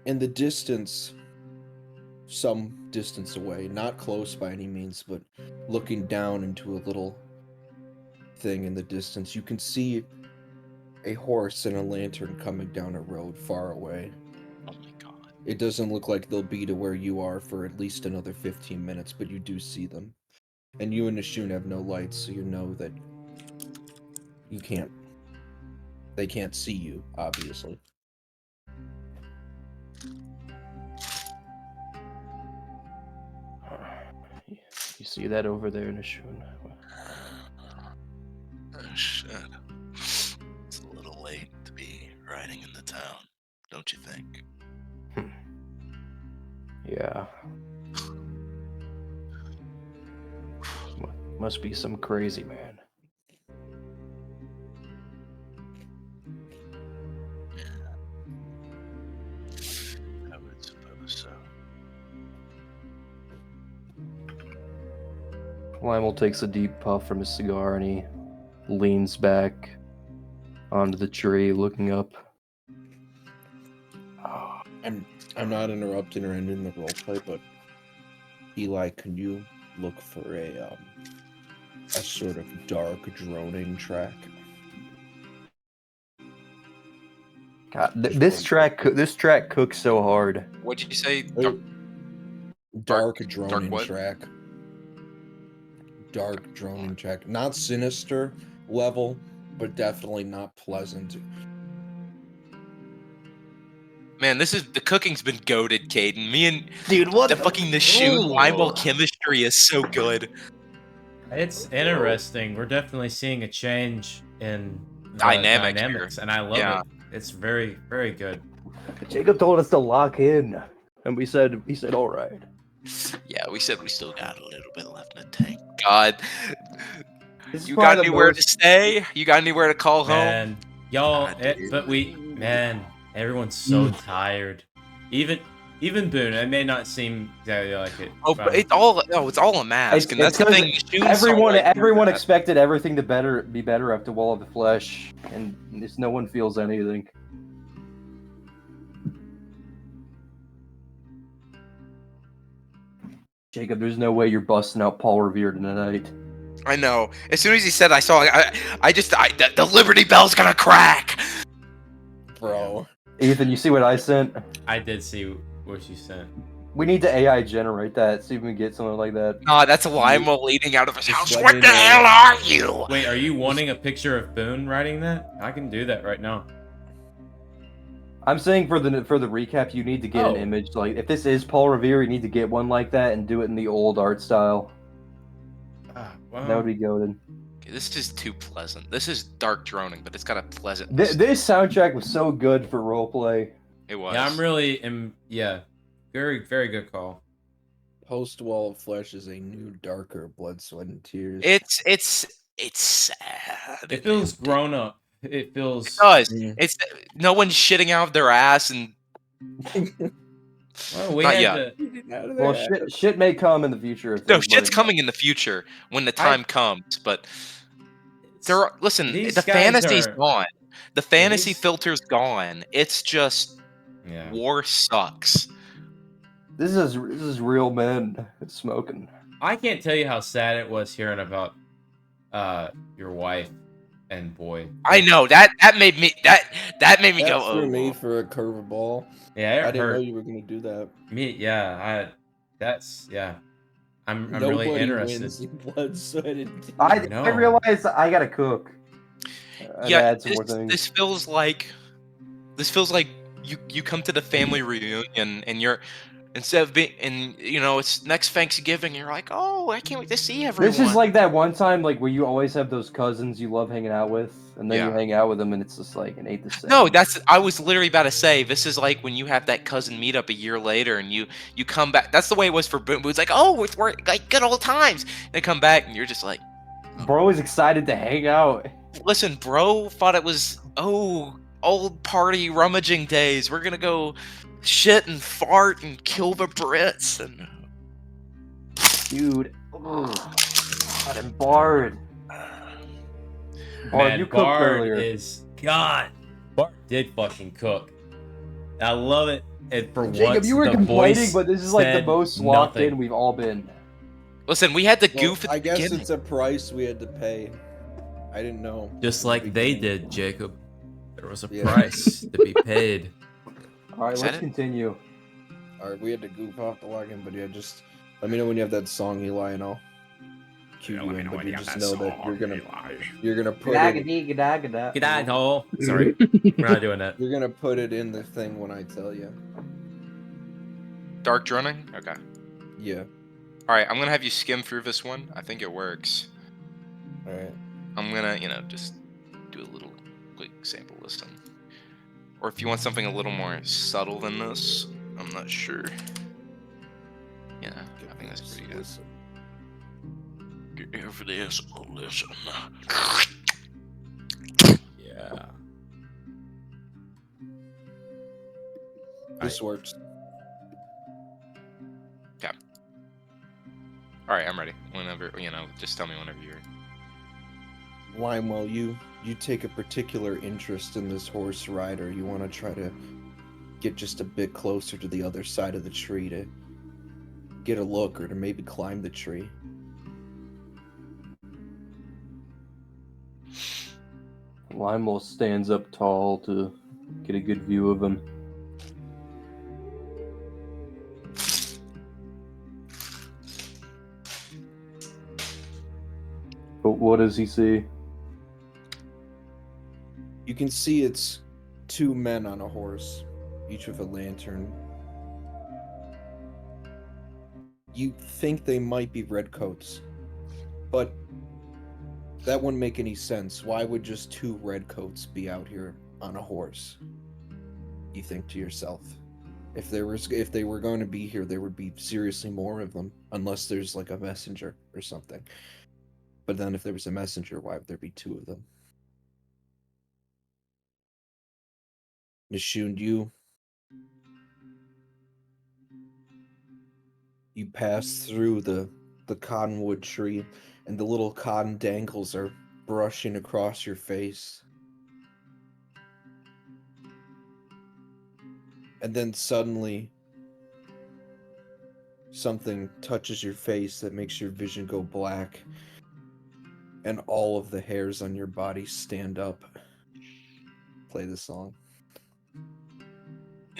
in the distance, some distance away, not close by any means, but looking down into a little thing in the distance, you can see a horse and a lantern coming down a road far away. Oh my god. It doesn't look like they'll be to where you are for at least another 15 minutes, but you do see them. And you and Nishun have no lights, so you know that they can't see you, obviously. You see that over there, Nishun? Oh, shit. It's a little late to be riding in the town, don't you think? Yeah. Must be some crazy man. I would suppose so. Lionel takes a deep puff from his cigar and he leans back onto the tree, looking up. I'm not interrupting or ending the roleplay, but Eli, can you look for a sort of dark droning track? God, this track cooks so hard. What did you say? Dark droning what? track. Dark droning track. Not sinister level, but definitely not pleasant. Man, the cooking's been goated, Caden. Me and Dude, what the fucking Nishun Ooh. Limewell chemistry is so good. It's interesting. We're definitely seeing a change in the Dynamics here. dynamics, and I love Yeah. it. It's very, very good. Jacob told us to lock in, and he said all right. Yeah, we said we still got a little bit left in the tank. God, This is you probably got the anywhere most- to stay? You got anywhere to call home? Man, y'all, God, dude. man, everyone's so tired. Even Boone, it may not seem exactly like it. Oh, but it's all a mask, and that's the thing. Nishun's Everyone all right doing everyone that. expected everything to be better after Wall of the Flesh, and just no one feels anything. Jacob, there's no way you're busting out Paul Revere tonight. I know. As soon as he said, I saw. The Liberty Bell's gonna crack. Bro. Ethan, you see what I sent? I did see what you sent. We need to AI generate that, see if we can get something like that. Nah, that's a Lionel leading out of his house. let What me the know. hell are you? Wait, are you wanting a picture of Boone writing that? I can do that right now. I'm saying for the recap, you need to get an Oh. image like if this is Paul Revere, you need to get one like that and do it in the old art style. Well, That would be goated. Okay, this is too pleasant. This is dark droning, but it's got a pleasant. This soundtrack was so good for roleplay. It was. yeah, I'm really, yeah, very, very good call. Post Wall of Flesh is a new, darker Blood, Sweat, and Tears. It's sad. It feels grown up. It feels. It does. Mm. It's no one's shitting out of their ass and Well, we Not had yet. to. Well, shit may come in the future. If no things shit's break. coming in the future when the time comes. But listen, These the guys fantasy's are- gone. The fantasy these- filter's gone. It's just Yeah. war sucks. This is real men smoking. I can't tell you how sad it was hearing about your wife and boy, I know that made me that made me That go. threw Oh, me for a curveball. yeah, I it didn't know hurt you were gonna do that. me. Yeah, that's yeah. I'm really Nobody interested. wins in blood, so I didn't. I know. realized I gotta cook. I yeah. add some more things. This feels like you come to the family reunion and you're instead of being and it's next Thanksgiving. You're like, oh, I can't wait to see everyone. This is like that one time, like where you always have those cousins you love hanging out with, and then you Yeah. hang out with them, and it's just like an 8 to 7. No, I was literally about to say this is like when you have that cousin meetup a year later and you come back. That's the way it was for Boom. It's like, oh, we're like good old times. They come back and you're just like, Bro is excited to hang out. listen, bro, thought it was old party rummaging days. We're gonna go shit and fart and kill the Brits and Dude. God, and Bard. Bard, Man, you cooked Bard earlier. is God. Bard did fucking cook. I love it. And for Jacob, once, you were the complaining, voice but this is like the said most locked nothing. in we've all been. listen, we had to Well, goof at I the guess beginning. it's a price we had to pay. I didn't know. Just like they did, Jacob. There was a Yeah. price to be paid. All right, Is that let's it? continue. All right, we had to goof off the login, but yeah, just let me know when you have that song, Eli, and I'll cue you in. But you just know that you're gonna put it. Get out, hole. Sorry, we're not doing that. You're gonna put it in the thing when I tell you. Dark droning? Okay. Yeah. Alright, I'm gonna have you skim through this one. I think it works. All right. I'm gonna, just do a little quick sample listen. Or if you want something a little more subtle than this, I'm not sure. Yeah, I think that's pretty good. Listen. Give this a listen. Yeah. This works. Alright, I'm ready. Whenever, just tell me whenever you're ready. Limewell, you take a particular interest in this horse rider. You want to try to get just a bit closer to the other side of the tree to get a look, or to maybe climb the tree. Lionel stands up tall to get a good view of him. But what does he see? You can see it's two men on a horse, each with a lantern. You think they might be redcoats, but that wouldn't make any sense. Why would just two redcoats be out here on a horse? You think to yourself. If they were going to be here, there would be seriously more of them, unless there's like a messenger or something. But then if there was a messenger, why would there be two of them? Nishun, you pass through the cottonwood tree, and the little cotton dangles are brushing across your face. And then suddenly, something touches your face that makes your vision go black, and all of the hairs on your body stand up. Play the song.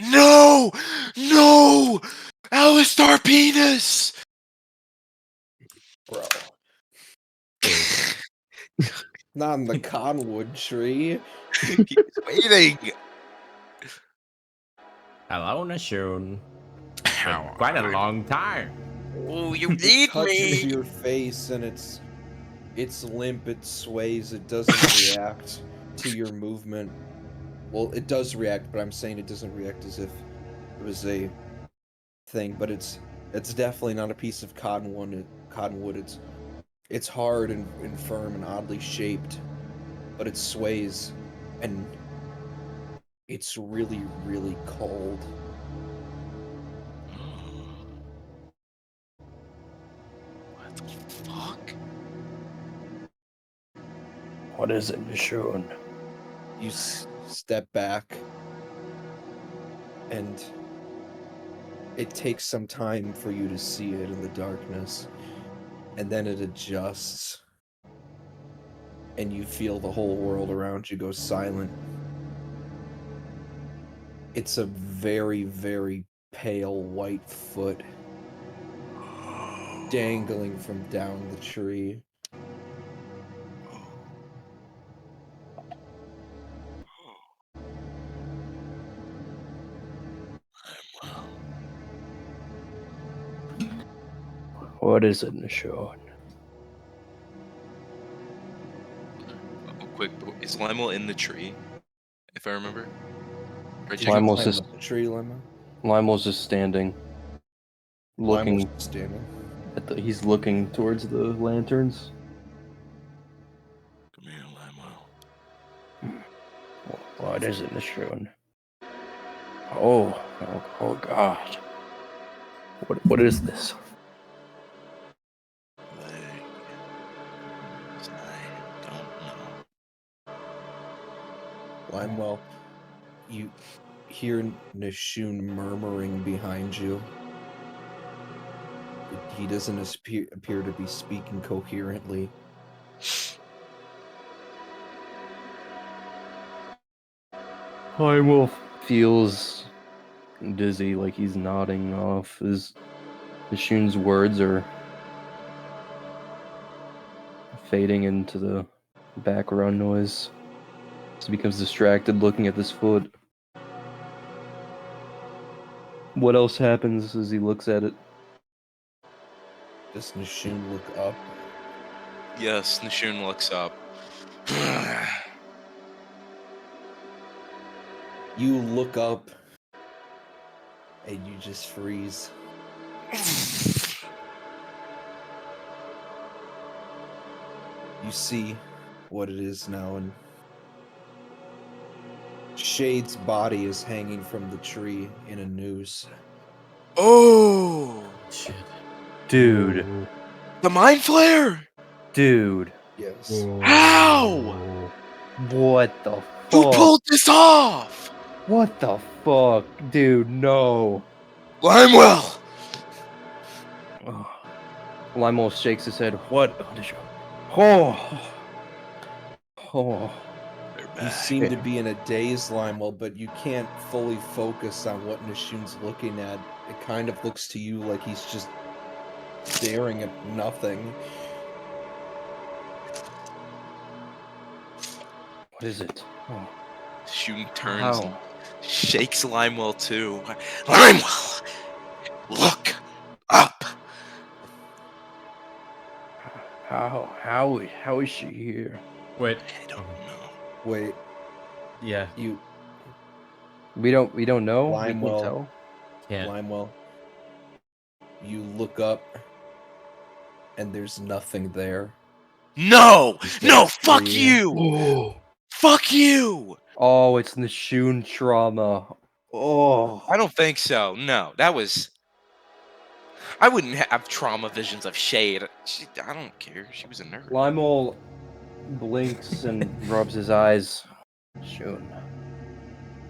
No! No! Alistar penis! Bro. Not in the cottonwood tree. He's waiting. Hello, Nashun. Been quite a long time. Oh, you need Touches me. your face, and it's limp, it sways, it doesn't react to your movement. Well, it does react, but I'm saying it doesn't react as if it was a thing. But it's definitely not a piece of cottonwood. It's hard and firm and oddly shaped, but it sways, and it's really, really cold. What the fuck? What is it, Nishun? You step back, and it takes some time for you to see it in the darkness, and then it adjusts, and you feel the whole world around you go silent. It's a very, very pale white foot dangling from down the tree. What is it, Nishon? Oh, quick, is Limo in the tree? If I remember. Right, Did you Jacob? Limel's climb just up the tree, Limo? Limel's just standing, looking Limo's standing. at the. He's looking towards the lanterns. Come here, Limo. What is it, Nishon? Oh God! What is this? I don't know. Limewell, you hear Nishun murmuring behind you. He doesn't appear to be speaking coherently. Limo feels dizzy, like he's nodding off. Nishun's words are fading into the background noise. He becomes distracted looking at this foot. What else happens as he looks at it? Does Nishun look up? Yes, Nishun looks up. You look up and you just freeze. You see what it is now, and Shade's body is hanging from the tree in a noose. Oh! Shit. Dude, The mind flare! dude, Yes. How? what the Who fuck? pulled this off? What the fuck, dude? No. Limewell! Oh. Limo shakes his head. What? Oh. Oh. You seem to be in a daze, Limewell, but you can't fully focus on what Nishun's looking at. It kind of looks to you like he's just staring at nothing. What is it? Oh. Shun turns and How? shakes Limewell too. Limewell! Look up! How is she here? Wait. I don't know. Wait, Yeah. you, We don't know. We can't Limewell. tell. Can't. Limewell, you look up and there's nothing there. No! No! That's Fuck free. you! Fuck you! Oh, it's Nishun trauma. Oh. I don't think so. No, that was. I wouldn't have trauma visions of Shade. I don't care. She was a nerd. Limo blinks and rubs his eyes. Shun,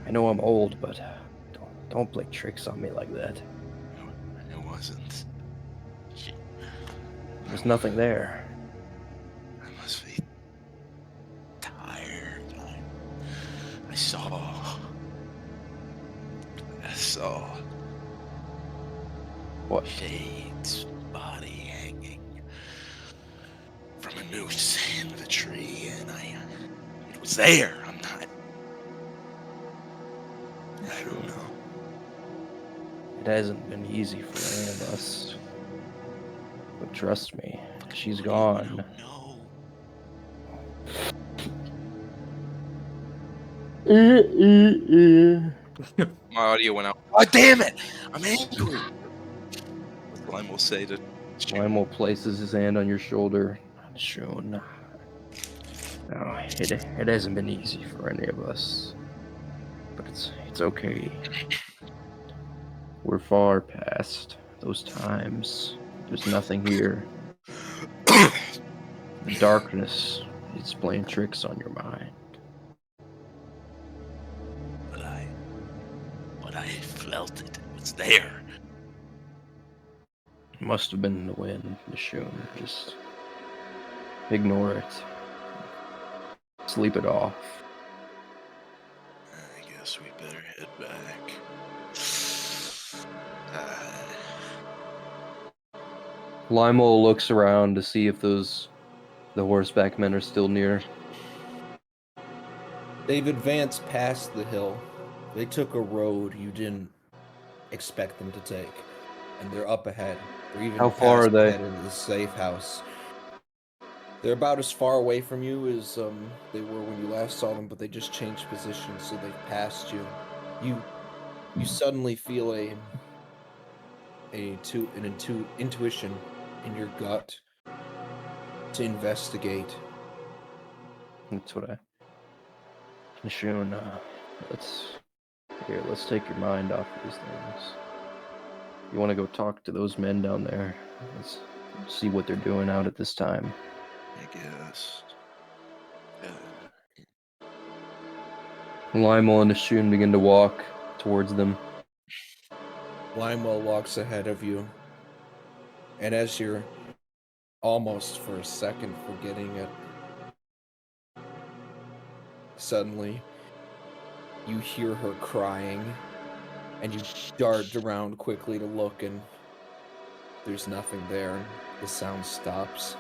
I know I'm old, but don't play tricks on me like that. It wasn't. There's nothing there. I must be tired. I saw. What? Shade's body hanging from a noose in the tree, and it was there. I don't know. It hasn't been easy for any of us. But trust me, she's gone. No. My audio went out. God damn it! I'm angry. Lime will say to Limo places his hand on your shoulder. Shun. No, it hasn't been easy for any of us. But it's okay. We're far past those times. There's nothing here. The darkness is playing tricks on your mind. But I felt it. It was there. It must have been the wind, Nishun. Just ignore it. sleep it off. I guess we better head back. Limo looks around to see if the horseback men are still near. They've advanced past the hill. They took a road you didn't expect them to take, and they're up ahead. They're even How far are they? ahead into the safe house. They're about as far away from you as they were when you last saw them, but they just changed positions, so they've passed you. You suddenly feel intuition in your gut to investigate. That's what I. Nishun, let's take your mind off of these things. You want to go talk to those men down there? Let's see what they're doing out at this time. I guess. Limo and Nishun begin to walk towards them. Limewell walks ahead of you, and as you're almost for a second forgetting it, suddenly you hear her crying, and you dart around quickly to look, and there's nothing there, and the sound stops.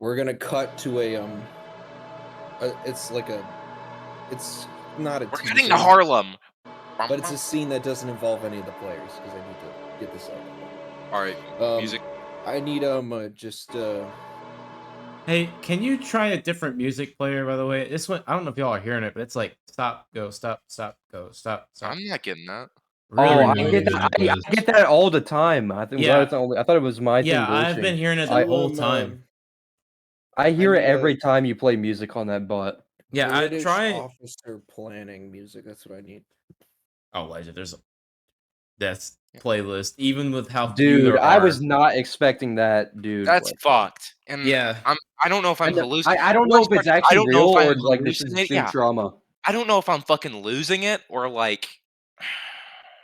We're gonna cut to it's like it's not a We're teaser, cutting to Harlem. but it's a scene that doesn't involve any of the players because I need to get this out. All right, music. I need just Hey, can you try a different music player, by the way? This one, I don't know if y'all are hearing it, but it's like stop, go, stop, stop, go, stop, stop. I'm not getting that. Really I annoying. get that all the time. I think Yeah. I thought it was my thing. Yeah, I've glitching. been hearing it the I- whole time. I hear I it need every time you play music on that butt. Yeah, I British try. officer planning music. That's what I need. Oh, Legend, that's playlist. Even with how few Dude, there I are. was not expecting that, dude. That's like- fucked. And Yeah. I don't know if I'm hallucinating. I don't know if it's actually don't know real if or I'm like this is hallucinating. just Yeah. trauma. I don't know if I'm fucking losing it or like.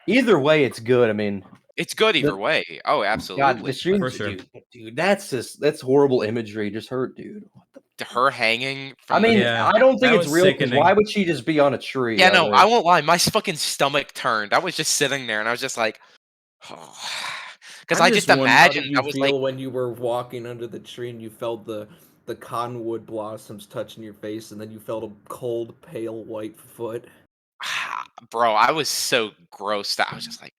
Either way, it's good. I mean, It's good either The- way. Oh, God, absolutely. the stream, For sure. dude, that's horrible imagery. Just hurt, dude. To her hanging. From I mean, Yeah, I don't think that it's was real because sickening. why would she just be on a tree? Yeah, no, I Like, won't lie. My fucking stomach turned. I was just sitting there and I was just like, because I'm I just just wondering, How did imagined you I was feel like, when you were walking under the tree and you felt the cottonwood blossoms touching your face, and then you felt a cold, pale white foot? bro, I was so grossed out. I was just like,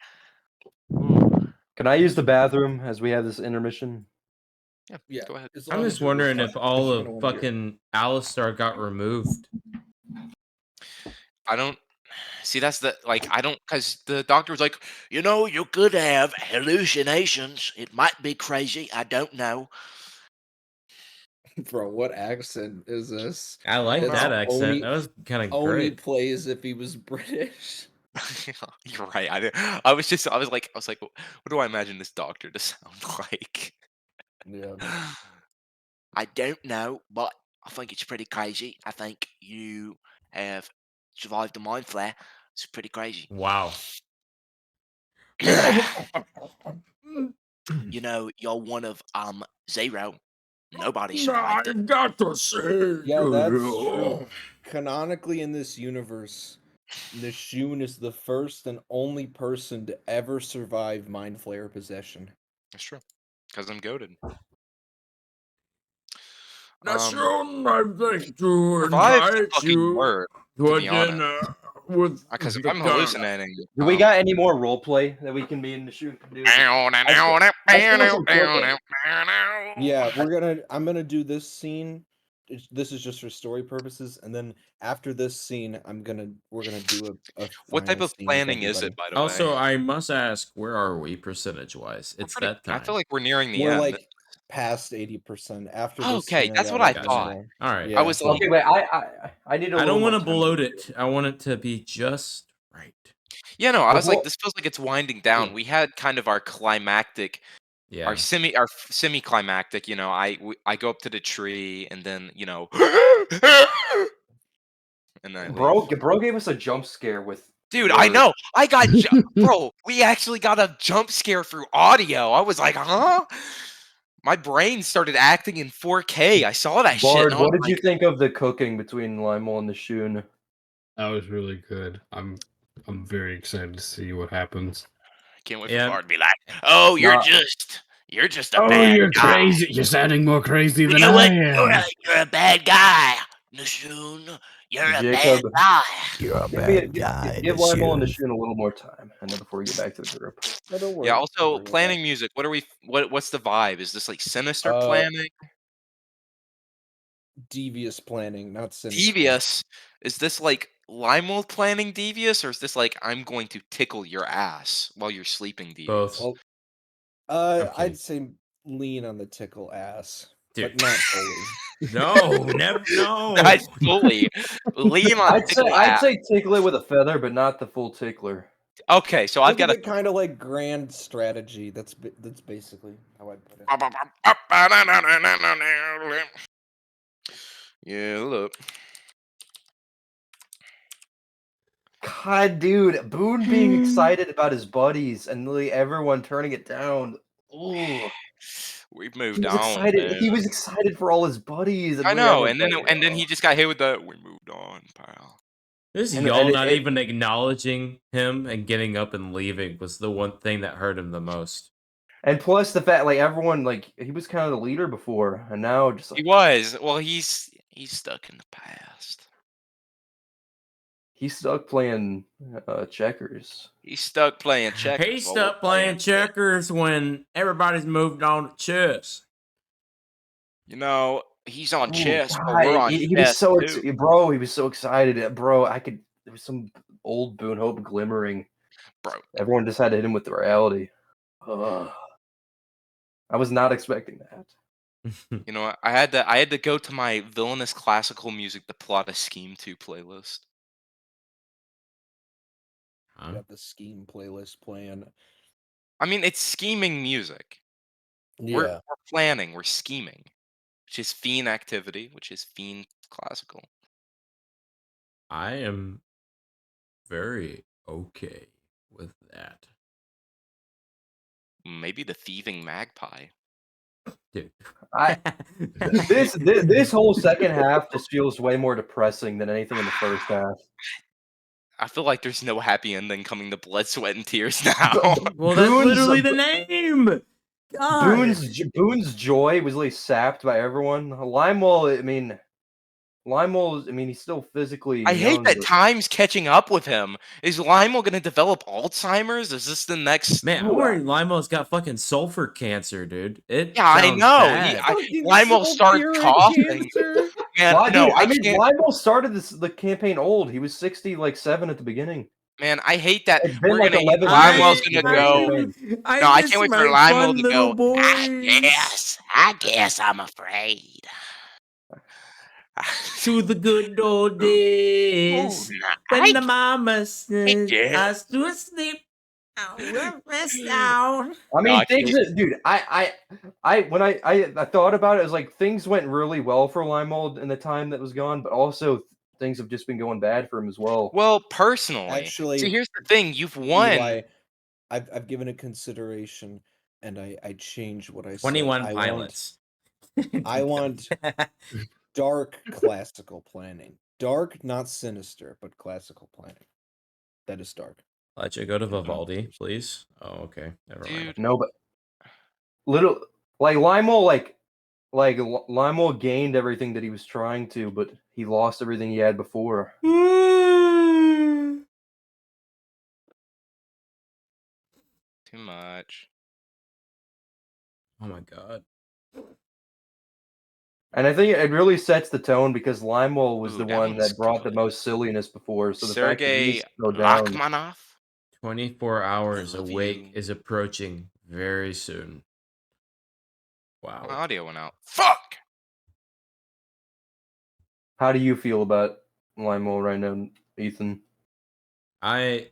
can I use the bathroom as we have this intermission? Yeah, go ahead. as I'm long just as you're wondering if reflecting, all you're of gonna wanna hear it. fucking Alistar got removed. I don't see that's the like I don't because the doctor was like, you know, you could have hallucinations. It might be crazy. I don't know. Bro, what accent is this? I like don't that know. accent. Oni- That was kind of Only great. plays if he was British. You're right. I was like, what do I imagine this doctor to sound like? Yeah. I don't know, but I think it's pretty crazy. I think you have survived the mind flare. It's pretty crazy. Wow. You know, you're one of zero. Nobody survived it. got to say. Yeah, that's true. Canonically in this universe, Nishun is the first and only person to ever survive Mind Flayer possession. That's true. Because I'm goaded. I'd like to Survived the fucking word. to be honest. with Because if I'm hallucinating. Do we got any more role play that we can be in the shoot? Dude? Yeah, I'm gonna do this scene. This is just for story purposes, and then after this scene, we're gonna do a What type final of scene with planning is it, everybody. by the Also, way? I must ask, where are we percentage-wise? It's that time. I feel like we're nearing the We're end. like past 80%. After this Okay, scene, that's I what got I one thought. more. All right. Yeah. I was like, Okay, wait. I need. I don't want to bloat it. I want it to be just right. yeah, no, I was like, Before- this feels like it's winding down. Yeah. We had kind of our climactic, Yeah. our semi climactic. You know, I go up to the tree and then you know, and I Bro, leave. bro gave us a jump scare with. Dude, I know. I got bro. We actually got a jump scare through audio. I was like, huh? My brain started acting in 4K. I saw that shit. Bard, And I was what did you like, think of the cooking between Lymol and the Shun? That was really good. I'm very excited to see what happens. Can't wait Yeah. for Bard to be like, "Oh, you're Nah. just a Oh, bad you're guy. crazy. You're sounding more crazy You than know I what? am. You're a bad guy, Nashun. You're a bad Jacob, guy." You're a give bad guy. give Lymol and the Nashun. Shun a little more time, and then before we get back to the group. No, don't worry. yeah. I'll Also, bring it planning back. music. What are we? What's the vibe? Is this like sinister Uh, planning? Devious planning, not sinister. Devious? Is this like Lymol planning devious, or is this like I'm going to tickle your ass while you're sleeping devious? Both. Well, Okay. I'd say lean on the tickle ass, Dude. but not fully. No, never. No. Guys, fully lean on I'd tickle ass. say tickle it with a feather, but not the full tickler. Okay, so I've Think got of a it kind of like grand strategy. That's basically how I'd put it. Yeah, look. God, dude, Boone being excited about his buddies and literally everyone turning it down. Ooh. We've He moved was on. excited. He man. was excited for all his buddies. I literally know, everyone's like, and then he just got hit with the "we moved on, pal." This And- y'all and not it- even acknowledging him and getting up and leaving was the one thing that hurt him the most. And plus the fact, like everyone, like he was kind of the leader before, and now just He like was. Well, he's stuck in the past. he's stuck playing checkers. He's stuck playing checkers. He while stopped we're playing checkers when everybody's moved on to chess. You know, he's on Ooh, chess, but God, we're on he was chess so too. bro. He was so excited, bro. There was some old Boone Hope glimmering. Bro. Everyone just had to hit him with the reality. Ugh. I was not expecting that. You know, I had to go to my villainous classical music to plot a Scheme 2 playlist. Huh? Got the scheme playlist playing. I mean, it's scheming music. Yeah. We're planning, we're scheming, which is fiend activity, which is fiend classical. I am very okay with that. Maybe the thieving magpie. Dude. This whole second half just feels way more depressing than anything in the first half. I feel like there's no happy ending coming to Blood, Sweat, and Tears now. Well, that's Boone's- literally the name. God. Boone's joy was like sapped by everyone. Lymol, I mean, he's still physically. I hate young, that but- time's catching up with him. Is Lymol going to develop Alzheimer's? Is this the next? Man, I'm worried Limo's got fucking sulfur cancer, dude. It Yeah, I sounds know. bad. Lymol starts coughing. Man, Why, no, dude, I mean, can't. Lymol started the campaign old. He was 67 at the beginning. Man, I hate that. It's been We're like gonna. 11 Lymol's years gonna since the go. campaign. No, I can't wait for Lymol to go. I guess I'm afraid. To the good old days. When the mama says, Yeah. I still asleep. I will rest out. I mean, I things, can't- dude. When I thought about it, it was like things went really well for Lymol in the time that was gone, but also things have just been going bad for him as well. Well, personally, Actually, see, here's the thing: you've won. Eli, I've given it consideration, and I changed what I said. 21 I pilots. I want dark classical planning. Dark, not sinister, but classical planning. That is dark. Let you go to Vivaldi, please. Oh, okay. Never mind. Dude, No, but little like Lymol gained everything that he was trying to, but he lost everything he had before. too much. Oh my god. And I think it really sets the tone because Lymol was Ooh, the that one one's that brought the good. most silliness before. So the fact that Sergey he's so down, Rachmaninoff. 24 hours love awake you. is approaching very soon. My Wow. audio went out. Fuck. how do you feel about Lymol right now, Ethan? I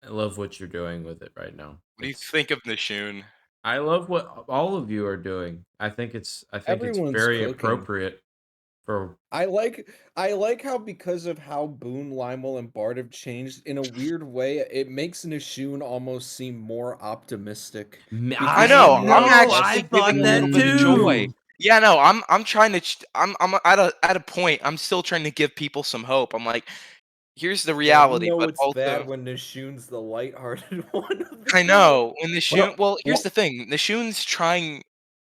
love what you're doing with it right now. What do you It's- think of Nishun? I love what all of you are doing. I think it's Everyone's very cooking. appropriate for I like how because of how Boone, Lymel, and Bard have changed in a weird way, it makes Nishun almost seem more optimistic. I Because know. he's I'm more actually thought giving a that little bit of joy. too. Yeah, no, I'm trying to. I'm at a point. I'm still trying to give people some hope. I'm like, here's the Well, reality, but it's also bad when Nishun's the lighthearted one of the I group. know when the Well, Shun. Well, here's well, the thing. The Shun's trying.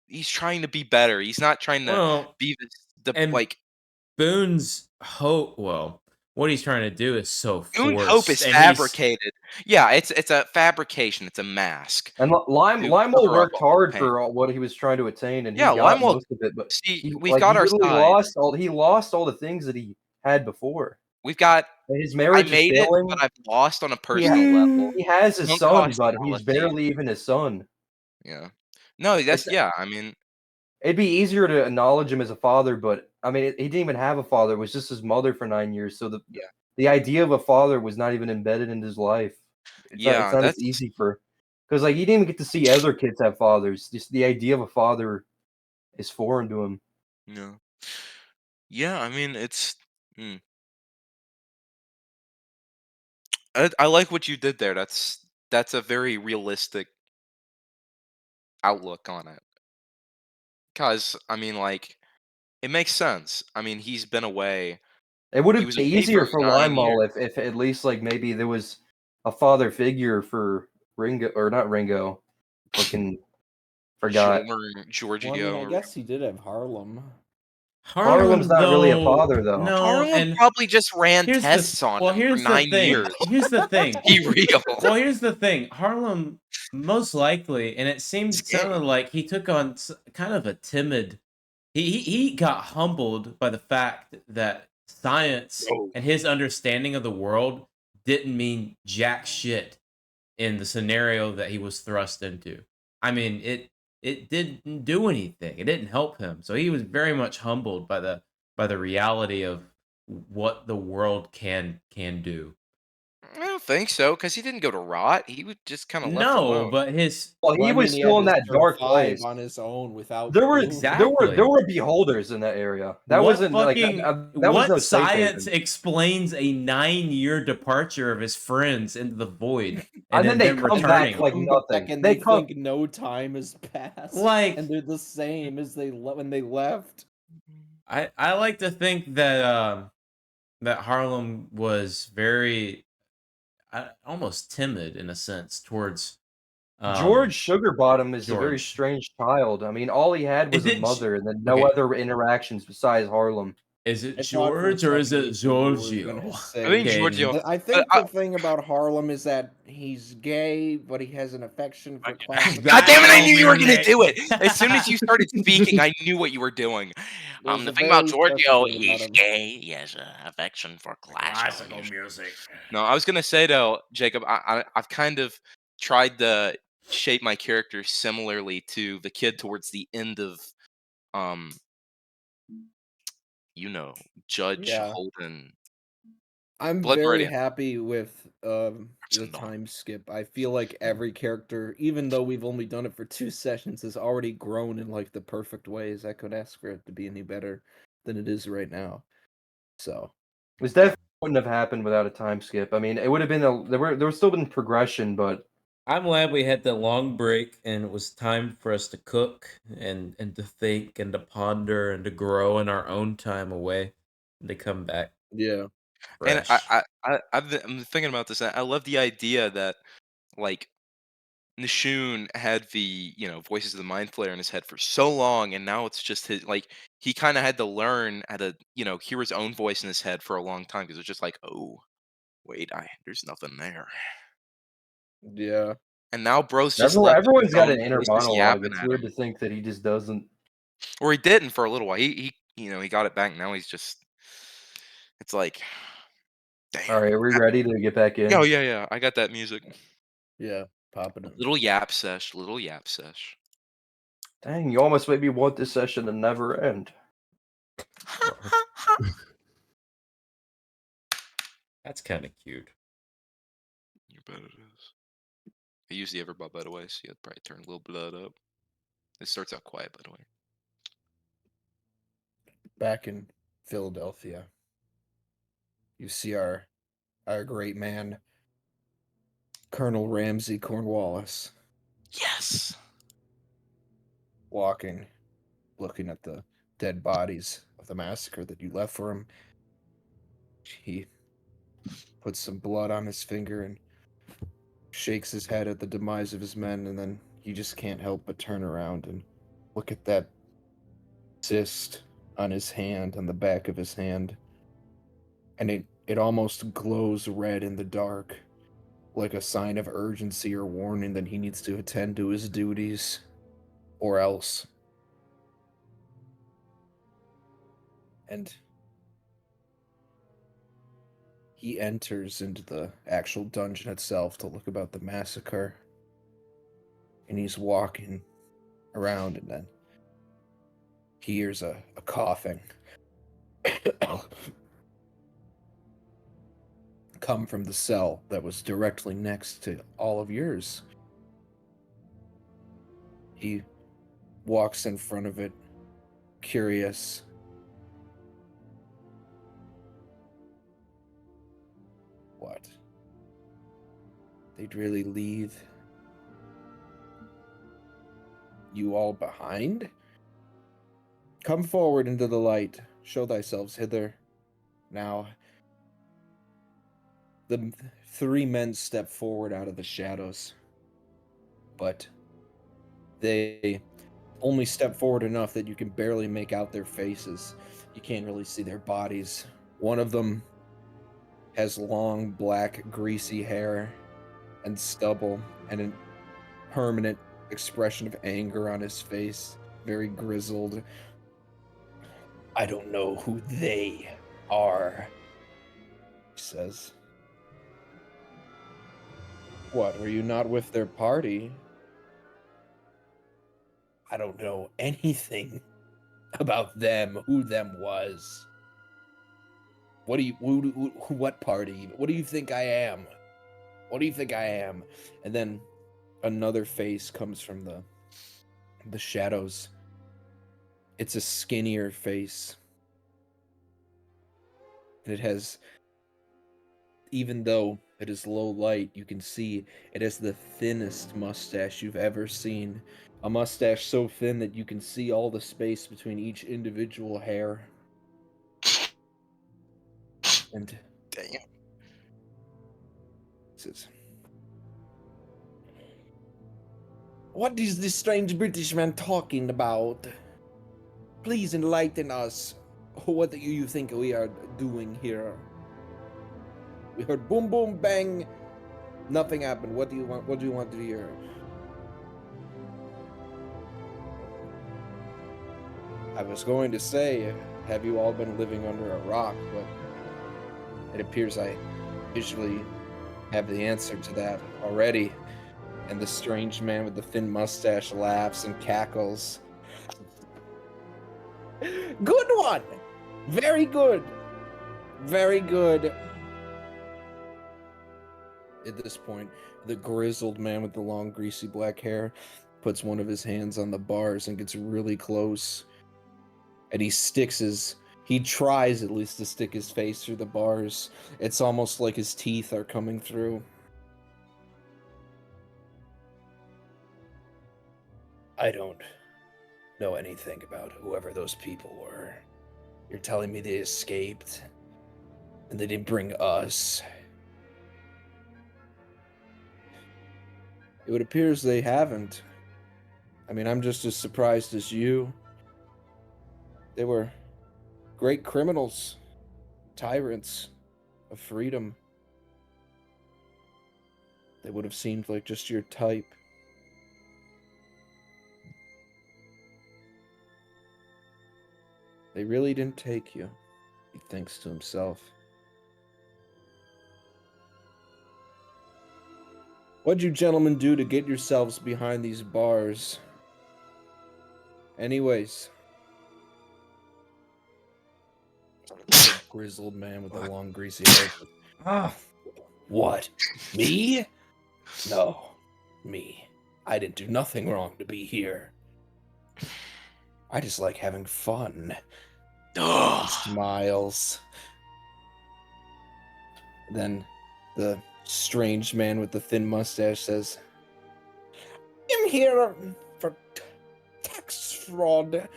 He's trying to be better. He's not trying to Well, be the and like. Boone's hope. Well, what he's trying to do is so Boone Hope forced, is and he's fabricated. Yeah, it's a fabrication. It's a mask and to Limo cover up worked all the hard pain. for what he was trying to attain, and he Yeah, got Limewell. most of it. But See, he we've got he our literally side. lost all the things that he had before. We've got. And his I marriage is made it, but failing. I've lost on a He, personal level. he has his Don't son, cost but he's jealousy. barely even his son. Yeah. No, It's that's yeah. I mean, It'd be easier to acknowledge him as a father, but I mean, he didn't even have a father. It was just his mother for 9 years. So Yeah. the idea of a father was not even embedded in his life. It's yeah. not as That's easy for because like he didn't even get to see other kids have fathers. Just the idea of a father is foreign to him. yeah. Yeah. I mean, it's. Mm. I like what you did there. That's a very realistic outlook on it. Cause I mean, like, it makes sense. I mean, he's been away. It would He have was been away for easier for 9 years. Limal if at least like maybe there was a father figure for Ringo or not Ringo. Fucking forgot. Shoulder Well, I mean, Giorgio. I guess he did have Harlem. Harlem's Harlem not really a though. father though. No, Harlem and probably just ran here's the tests on well. him for Here's the 9 years. thing. Here's the thing. Be real. Well, here's the thing. Harlem, most likely, and it sounded like he took on kind of a timid. He got humbled by the fact that science Oh. and his understanding of the world didn't mean jack shit in the scenario that he was thrust into. I mean, it didn't do anything. It didn't help him. So he was very much humbled by the reality of what the world can do. I don't think so, because he didn't go to rot. He was just kind of left No, alone. but his Well, Well, he I was mean, he still had in to that dark survive place. on his own without There were Boone. Exactly. there were beholders in that area. That What wasn't like fucking that was what no safe science haven. explains a 9-year departure of his friends into the void And then they them come returning? back like Come back nothing. and They they come. think no time has passed, Like and they're the same as when they left. I like to think that that Harlem was very almost timid in a sense towards George Sugarbottom is a very George. strange child. I mean, all he had was Is a it mother, and then no okay? other interactions besides Harlem. Is it I thought for a George or is second it you were Giorgio? gonna I say. think Okay. Giorgio. I think the thing about Harlem is that he's gay, but he has an affection for classical. God damn it! I Classical knew you were gonna music. do it. As soon as you started speaking, I knew what you were doing. There's The a thing about very special Giorgio, thing about he's him. gay. He has an affection for classical music. music. No, I was gonna say though, Jacob, I've kind of tried to shape my character similarly to the kid towards the end of, um, Judge Yeah. Holden. I'm Blood very Meridian. happy with the Crimson Dawn. time skip. I feel like every character, even though we've only done it for 2 sessions, has already grown in like the perfect ways. I could ask for it to be any better than it is right now. So This definitely wouldn't have happened without a time skip. I mean, it would have been there would still been progression, but I'm glad we had the long break and it was time for us to cook and to think and to ponder and to grow in our own time away and to come back yeah, And fresh. I'm thinking about this. And I love the idea that like Nishun had the voices of the Mind Flayer in his head for so long, and now it's just his like he kind of had to learn how to hear his own voice in his head for a long time because it's just like, oh wait, there's nothing there. yeah. And now bro's just left with everyone's his got own an inner voices monologue. yapping It's at weird him. to think that he just doesn't. Or he didn't for a little while. He got it back. Now he's just. It's like, damn. All right, are we ready to get back in? Oh yeah. I got that music. Yeah, popping it. Little yap sesh. Little yap sesh. Dang, you almost made me want this session to never end. That's kind of cute. You bet it is. I use the Everbot, by the way, so you have to probably turn a little blood up. It starts out quiet, by the way. Back in Philadelphia. You see our great man, Colonel Ramsey Cornwallis, Yes. walking, looking at the dead bodies of the massacre that you left for him. He puts some blood on his finger and shakes his head at the demise of his men, and then you just can't help but turn around and look at that cyst on his hand, on the back of his hand, and it almost glows red in the dark, like a sign of urgency or warning that he needs to attend to his duties, or else. And he enters into the actual dungeon itself to look about the massacre. And he's walking around, and then he hears a coughing come from the cell that was directly next to all of yours. He walks in front of it, curious. What? They'd really leave you all behind? Come forward into the light. Show thyselves hither. Now, the three men step forward out of the shadows, but they only step forward enough that you can barely make out their faces. You can't really see their bodies. One of them has long, black, greasy hair and stubble and a permanent expression of anger on his face, very grizzled. I don't know who they are, he says. What, were you not with their party? I don't know anything about them, who them was. What do you, what party? What do you think I am? What do you think I am? And then another face comes from the shadows. It's a skinnier face. And it has, even though it is low light, you can see it has the thinnest mustache you've ever seen. A mustache so thin that you can see all the space between each individual hair. And Damn. says, what is this strange British man talking about? Please enlighten us. What do you think we are doing here? We heard boom, boom, bang. Nothing happened. What do you want? What do you want to hear? I was going to say, have you all been living under a rock? But it appears I visually have the answer to that already. And the strange man with the thin mustache laughs and cackles. Good one! Very good! Very good. At this point, the grizzled man with the long, greasy black hair puts one of his hands on the bars and gets really close. And he tries at least to stick his face through the bars. It's almost like his teeth are coming through. I don't know anything about whoever those people were. You're telling me they escaped and they didn't bring us. It appears they haven't. I mean, I'm just as surprised as you. They were great criminals, tyrants of freedom. They would have seemed like just your type. They really didn't take you, he thinks to himself. What'd you gentlemen do to get yourselves behind these bars? Anyways. Grizzled man with a long greasy hair. Ah. What? Me? No. Me. I didn't do nothing wrong to be here. I just like having fun. Ugh. Smiles. Then the strange man with the thin mustache says, I'm here for tax fraud.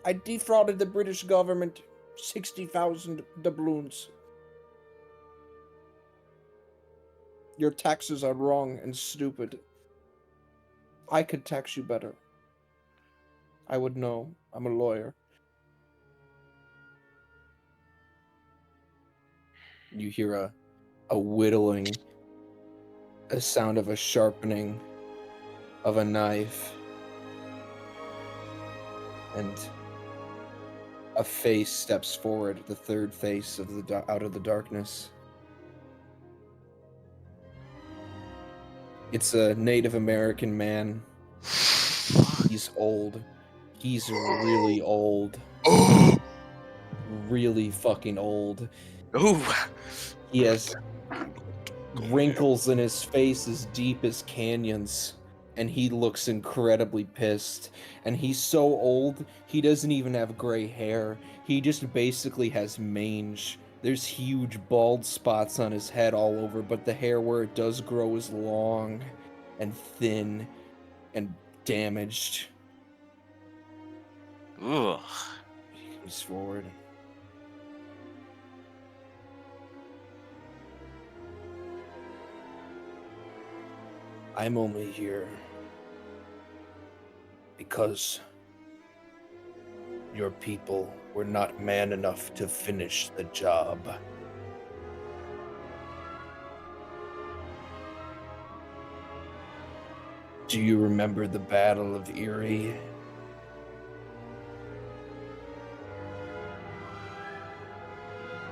I defrauded the British government 60,000 doubloons. Your taxes are wrong and stupid. I could tax you better. I would know. I'm a lawyer. You hear a whittling, a sound of a sharpening of a knife, and a face steps forward, the third face of the out of the darkness. It's a Native American man. He's old. He's really old. Really fucking old. Oh. He has wrinkles in his face as deep as canyons, and he looks incredibly pissed. And he's so old, he doesn't even have gray hair. He just basically has mange. There's huge bald spots on his head all over, but the hair where it does grow is long and thin and damaged. Ugh. He comes forward. I'm only here because your people were not man enough to finish the job. Do you remember the Battle of Erie?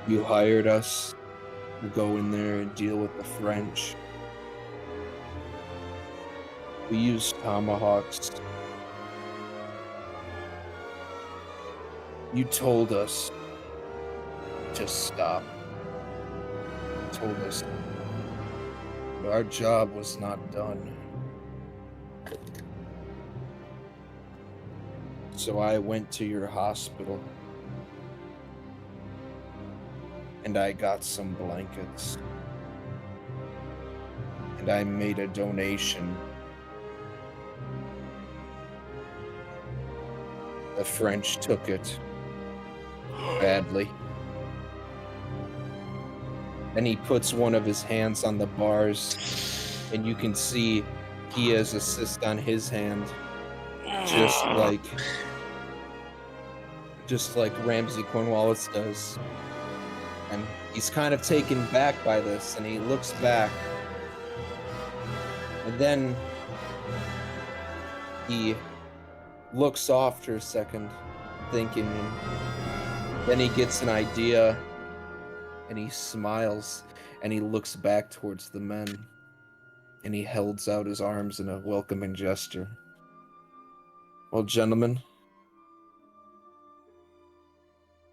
You hired us to go in there and deal with the French. We used tomahawks. You told us to stop. You told us our job was not done. So I went to your hospital and I got some blankets. And I made a donation. The French took it badly. And he puts one of his hands on the bars, and you can see he has a cyst on his hand, just like Ramsey Cornwallis does. And he's kind of taken back by this, and he looks back, and then he looks off for a second, thinking, and then he gets an idea, and he smiles, and he looks back towards the men, and he holds out his arms in a welcoming gesture. Well, gentlemen,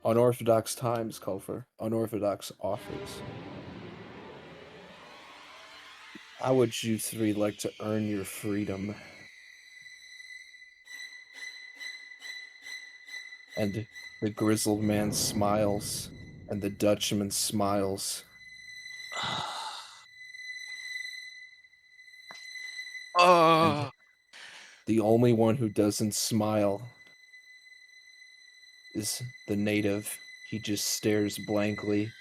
unorthodox times call for unorthodox offers. How would you three like to earn your freedom? And the grizzled man smiles, and the Dutchman smiles. And the only one who doesn't smile is the native. He just stares blankly,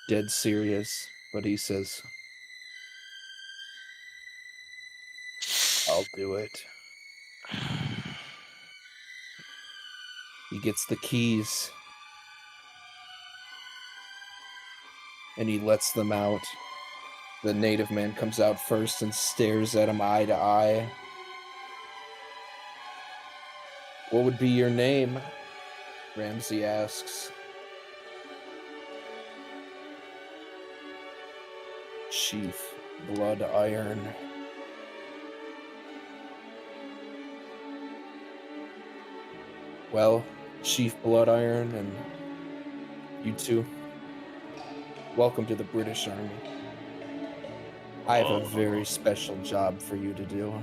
dead serious, but he says, I'll do it. He gets the keys, and he lets them out. The native man comes out first and stares at him eye to eye. What would be your name? Ramsey asks. Chief Blood Iron. Well, Chief Blood Iron and you two, welcome to the British Army. I have a very special job for you to do.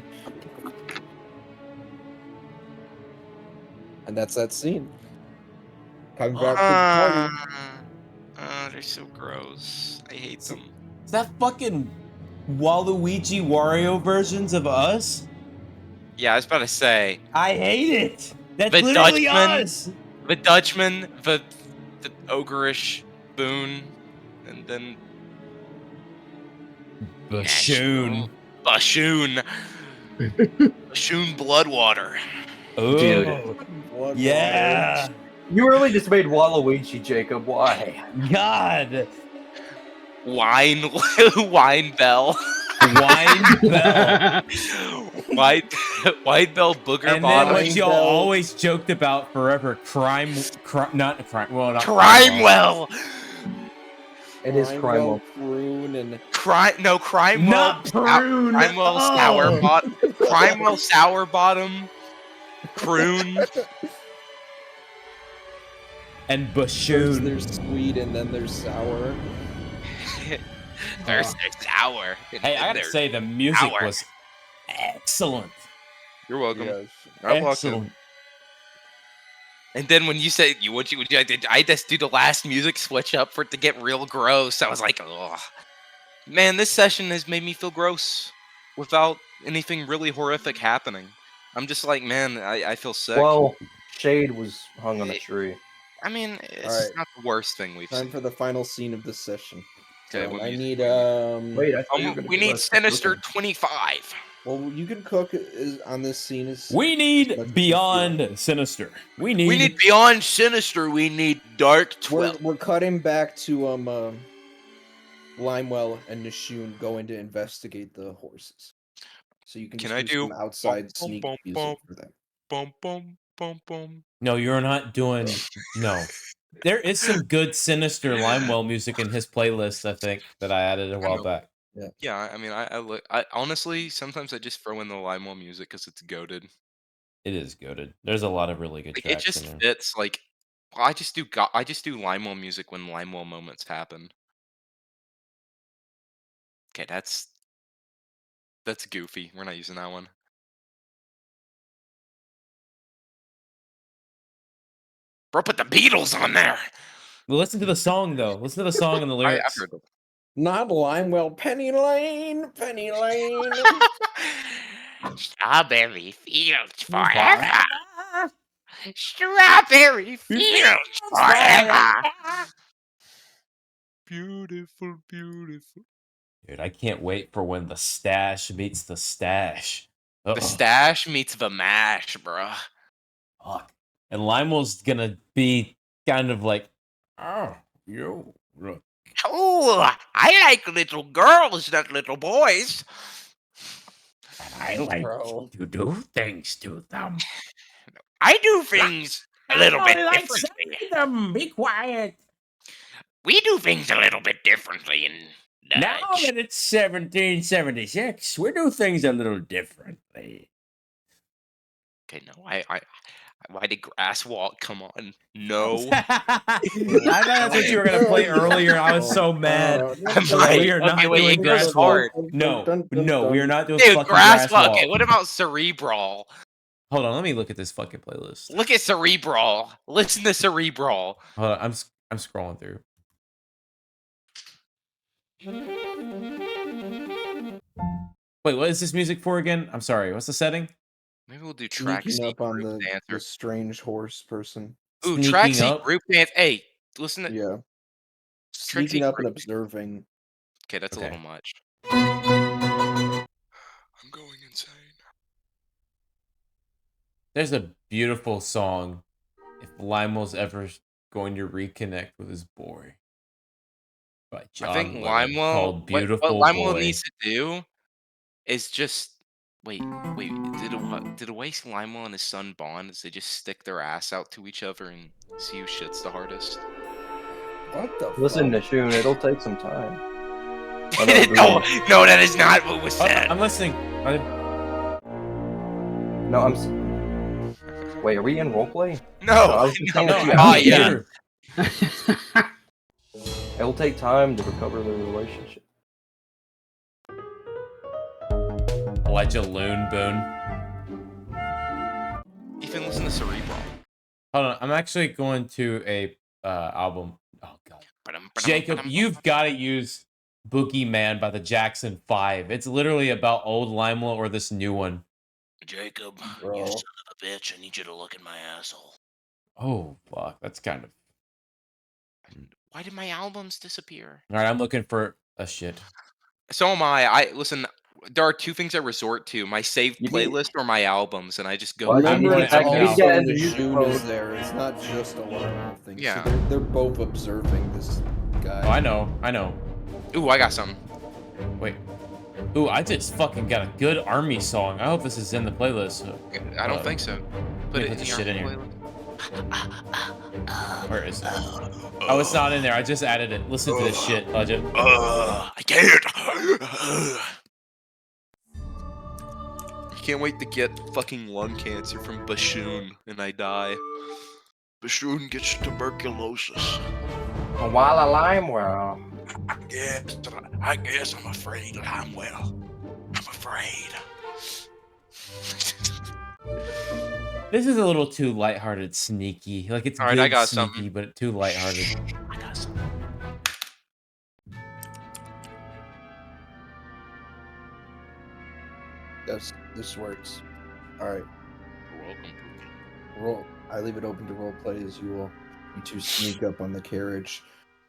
And that's that scene. Coming back to the party. Oh, they're so gross. I hate them. Is that fucking Waluigi Wario versions of us? Yeah, I was about to say I hate it. That's The literally Dutchman. us. the Dutchman, the ogreish Boone, and then Bashoon. Bashoon. Bashoon Bloodwater. Oh, Blood yeah. You really just made Waluigi, Jacob. Why? God. Wine Wine Bell. Wine Bell. Wine Wine Bell Booger And then Bottom. what y'all always joked about forever, not crime, well, not Crimewell. It is Crimewell, Crimewell. Prune, and Crimewell. Not prune. Crimewell Oh. Sour Bottom. Crimewell Sour Bottom. Prune. And first Bashoon. there's sweet and then there's sour. First they're sour. and Hey, I then gotta they're say the music sour. was excellent. You're welcome. Yes. I walked in. Excellent. And then when you said I just do the last music switch up for it to get real gross. I was like, oh, man, this session has made me feel gross without anything really horrific happening. I'm just like, man, I feel sick. Well, Shade was hung on a tree. I mean, it's Alright. not the worst thing we've Time seen. for the final scene of this session. Okay, what I music need do Wait, I thought you were gonna we give need us Sinister cooking. 25. Well, you can cook on this scene. We much need as you Beyond Sinister. We need Beyond Sinister. We need Dark 12. We're cutting back to Limewell and Nishoon going to investigate the horses. So you can Can just I do do some outside bum, sneak bum, music bum. for them. Bum, bum, bum, bum. No, you're not doing. No, there is some good Sinister Limewell music in his playlist. I think that I added a while know. back. Yeah, I mean, I honestly sometimes I just throw in the Limewell music because it's goaded. It is goaded. There's a lot of really good Like, it tracks just in there. fits. Like, I just do Limewell music when Limewell moments happen. Okay, that's goofy. We're not using that one. Bro, put the Beatles on there. Well, listen to the song though. Listen to the song and the I've lyrics. heard them. Not Limewell, Penny Lane, Penny Lane. Strawberry fields forever. Strawberry fields forever. Beautiful, beautiful. Dude, I can't wait for when the stash meets the stash. The Uh-oh. stash meets the mash, bruh. Fuck. And Limewell's gonna be kind of like, oh, yo, look. Oh, I like little girls, not little boys. I like Bro. to do things to them. I do things a little bit I like differently. saying them. Be quiet. We do things a little bit differently in Now Dutch. that it's 1776, we do things a little differently. Okay, no, why did Grass Walk come on? No. I thought that's what you were gonna play earlier. I was so mad. I'm like, we are not okay, wait, doing it Grass goes Walk. hard. No, we are not doing Dude, fucking Grass Walk. Walk. Okay, what about Cerebral? Hold on, let me look at this fucking playlist. Look at Cerebral. Listen to Cerebral. Hold on, I'm scrolling through. Wait, what is this music for again? I'm sorry. What's the setting? Maybe we'll do track Sneaking C up on group the dancer. strange horse person. Ooh, track Sneaking C up? group dance. Hey, listen to Yeah. track C Sneaking up and group. observing. Okay, that's Okay. a little much. I'm going insane. There's a beautiful song. If Limewell's ever going to reconnect with his boy. By John I think Lennon, Limewell. called What Beautiful Limewell Boy. needs to do is just wait. Did a way Limewell and his son bond? Is they just stick their ass out to each other and see who shits the hardest? What the Listen, fuck? Nishoon, it'll take some time. No, that is not what was said. I'm listening. No, Wait, are we in roleplay? No, I was just saying no, that you not have yet. to- It'll take time to recover their relationship. Elijah Loon Boone. Ethan, listen to Cerebral. Hold on, I'm actually going to a album. Oh god, Jacob, you've got to use Boogeyman by the Jackson 5. It's literally about old Limewell or this new one. Jacob, you Bro. son of a bitch, I need you to look in my asshole. Oh fuck, that's kind of. Why did my albums disappear? All right, I'm looking for a shit. So am I. Listen. There are two things I resort to: my saved You need- playlist or my albums, and I just go. Well, with you Remember, need going it's to- to you need to also get into the music Shun mode. is there. It's not just a Lionel thing. Yeah. So they're both observing this guy. Oh, I know. Ooh, I got something. Wait. Ooh, I just fucking got a good army song. I hope this is in the playlist. I don't think so. Put me it put in the the shit in army here. playlist. Where is it? Oh, it's not in there. I just added it. Listen to this shit, Legend. I can't. I can't wait to get fucking lung cancer from Bashoon and I die. Bashoon gets tuberculosis. While a Limewell. I guess I'm afraid that I'm well. I'm afraid. This is a little too lighthearted, sneaky. Like it's All right, good I got sneaky, something. but too lighthearted. I got some. This works. All right. You're welcome. Roll. I leave it open to role play as you two sneak up on the carriage.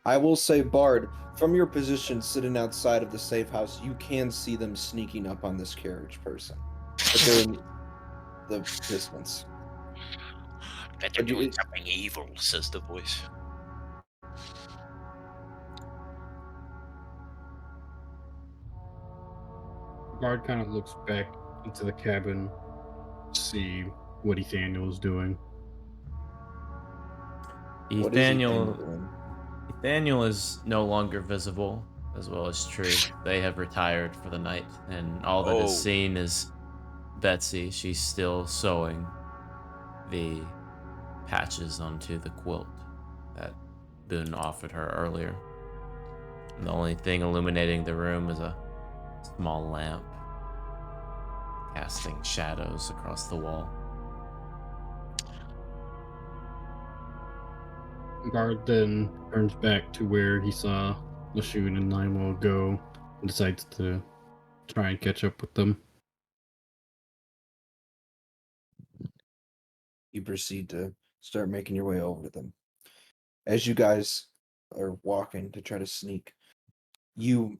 I will say, Bard, from your position sitting outside of the safe house, you can see them sneaking up on this carriage person, but they're in the distance. Bet they're But you- doing something evil, says the voice. Guard kind of looks back into the cabin, see what Ethaniel's doing. What is Ethaniel, Ethaniel doing? Ethaniel is no longer visible, as well as Tree. They have retired for the night, and all that Oh. is seen is Betsy. She's still sewing the patches onto the quilt that Boone offered her earlier. And the only thing illuminating the room is a small lamp, casting shadows across the wall. Guard then turns back to where he saw Lashun and Limewell go and decides to try and catch up with them. You proceed to start making your way over to them. As you guys are walking to try to sneak, you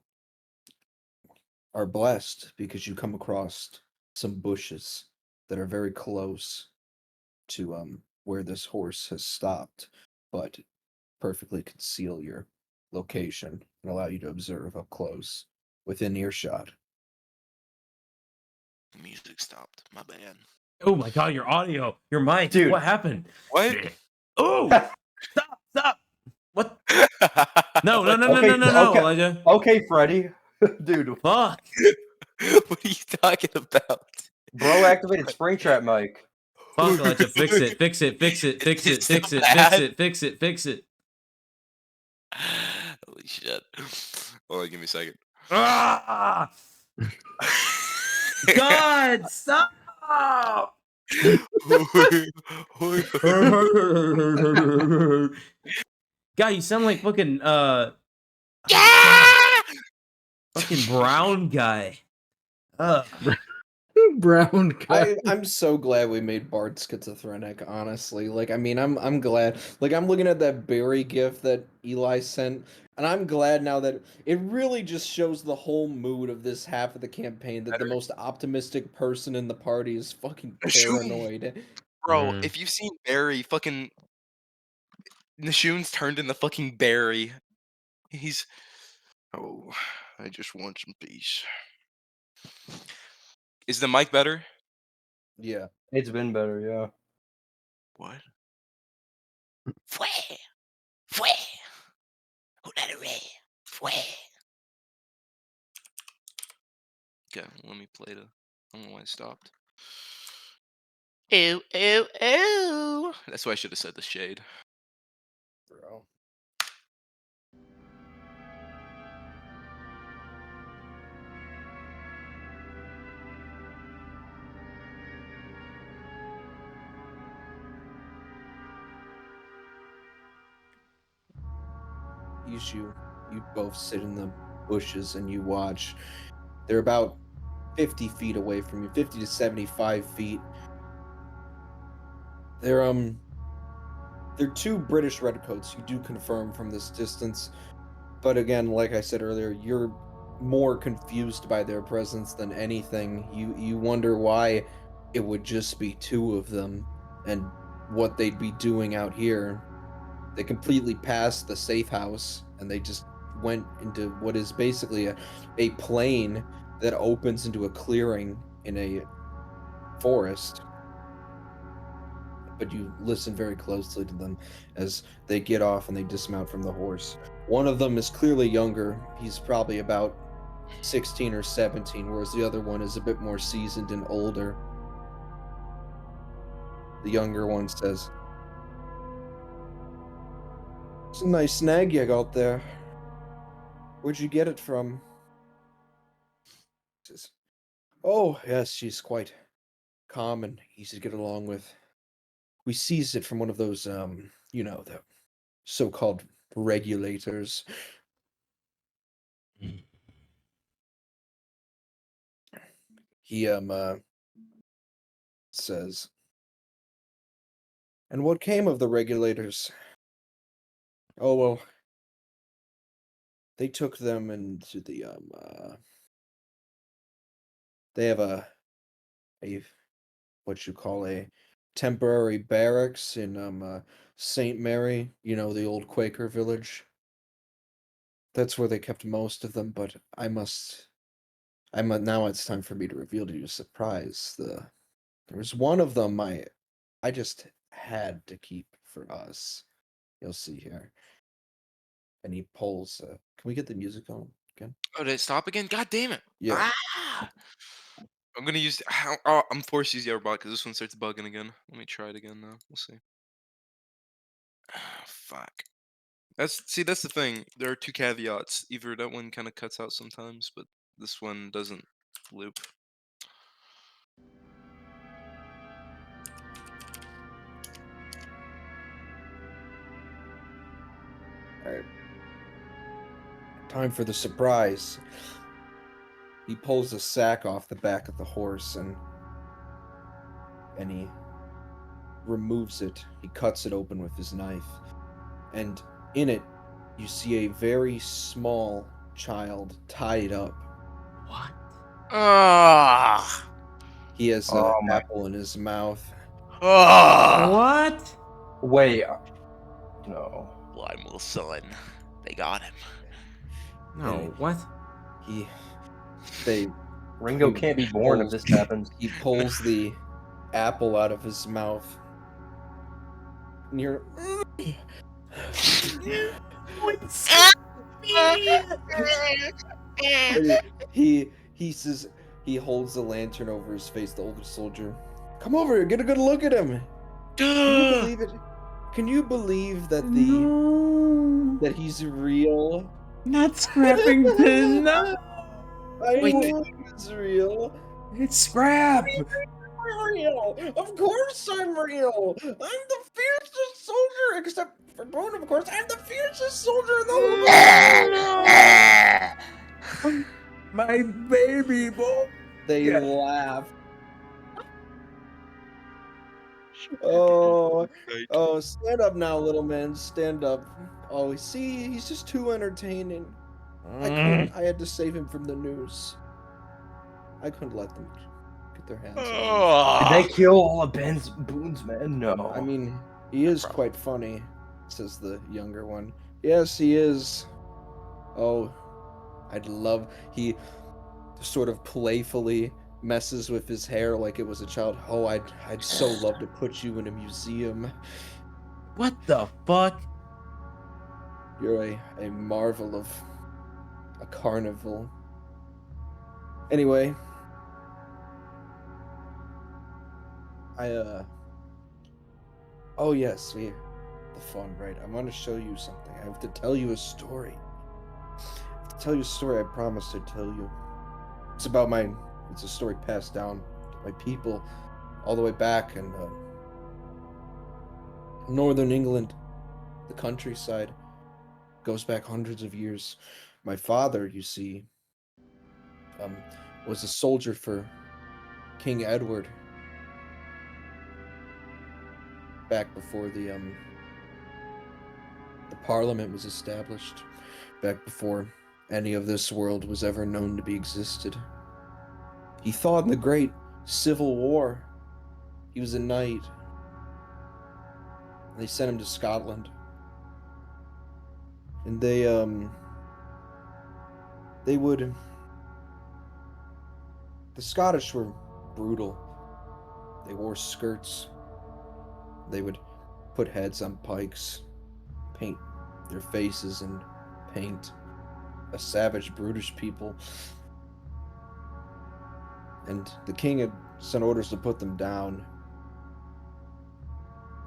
are blessed because you come across some bushes that are very close to where this horse has stopped, but perfectly conceal your location and allow you to observe up close within earshot. The music stopped. My bad. Oh my god, your audio, your mic, Dude. what happened? What? Oh, stop! What? No, Okay, okay. Elijah. Okay, Freddy. Dude, Fuck. What are you talking about? bro activated Springtrap mic. Fuck, Elijah, fix it. Holy shit. Hold on, give me a second. Ah! God, stop! God, you sound like fucking fucking brown guy. Brown guy. I'm so glad we made Bard schizophrenic, honestly. Like, I mean, I'm glad. Like, I'm looking at that Barry gif that Eli sent, and I'm glad now that it really just shows the whole mood of this half of the campaign that the most optimistic person in the party is fucking paranoid. Bro, if you've seen Barry, fucking Nishoon's turned into fucking Barry. He's Oh, I just want some peace. Is the mic better? Yeah. It's been better, yeah. What? Fue. Fue. Who let it rain? Fue. Okay, let me play the. I don't know why it stopped. Ew, ew, ew. That's why I should have said the shade. Bro. you both sit in the bushes and you watch. They're about 50 feet away from you, 50 to 75 feet. They're two British redcoats. You do confirm from this distance, but again, like I said earlier, you're more confused by their presence than anything. You wonder why it would just be two of them and what they'd be doing out here. They completely passed the safe house and they just went into what is basically a plain that opens into a clearing in a forest. But you listen very closely to them as they get off and they dismount from the horse. One of them is clearly younger. He's probably about 16 or 17, whereas the other one is a bit more seasoned and older. The younger one says, "It's a nice snag you got there. Where'd you get it from?" He says, "Oh, yes, she's quite calm and easy to get along with. We seized it from one of those, the so-called regulators." He, says, "And what came of the regulators?" "Oh, well, they took them into the, they have a what you call a temporary barracks in, St. Mary, the old Quaker village. That's where they kept most of them, but now it's time for me to reveal to you a surprise. There was one of them I just had to keep for us. You'll see here." And he pulls. Can we get the music on again? Oh, did it stop again? God damn it! Yeah. Ah! I'm gonna use. Oh, I'm forced to use the other bot because this one starts bugging again. Let me try it again now. We'll see. Ah, fuck. That's the thing. There are two caveats. Either that one kind of cuts out sometimes, but this one doesn't loop. All right. Time for the surprise. He pulls a sack off the back of the horse and he removes it. He cuts it open with his knife. And in it, you see a very small child tied up. What? Ah. He has an Oh my- apple in his mouth. Ah. What? Wait. No. Lime's son. They got him. No, what? They Ringo can't be born if this happens. He pulls the apple out of his mouth. And you're he says, he holds the lantern over his face, the older soldier. "Come over here, get a good look at him." Can you believe it? Can you believe that that he's real? Not Scrappington, no! I Wait. know he's real. It's Scrap! I'm real. Of course I'm real. I'm the fiercest soldier, except for Bone, of course. I'm the fiercest soldier in the whole world. My baby boy! They laugh. Oh, stand up now, little man. Stand up. Oh, see, he's just too entertaining. I had to save him from the noose. I couldn't let them get their hands on him. Did they kill all of Boone's men? No. I mean, he is quite funny, says the younger one. Yes, he is. Oh, he sort of playfully messes with his hair like it was a child. Oh, I'd so love to put you in a museum. What the fuck? You're a marvel of a carnival. Anyway, oh yes, the fun, right? I want to show you something. I have to tell you a story. I have to tell you a story I promised I'd tell you. It's a story passed down to my people all the way back in northern England, the countryside. goes back hundreds of years. My father, you see, was a soldier for King Edward back before the Parliament was established, back before any of this world was ever known to be existed. He fought in the Great Civil War. He was a knight. They sent him to Scotland. And they would... The Scottish were brutal. They wore skirts. They would put heads on pikes, paint their faces in paint. A savage, brutish people. And the king had sent orders to put them down.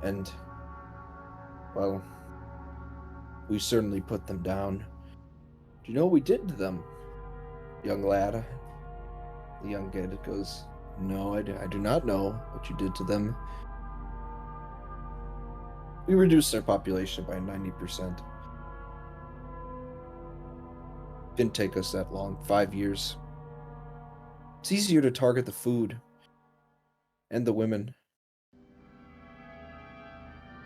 And, well, we certainly put them down. Do you know what we did to them, young lad? The young kid goes, no, I do not know what you did to them. We reduced their population by 90%. Didn't take us that long, 5 years. It's easier to target the food and the women.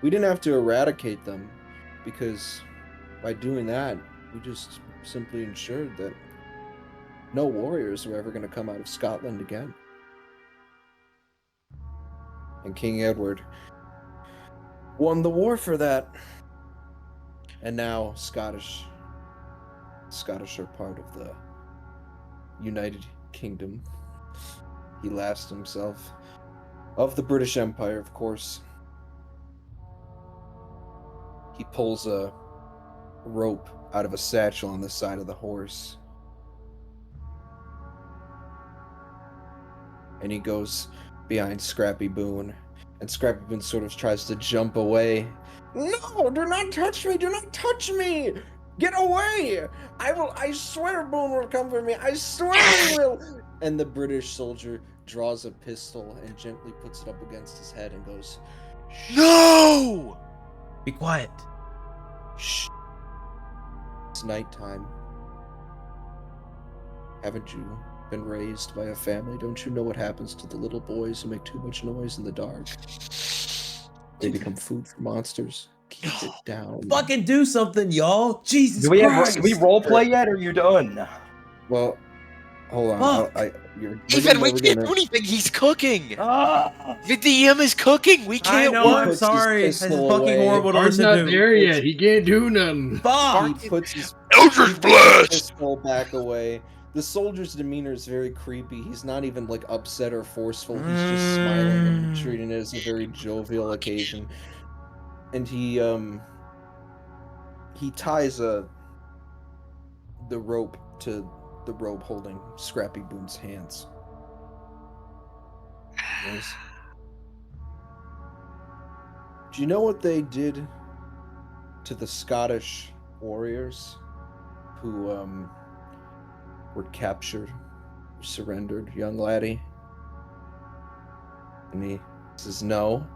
We didn't have to eradicate them because by doing that, we just simply ensured that no warriors were ever going to come out of Scotland again. And King Edward won the war for that. And now Scottish are part of the United Kingdom. He last himself of the British Empire, of course. He pulls a rope out of a satchel on the side of the horse. And he goes behind Scrappy Boone. And Scrappy Boone sort of tries to jump away. No, do not touch me! Do not touch me! Get away! I swear Boone will come for me! I swear he will! And the British soldier draws a pistol and gently puts it up against his head and goes, No! Be quiet. Shh. It's nighttime. Haven't you been raised by a family? Don't you know what happens to the little boys who make too much noise in the dark? They become food for monsters. Keep it down. Fucking do something, y'all. Jesus Do we Christ. have, do we roleplay yet, or are you done? Well, hold on. Fuck. Ethan, we can't do anything. He's cooking. The DM is cooking. We I can't know, work. I'm sorry. This is pistol fucking away. horrible to Bard's listen not to. there yet. He can't do nothing. Fuck. He puts his Eldritch Blast! pistol back away. The soldier's demeanor is very creepy. He's not even like upset or forceful. He's just smiling and treating it as a very jovial occasion. And he ties the rope to the rope holding Scrappy Boone's hands. Yes. Do you know what they did to the Scottish warriors who were captured, surrendered, young laddie? And he says no,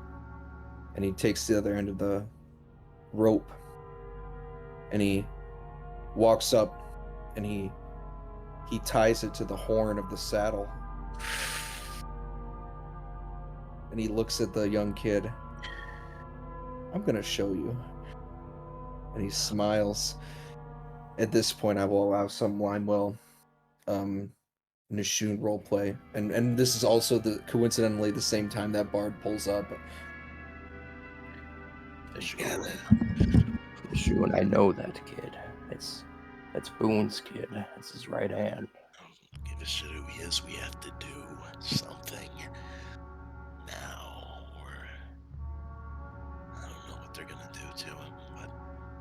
and he takes the other end of the rope, and he walks up, and he ties it to the horn of the saddle, and he looks at the young kid. I'm gonna show you. And he smiles. At this point, I will allow some Limewell Nishoon roleplay. And this is also coincidentally the same time that Bard pulls up. Shoot, I know that kid. That's Boone's kid. That's his right hand. Give a shit who he is. We have to do something now, or I don't know what they're gonna do to him, but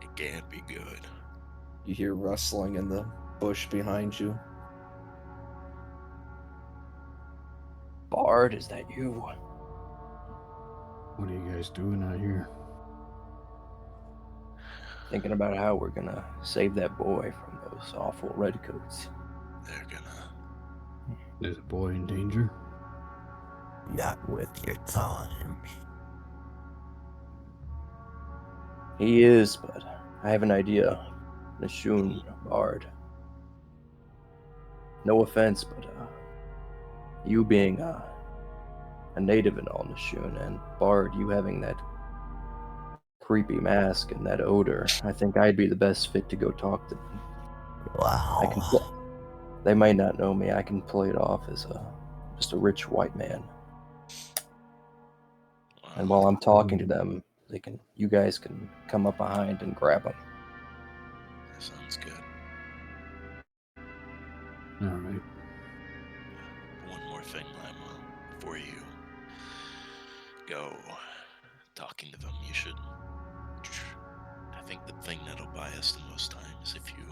it can't be good. You hear rustling in the bush behind you. Bard, is that you? What are you guys doing out here? Thinking about how we're gonna save that boy from those awful redcoats. They're gonna. Is a boy in danger? Not with your time. He is, but I have an idea. Nishun Bard. No offense, but you being a native in all Nishun, and Bard, you having that creepy mask and that odor, I think I'd be the best fit to go talk to them. Wow. They might not know me. I can play it off as just a rich white man. And while I'm talking to them, you guys can come up behind and grab them. That sounds good. All right. One more thing, Lima, before you go talking to them, you should. I think the thing that'll buy us the most time is if you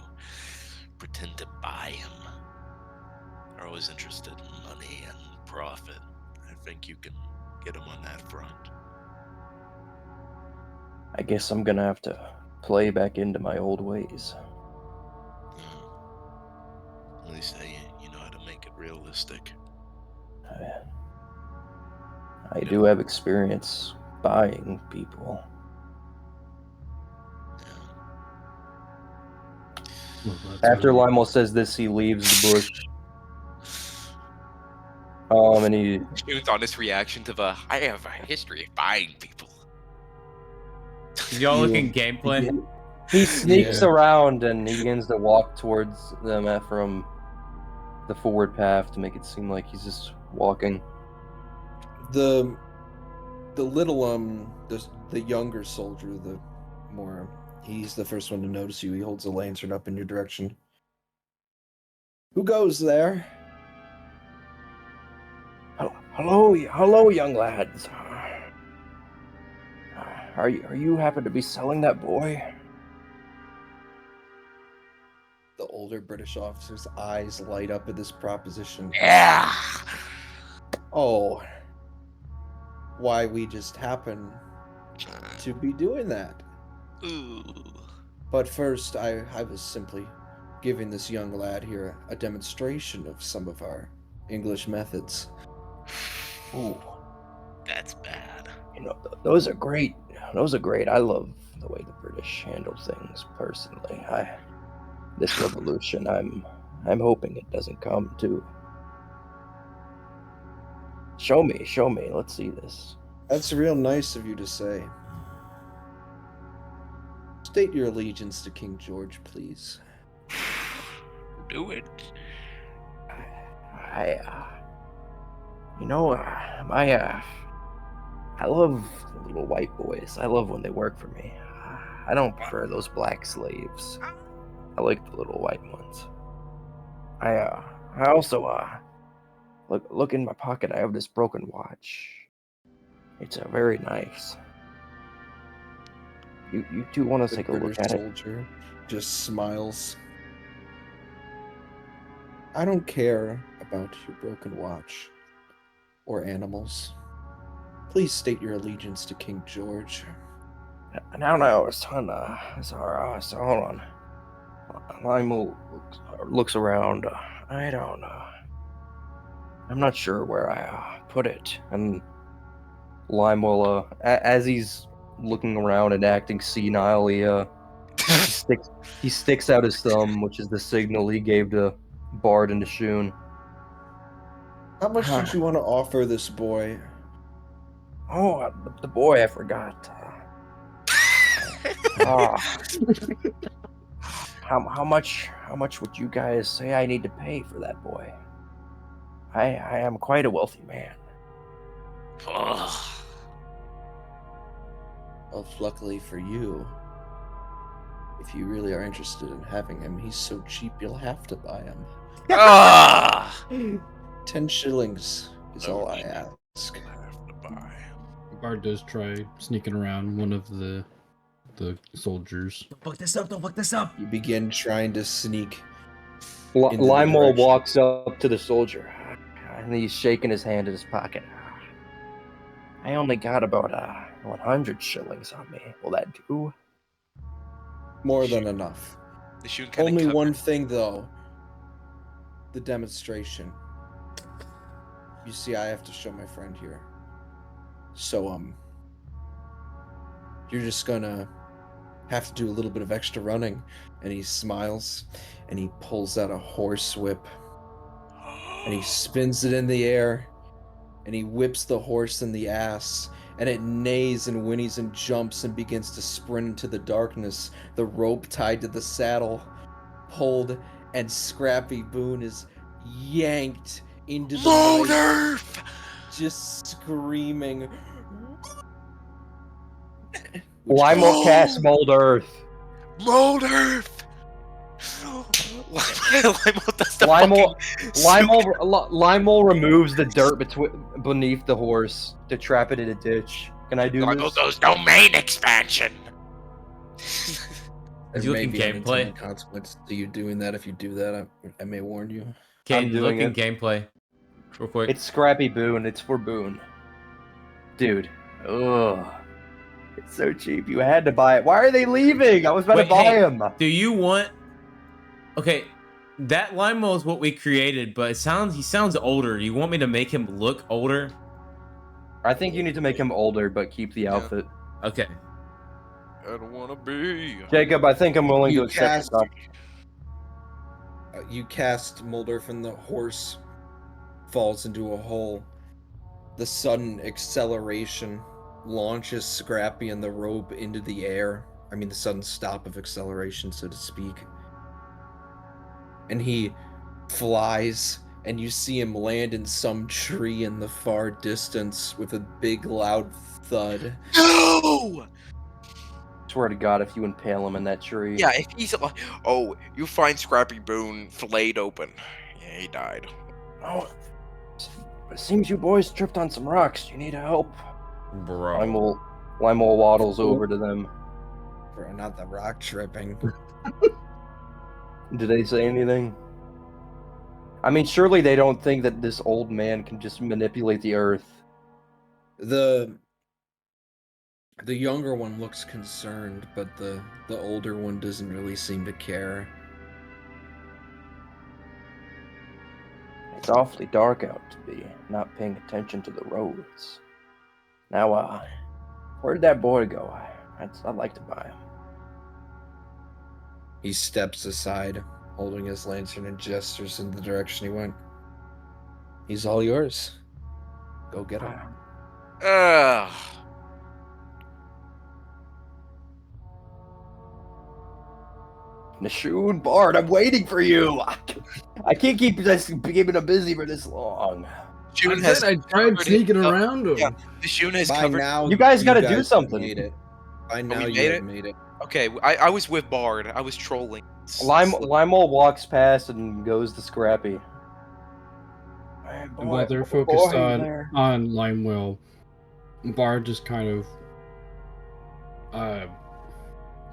pretend to buy him. They're always interested in money and profit. I think you can get them on that front. I guess I'm gonna have to play back into my old ways. At least you know how to make it realistic. I do have experience buying people. Well, that's After really- Limo says this, he leaves the bush. And he Shoots on his reaction to the I have a history of buying people. Did y'all look in gameplay? he sneaks around and he begins to walk towards them from the forward path to make it seem like he's just walking. The little the younger soldier, he's the first one to notice you. He holds a lantern up in your direction. Who goes there? Hello, young lads. Are you happen to be selling that boy? The older British officer's eyes light up at this proposition. Yeah. Oh, why we just happen to be doing that. Ooh. But first, I was simply giving this young lad here a demonstration of some of our English methods. Ooh, That's bad. you know, those are great. Those are great. I love the way the British handle things personally. This revolution, I'm hoping it doesn't come to. Show me. Let's see this. That's real nice of you to say. State your allegiance to King George, please. Do it. I love the little white boys. I love when they work for me. I don't prefer those black slaves. I like the little white ones. I also look in my pocket. I have this broken watch. It's very nice. You two want to The take a look British at it? soldier just smiles. I don't care about your broken watch or animals. Please state your allegiance to King George. No, son. Sorry, so hold on. Limo looks around. I don't know. I'm not sure where I put it. And Limo, as he's looking around and acting senile, he sticks out his thumb, which is the signal he gave to Bard and Nishun. How much did you want to offer this boy? Oh, the boy, I forgot. How much would you guys say I need to pay for that boy? I am quite a wealthy man. Ugh. Well, luckily for you, if you really are interested in having him, he's so cheap you'll have to buy him. Ah! 10 shillings is all I Okay. ask. Have to buy. Bard does try sneaking around one of the soldiers. Don't fuck this up. Don't fuck this up. You begin trying to sneak. into the Limo direction. walks up to the soldier, and he's shaking his hand in his pocket. I only got about 100 shillings on me. Will that do? More than enough. Nishun kind Only of one thing, though. The demonstration. You see, I have to show my friend here. So, you're just gonna have to do a little bit of extra running. And he smiles, and he pulls out a horse whip, and he spins it in the air, and he whips the horse in the ass, and it neighs and whinnies and jumps and begins to sprint into the darkness. The rope tied to the saddle pulled, and Scrappy Boone is yanked into the night, Moldurf! just screaming. Limo cast Mold Earth. Moldurf! Limo does the Limo, fucking Limo removes the dirt beneath the horse to trap it in a ditch. Can I do Limo this? goes domain expansion. There You may looking be gameplay? unintended consequence to you doing that. If you do that, I may warn you. Caden, doing looking it. gameplay. Real quick. It's Scrappy Boone. It's for Boone. Dude. Ugh. It's so cheap. You had to buy it. Why are they leaving? I was about to Wait, buy hey, him. Do you want? Okay, that Limo is what we created, but he sounds older. You want me to make him look older? I think you need to make him older, but keep the outfit. Okay. I don't want to be. Jacob, I think I'm willing to You accept cast- the You cast Moldurf, and the horse falls into a hole. The sudden acceleration launches Scrappy and the rope into the air. I mean, the sudden stop of acceleration, so to speak. And he flies, and you see him land in some tree in the far distance with a big, loud thud. No! Swear to God, if you impale him in that tree. Yeah, if he's like, oh, you find Scrappy Boone filleted open. Yeah, he died. Oh, it seems you boys tripped on some rocks. You need help. Bro. Limo waddles over to them. Bro, not the rock tripping. Did they say anything? I mean, surely they don't think that this old man can just manipulate the earth. The younger one looks concerned, but the older one doesn't really seem to care. It's awfully dark out to be not paying attention to the roads. Now, where did that boy go? I'd like to buy him. He steps aside, holding his lantern, and gestures in the direction he went. He's all yours. Go get him. Ugh. Nashoon, Bard, I'm waiting for you. I can't keep keeping him busy for this long. Shun I has said I tried covered sneaking it up. around him. Yeah, the Shun has By covered. now, You guys gotta do have something. Made it. By now, we you made have it? made it. Okay, I was with Bard. I was trolling. Limo walks past and goes to Scrappy. And while they're focused on Limewell, Bard just kind of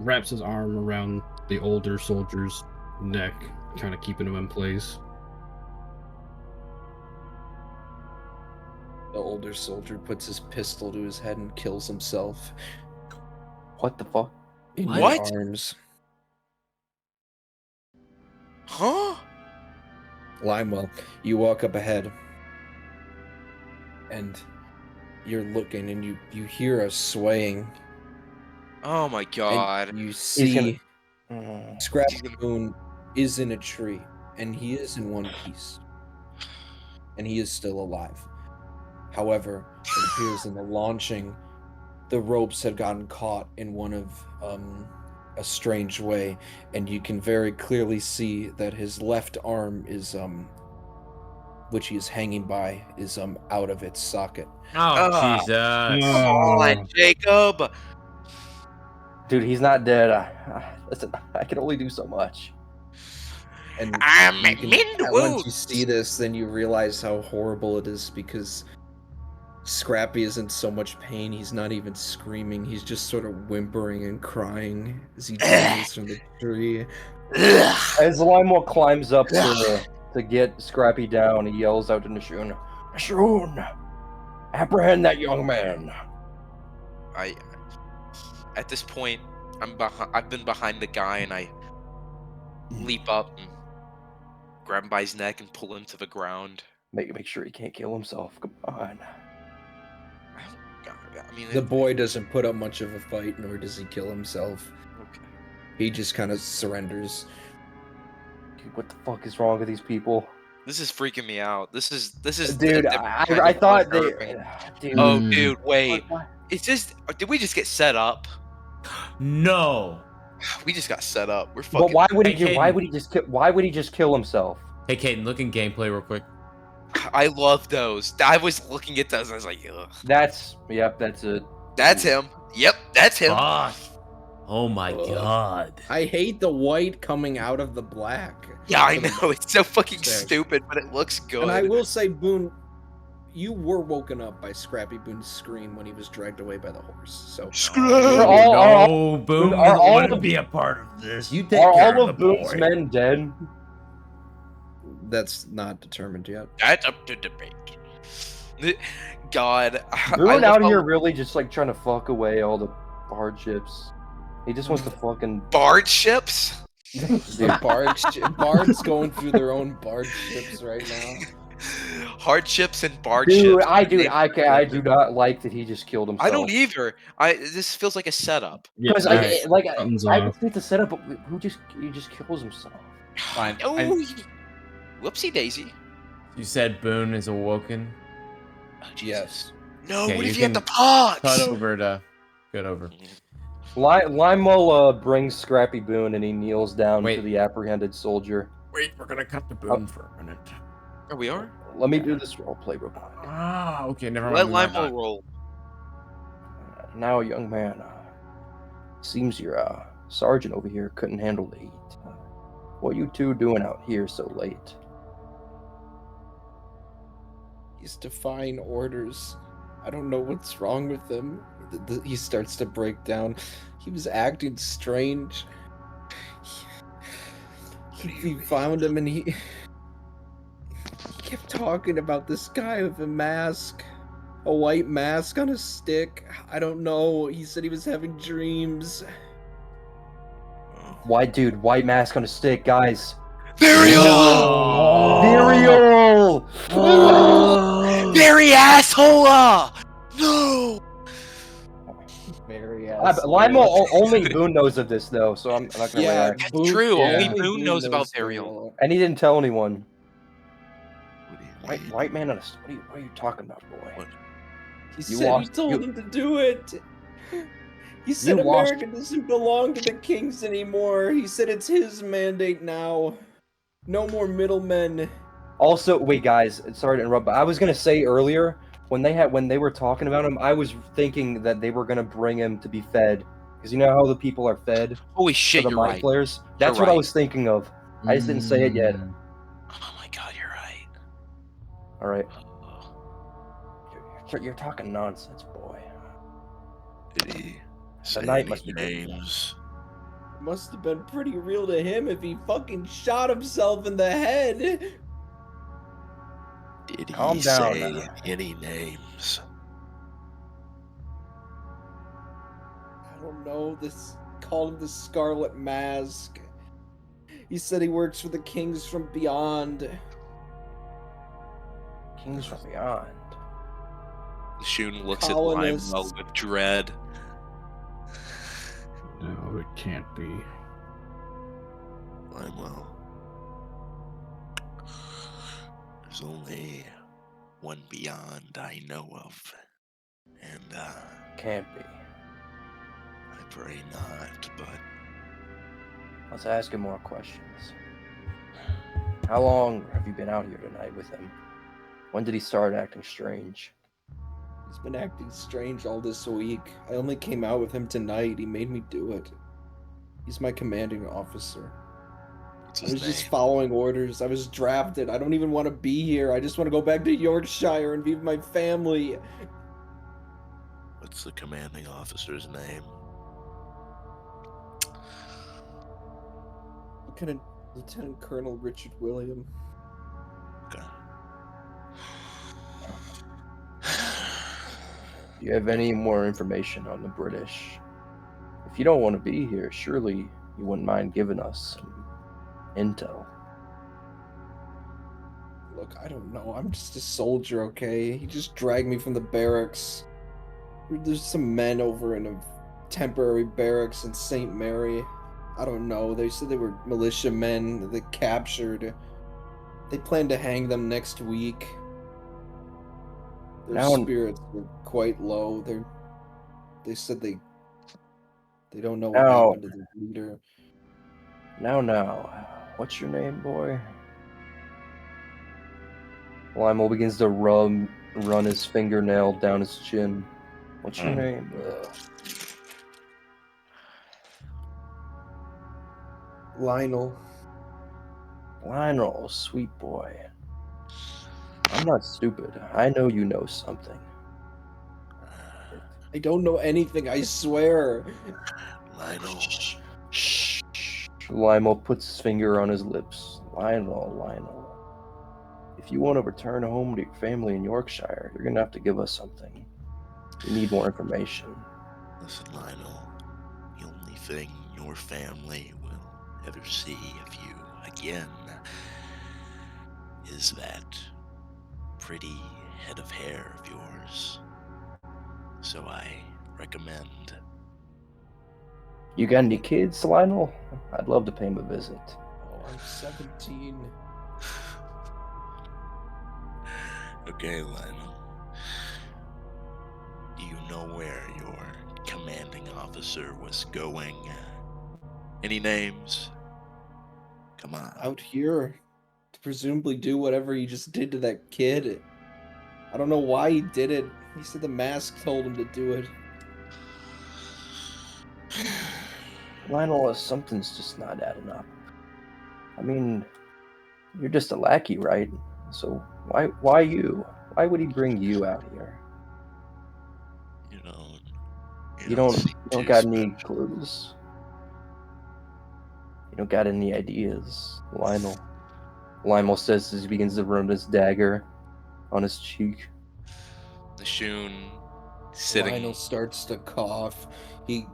wraps his arm around the older soldier's neck, kind of keeping him in place. The older soldier puts his pistol to his head and kills himself What the fuck? in What? your arms. Huh? Limewell, you walk up ahead, and you're looking, and you hear a swaying. Oh my god. And you see Mm. Scrappy Boone is in a tree, and he is in one piece, and he is still alive. However, it appears in the launching, the ropes had gotten caught in one of a strange way, and you can very clearly see that his left arm is which he is hanging by is out of its socket. Oh, Jesus. Come on, Jacob. Dude, he's not dead. Listen, I can only do so much. And I'm you can- in the once you woods. see this, then you realize how horrible it is, because Scrappy is in so much pain. He's not even screaming. He's just sort of whimpering and crying as he dances from the tree. As Limo climbs up to get Scrappy down, he yells out to Nashoon, Nashoon, apprehend that young man. At this point, I've been behind the guy, and I leap up and grab him by his neck and pull him to the ground. Make sure he can't kill himself. Come on. I mean, The boy doesn't put up much of a fight, nor does he kill himself. He just kind of surrenders. Dude, what the fuck is wrong with these people? This is freaking me out. This is Dude, a different kind I of thought they. unnerving. Dude, Oh, Mm. dude, wait. what- It's just. Did we just get set up? No. We just got set up. We're fucking. But why would he? Hey, Why Caden. would he just? Why would he just kill himself? Hey, Caden, look in gameplay real quick. I love those. I was looking at those and I was like, ugh. That's that's it. That's him. Yep, that's him. Fuck. Oh my Ugh. god. I hate the white coming out of the black. Yeah, I For the- know. It's so fucking Sick. stupid, but it looks good. And I will say, Boone, you were woken up by Scrappy Boone's scream when he was dragged away by the horse. So Are all, No, Boom are doesn't all want to of- be a part of this. You take are care all of of the Boone's boy. men dead? that's not determined yet. That's up to debate. God, I Boone love out how here really just like trying to fuck away all the hardships. He just wants to fucking. Bard ships. The bards going through their own bard ships right now. Hardships and bard Dude, ships. I do not like that he just killed himself. I don't either. This feels like a setup. Yeah, Because Alright. something's I off. can see the setup, but he just kills himself. Fine. Oh, I- whoopsie daisy. you said Boone is awoken. Oh, Jesus. Yes. No, Okay, what you if you had can the pox? Cut over to. Get over. Limo brings Scrappy Boone and he kneels down Wait. to the apprehended soldier. Wait, we're gonna cut the Boone for a minute. Oh, we are? Let me do this role play real quick. Ah, okay, never Let mind. Limo roll. Now, young man, seems your sergeant over here couldn't handle the heat. What you two doing out here so late? He's defying orders. I don't know what's wrong with him. He starts to break down. He was acting strange. We found him and he kept talking about this guy with a mask. A white mask on a stick. I don't know. He said he was having dreams. White dude, white mask on a stick, guys. Burial! Burial! Very asshole! No! Very Limo, only Boone knows of this though, so I'm not gonna Yeah, lie. That's Boone- true. yeah, Only Boone knows about burial. burial. And he didn't tell anyone. White man on a what are you talking about, boy? What? He You said he lost- told you- him to do it. He said You lost- America doesn't belong to the kings anymore. He said it's his mandate now. No more middlemen. Also, wait, guys, sorry to interrupt, but I was gonna say earlier when they were talking about him, I was thinking that they were gonna bring him to be fed, because you know how the people are fed Holy to shit, the you're mind right. flayers. That's You're what I right. was thinking of. I just didn't say it yet. Oh my god, you're right. All right, Oh, you're talking nonsense, boy. Did he The night must be good. names? Must have been pretty real to him if he fucking shot himself in the head. Did he Calm down say now. any names? I don't know. This called him the Scarlet Mask. He said he works for the kings from beyond. Kings from beyond. Shun looks Colonists. at Limo with dread. No, it can't be. Limewell. There's only one beyond I know of. And Can't be. I pray not, but Let's ask him more questions. How long have you been out here tonight with him? When did he start acting strange? He's been acting strange all this week. I only came out with him tonight. He made me do it. He's my commanding officer. what's I his was name? just following orders. I was drafted. I don't even want to be here. I just want to go back to Yorkshire and be with my family. What's the commanding officer's name? Lieutenant Colonel Richard William. Okay. Do you have any more information on the British? If you don't want to be here, surely you wouldn't mind giving us some intel. Look, I don't know. I'm just a soldier, okay? He just dragged me from the barracks. There's some men over in a temporary barracks in St. Mary. I don't know. They said they were militiamen that captured. They plan to hang them next week. Their Now- spirits were quite low. They said they don't know what Now- happened to the leader. Now, what's your name, boy? Lionel begins to run his fingernail down his chin. What's your name? Lionel. Lionel, sweet boy. I'm not stupid. I know you know something. I don't know anything, I swear. Lionel. Shh. Lionel puts his finger on his lips. Lionel. If you want to return home to your family in Yorkshire, you're gonna have to give us something. We need more information. Listen, Lionel. The only thing your family will ever see of you again is that pretty head of hair of yours. So I recommend. You got any kids, Lionel? I'd love to pay him a visit. Oh, I'm 17. Okay, Lionel. Do you know where your commanding officer was going? Any names? Come on. Out here to presumably do whatever he just did to that kid. I don't know why he did it. He said the mask told him to do it. Lionel, something's just not adding up. I mean, you're just a lackey, right? So why you? Why would he bring you out here? You don't seem too got any special. clues? You don't got any ideas, Lionel? Lionel says as he begins to run his dagger on his cheek. Nishun sitting. Lionel starts to cough. He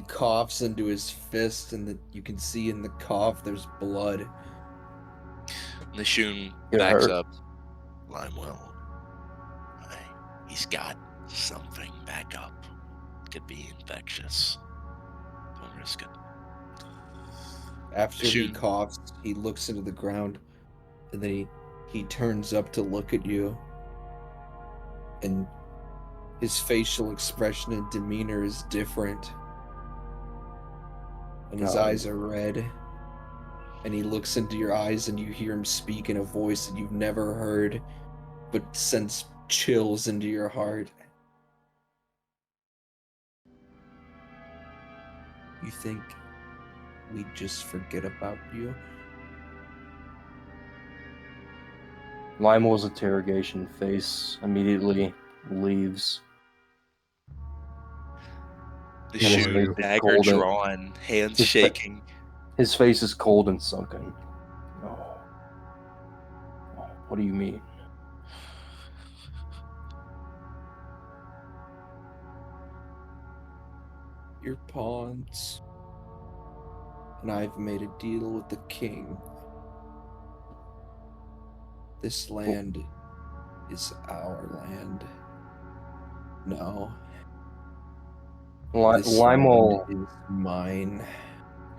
coughs into his fist, and you can see in the cough there's blood. Nishun It backs hurt. up. Limewell. He's got something back up. Could be infectious. Don't risk it. After he Shoot. coughs, he looks into the ground, and then he turns up to look at you. And his facial expression and demeanor is different. And his God. eyes are red. And he looks into your eyes, and you hear him speak in a voice that you've never heard, but sends chills into your heart. You think we'd just forget about you? Lionel's interrogation face immediately leaves. The His shoe, face is dagger cold and- drawn, hands his fa- shaking. His face is cold and sunken. Oh. What do you mean? Your pawns. And I've made a deal with the king. This land is our land. No. This Lionel land is mine.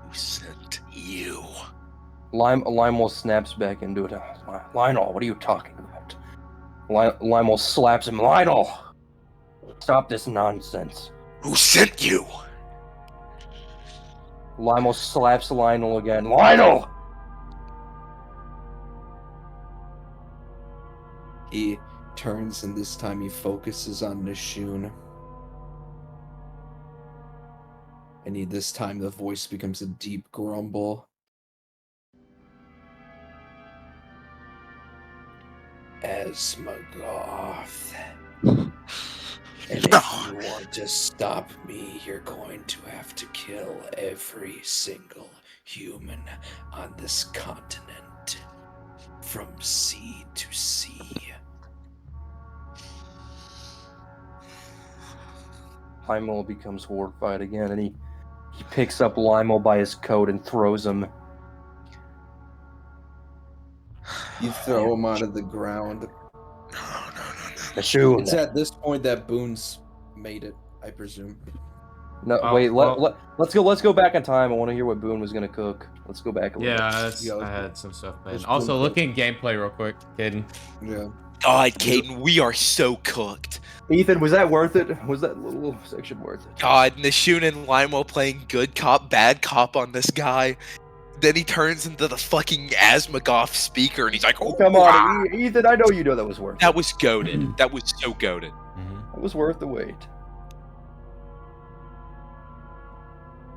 Who sent you? Lionel snaps back into it. Lionel, what are you talking about? Lionel slaps him. Lionel! Stop this nonsense. Who sent you? Lionel slaps Lionel again. Lionel! He turns, and this time he focuses on Nishun. And this time the voice becomes a deep grumble. Asmagoth. And if you want to stop me, you're going to have to kill every single human on this continent, from sea to sea. Lionel becomes horrified again, and he picks up Lionel by his coat and throws him. You throw him onto the ground. Nishun! It's at this point that Boone's made it, I presume. No, Oh, wait. well- Let's go back in time. I want to hear what Boone was gonna cook. Let's go back a little. Yeah, Yeah, I let's go. had some stuff let's planned. Also, boom look cook. in gameplay real quick, Caden. Yeah. God, Caden, we are so cooked. Ethan, was that worth it? Was that little section worth it? God, Nishun and Limo playing good cop, bad cop on this guy. Then he turns into the fucking Asmogoth speaker and he's like, Oh, oh, come on, Ethan. I know you know that was worth it. that was goaded. That was so goaded. It was worth the wait.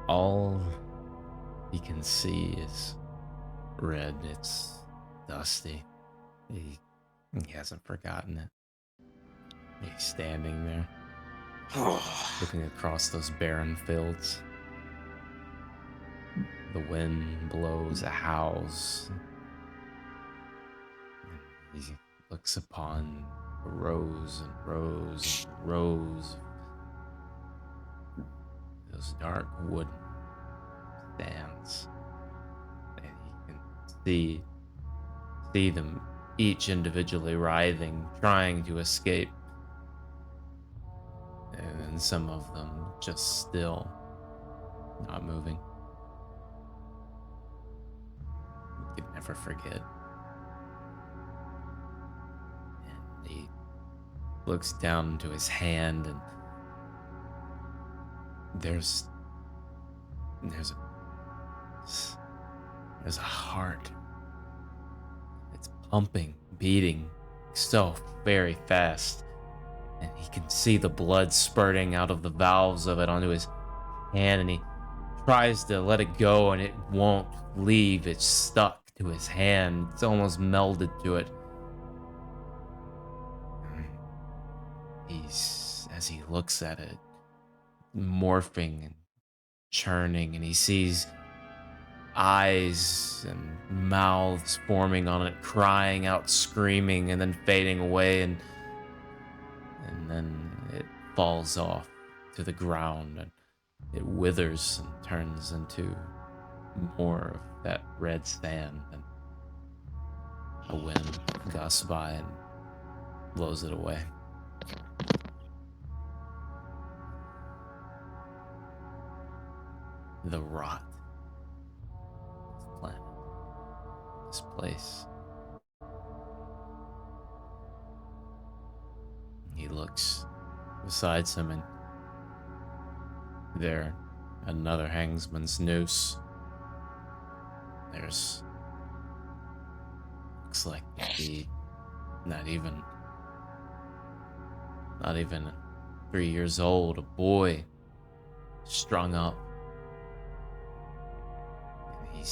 All he can see is red. It's dusty. He hasn't forgotten it. He's standing there, looking across those barren fields. The wind blows, it howls. And he looks upon rows and rows and rows of those dark wooden stands. And he can see them each individually writhing, trying to escape. And then some of them just still not moving. You could never forget. And he looks down into his hand, and there's a heart. It's pumping, beating so very fast. And he can see the blood spurting out of the valves of it onto his hand, and he tries to let it go, and it won't leave. It's stuck to his hand. It's almost melded to it. As he looks at it, morphing and churning, and he sees eyes and mouths forming on it, crying out, screaming, and then fading away, and then it falls off to the ground, and it withers and turns into more of that red sand, and a wind gusts by and blows it away. The rot. This planet. This place. He looks beside him, and there, another hangsman's noose. There's, looks like maybe not even 3 years old, a boy strung up. And he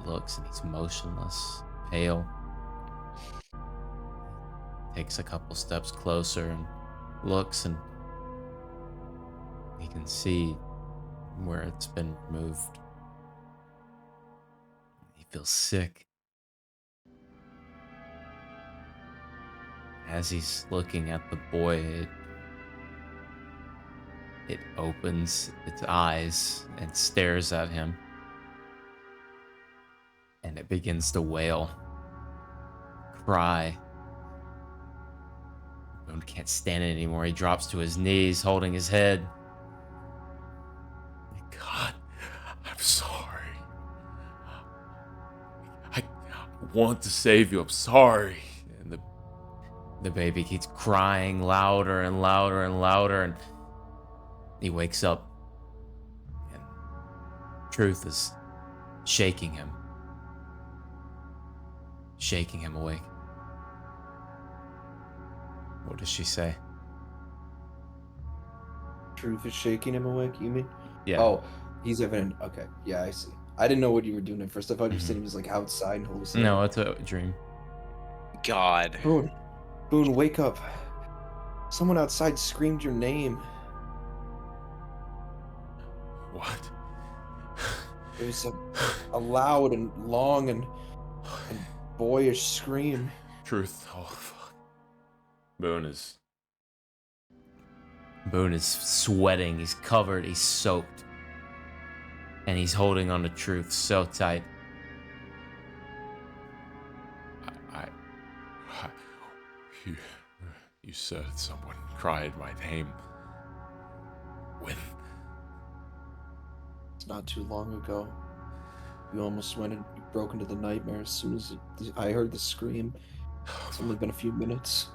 looks, and he's motionless, pale. Takes a couple steps closer and looks, and he can see where it's been removed. He feels sick. As he's looking at the boy, it opens its eyes and stares at him. And it begins to wail, cry. Boone can't stand it anymore. He drops to his knees, holding his head. God, I'm sorry. I want to save you. I'm sorry. And the baby keeps crying louder and louder and louder, and he wakes up, and truth is shaking him awake. What does she say? Truth is shaking him awake, you mean? Yeah. Oh, he's having okay. Yeah, I see. I didn't know what you were doing at first. I thought you said he was like outside and hallucinating. No, it's a dream. God. Boone, wake up. Someone outside screamed your name. What? It was a loud and long and boyish scream. Truth. Oh, fuck. Boone is sweating. He's covered. He's soaked. And he's holding on to truth so tight. You said someone cried my name. When? It's not too long ago. You almost went and you broke into the nightmare as soon as I heard the scream. It's only been a few minutes.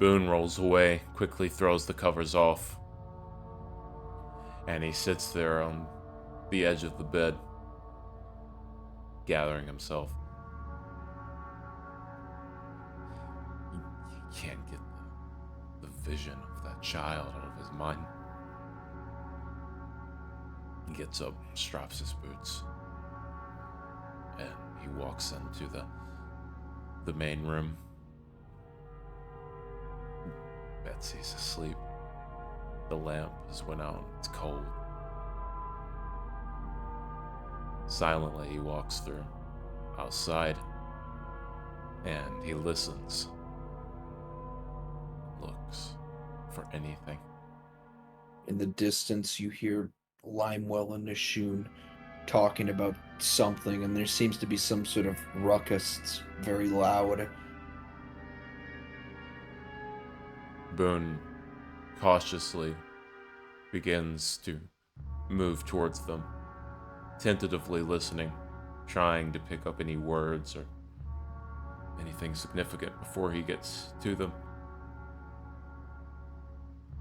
Boone rolls away, quickly throws the covers off, and he sits there on the edge of the bed, gathering himself. He can't get the vision of that child out of his mind. He gets up, straps his boots, and he walks into the main room. Betsy's asleep. The lamp has went out. It's cold. Silently, he walks through outside, and he listens. Looks for anything. In the distance, you hear Limewell and Nishun talking about something, and there seems to be some sort of ruckus. It's very loud. Boone cautiously begins to move towards them, tentatively listening, trying to pick up any words or anything significant before he gets to them.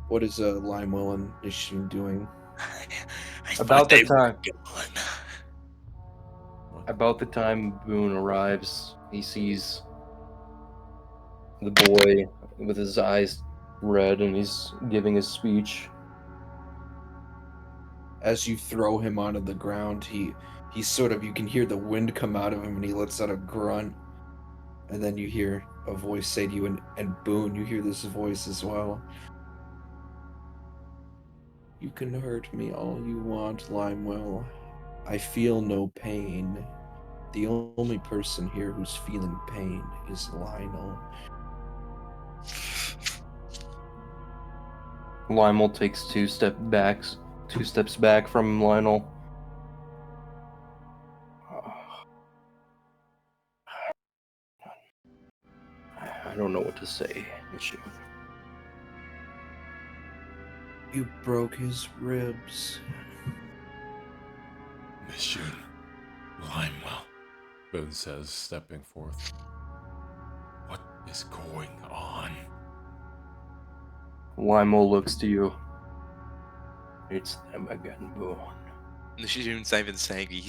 What is Limewell and Nishun doing? About the time Boone arrives, he sees the boy with his eyes red, and he's giving his speech. As you throw him onto the ground, he sort of, you can hear the wind come out of him, and he lets out a grunt. And then you hear a voice say to you, and Boone, you hear this voice as well. You can hurt me all you want, Limewell. I feel no pain. The only person here who's feeling pain is Lionel. Lionel takes two steps back from Lionel. I don't know what to say, Nishun. You broke his ribs. Nishun, Limewell, Boone says, stepping forth. What is going on? Lionel looks to you. It's them again, Boone. Nishun's not even saying it.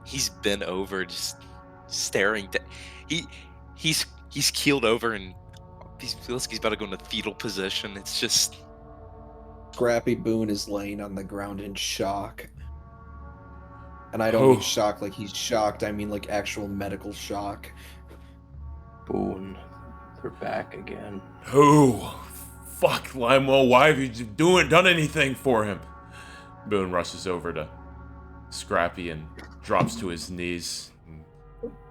He's bent over, just staring. He's keeled over, and he feels like he's about to go into fetal position. It's just. Scrappy Boone is laying on the ground in shock. And I don't mean shock like he's shocked, I mean like actual medical shock. Boone, they're back again. Who? Fuck, Limewell, why have you done anything for him? Boone rushes over to Scrappy and drops to his knees and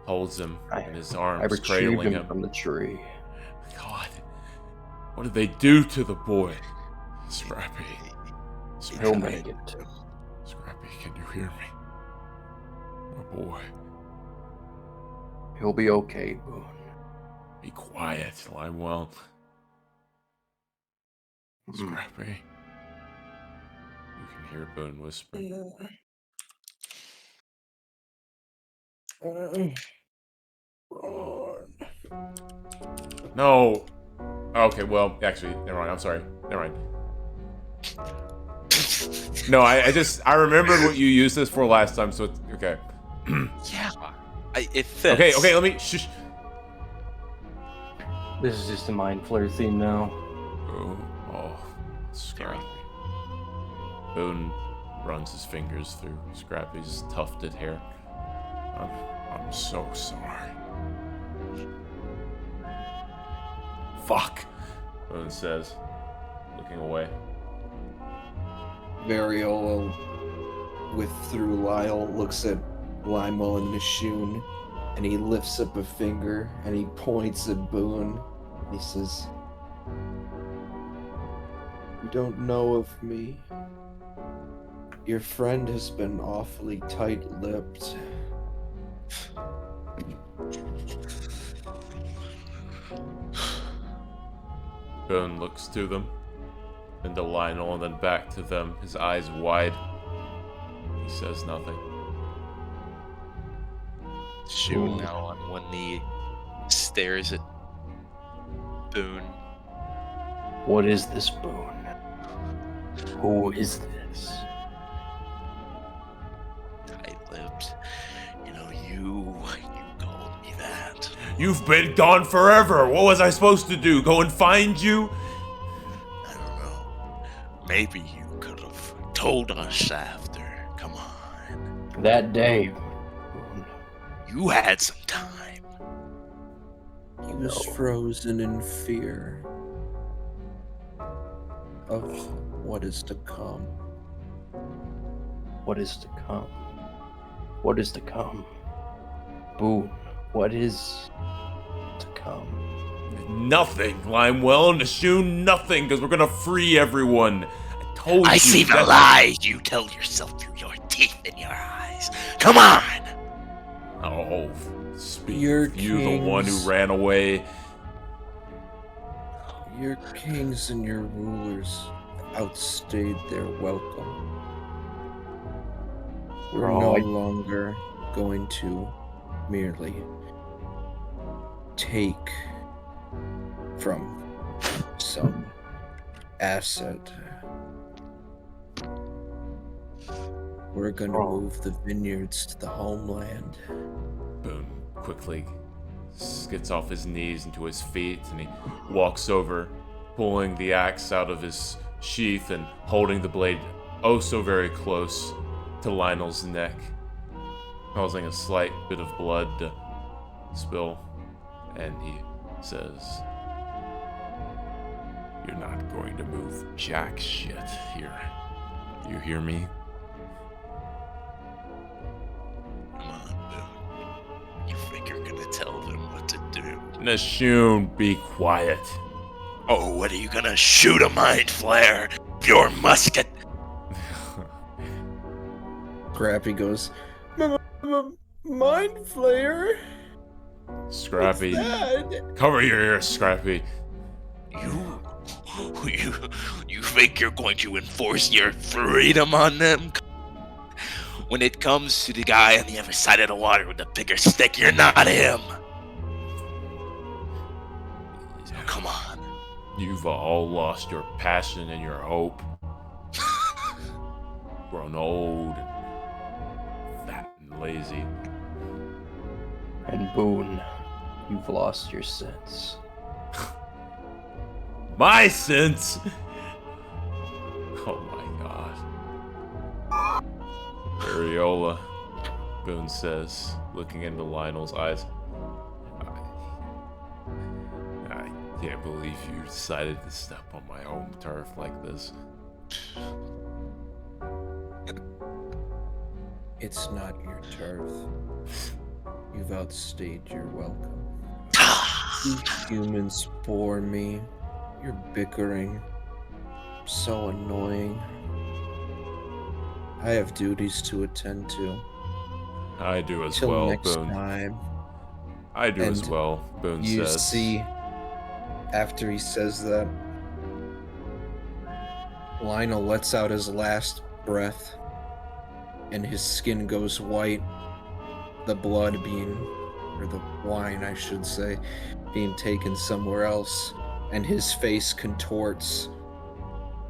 holds him in his arms, cradling him from the tree. God, what did they do to the boy? Scrappy. He'll make it. Scrappy, can you hear me? My boy. He'll be okay, Boone. Be quiet, Limewell. Scrappy. You can hear Boone whisper. No. Okay, well, actually, never mind. I'm sorry. Never mind. No, I remembered what you used this for last time, so it's okay. Yeah, it fits. Okay, let me shush. This is just a mind flare theme now. Oh, Scrappy. Boone runs his fingers through Scrappy's tufted hair. I'm so sorry. Fuck, Boone says, looking away. Variolo, through Lyle, looks at Limo and Nishun, and he lifts up a finger and he points at Boone. And he says, "You don't know of me. Your friend has been awfully tight-lipped." Boone looks to them, and to Lionel, and then back to them, his eyes wide. He says nothing. Shoot, now on one knee, stares at Boone. What is this boon? Who is this? Tight-lipped. You know, you called me that. You've been gone forever. What was I supposed to do? Go and find you? I don't know. Maybe you could have told us after. Come on. That day, Boone. You had some time. He was frozen in fear of what is to come. What is to come? What is to come? Boone, what is to come? Nothing, Limewell, Nashoon, nothing, because we're gonna free everyone. I told you. I see the lies you tell yourself through your teeth and your eyes. Come on! Oh, speak Your of you, the one who kings. ran away. Your kings and your rulers outstayed their welcome. We're no longer going to merely take from some asset. We're going to move the vineyards to the homeland. Boone quickly gets off his knees into his feet, and he walks over, pulling the axe out of his sheath and holding the blade oh so very close to Lionel's neck, causing a slight bit of blood to spill. And he says, "You're not going to move jack shit here. You hear me?" Come on, Boone. You think you're gonna tell them what to do? Nashoon, be quiet. Oh, what are you gonna shoot a mind flare? Your musket? Scrappy goes, Mind Flayer? Scrappy, Dad? cover your ears, Scrappy. You think you're going to enforce your freedom on them? When it comes to the guy on the other side of the water with the bigger stick, you're not him. So come on. You've all lost your passion and your hope. Grown old and fat and lazy. And Boone, you've lost your sense. My sense! Oh my god. Ariola, Boone says, looking into Lionel's eyes. I can't believe you decided to step on my home turf like this. It's not your turf. You've outstayed your welcome. You humans bore me. You're bickering. So annoying. I have duties to attend to. I do as Till well, next Boone. time. I do as And well, Boone You says. see, after he says that, Lionel lets out his last breath, and his skin goes white, the blood being, or the wine, I should say, being taken somewhere else, and his face contorts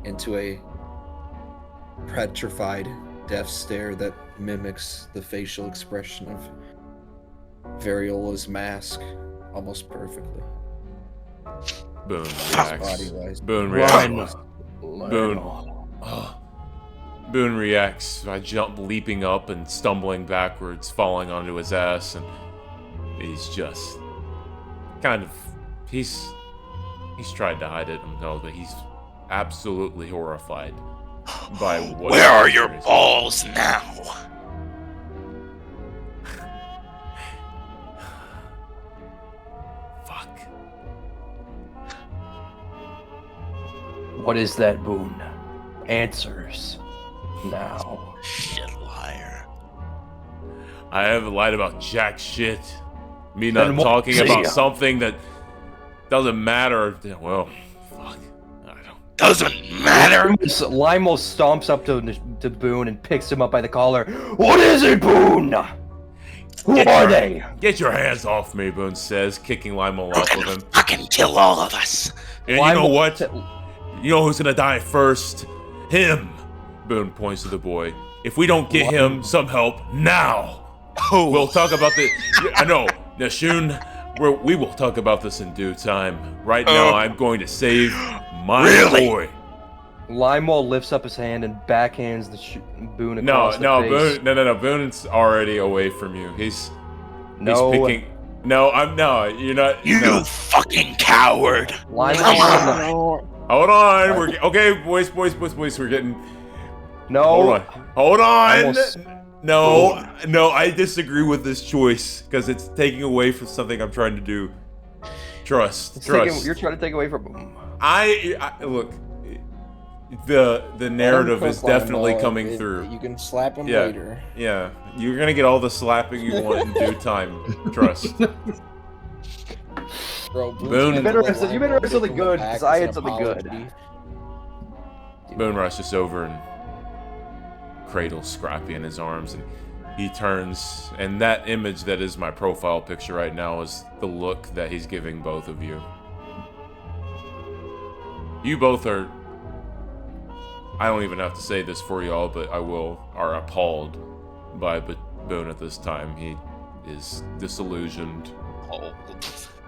into a petrified death stare that mimics the facial expression of Variola's mask almost perfectly. Boone Body-wise. reacts. Boone reacts. Boone. Lionel. Boone reacts by leaping up and stumbling backwards, falling onto his ass, and he's just kind of he's tried to hide it himself, but he's absolutely horrified by what. Where are your balls now? Fuck. What is that, Boone? Answers. Now. Shit, liar. I haven't lied about jack shit. Me Then not what- talking See about ya. something that doesn't matter. Well, fuck. I don't. doesn't matter. Limo stomps up to Boone and picks him up by the collar. What is it, Boone? Who are they? Get your hands off me, Boone says, kicking Limo We're off of gonna him. fucking kill all of us. And you know what? You know who's gonna die first? Him. Boone points to the boy. If we don't get him some help now, we'll talk about the. I know, Nashun. We will talk about this in due time. Right now, I'm going to save my boy. Limo lifts up his hand and backhands Boone No, across the face. Boone. No. Boone's already away from you. He's picking. No, you're not. You fucking coward. Limo. Hold on. We're okay, boys. We're getting. No. Hold on. Almost- No, I disagree with this choice because it's taking away from something I'm trying to do. Trust. You're trying to take away from him. I look. The narrative is definitely coming through. You can slap him Yeah. later. Yeah, you're gonna get all the slapping you want in due time. Trust. Bro, Boone- You better have something good, because I had something good. Boone rushes over and cradles Scrappy in his arms, and he turns, and that image that is my profile picture right now is the look that he's giving both of you. You both are, I don't even have to say this for y'all, but I will, are appalled by Boone at this time. He is disillusioned,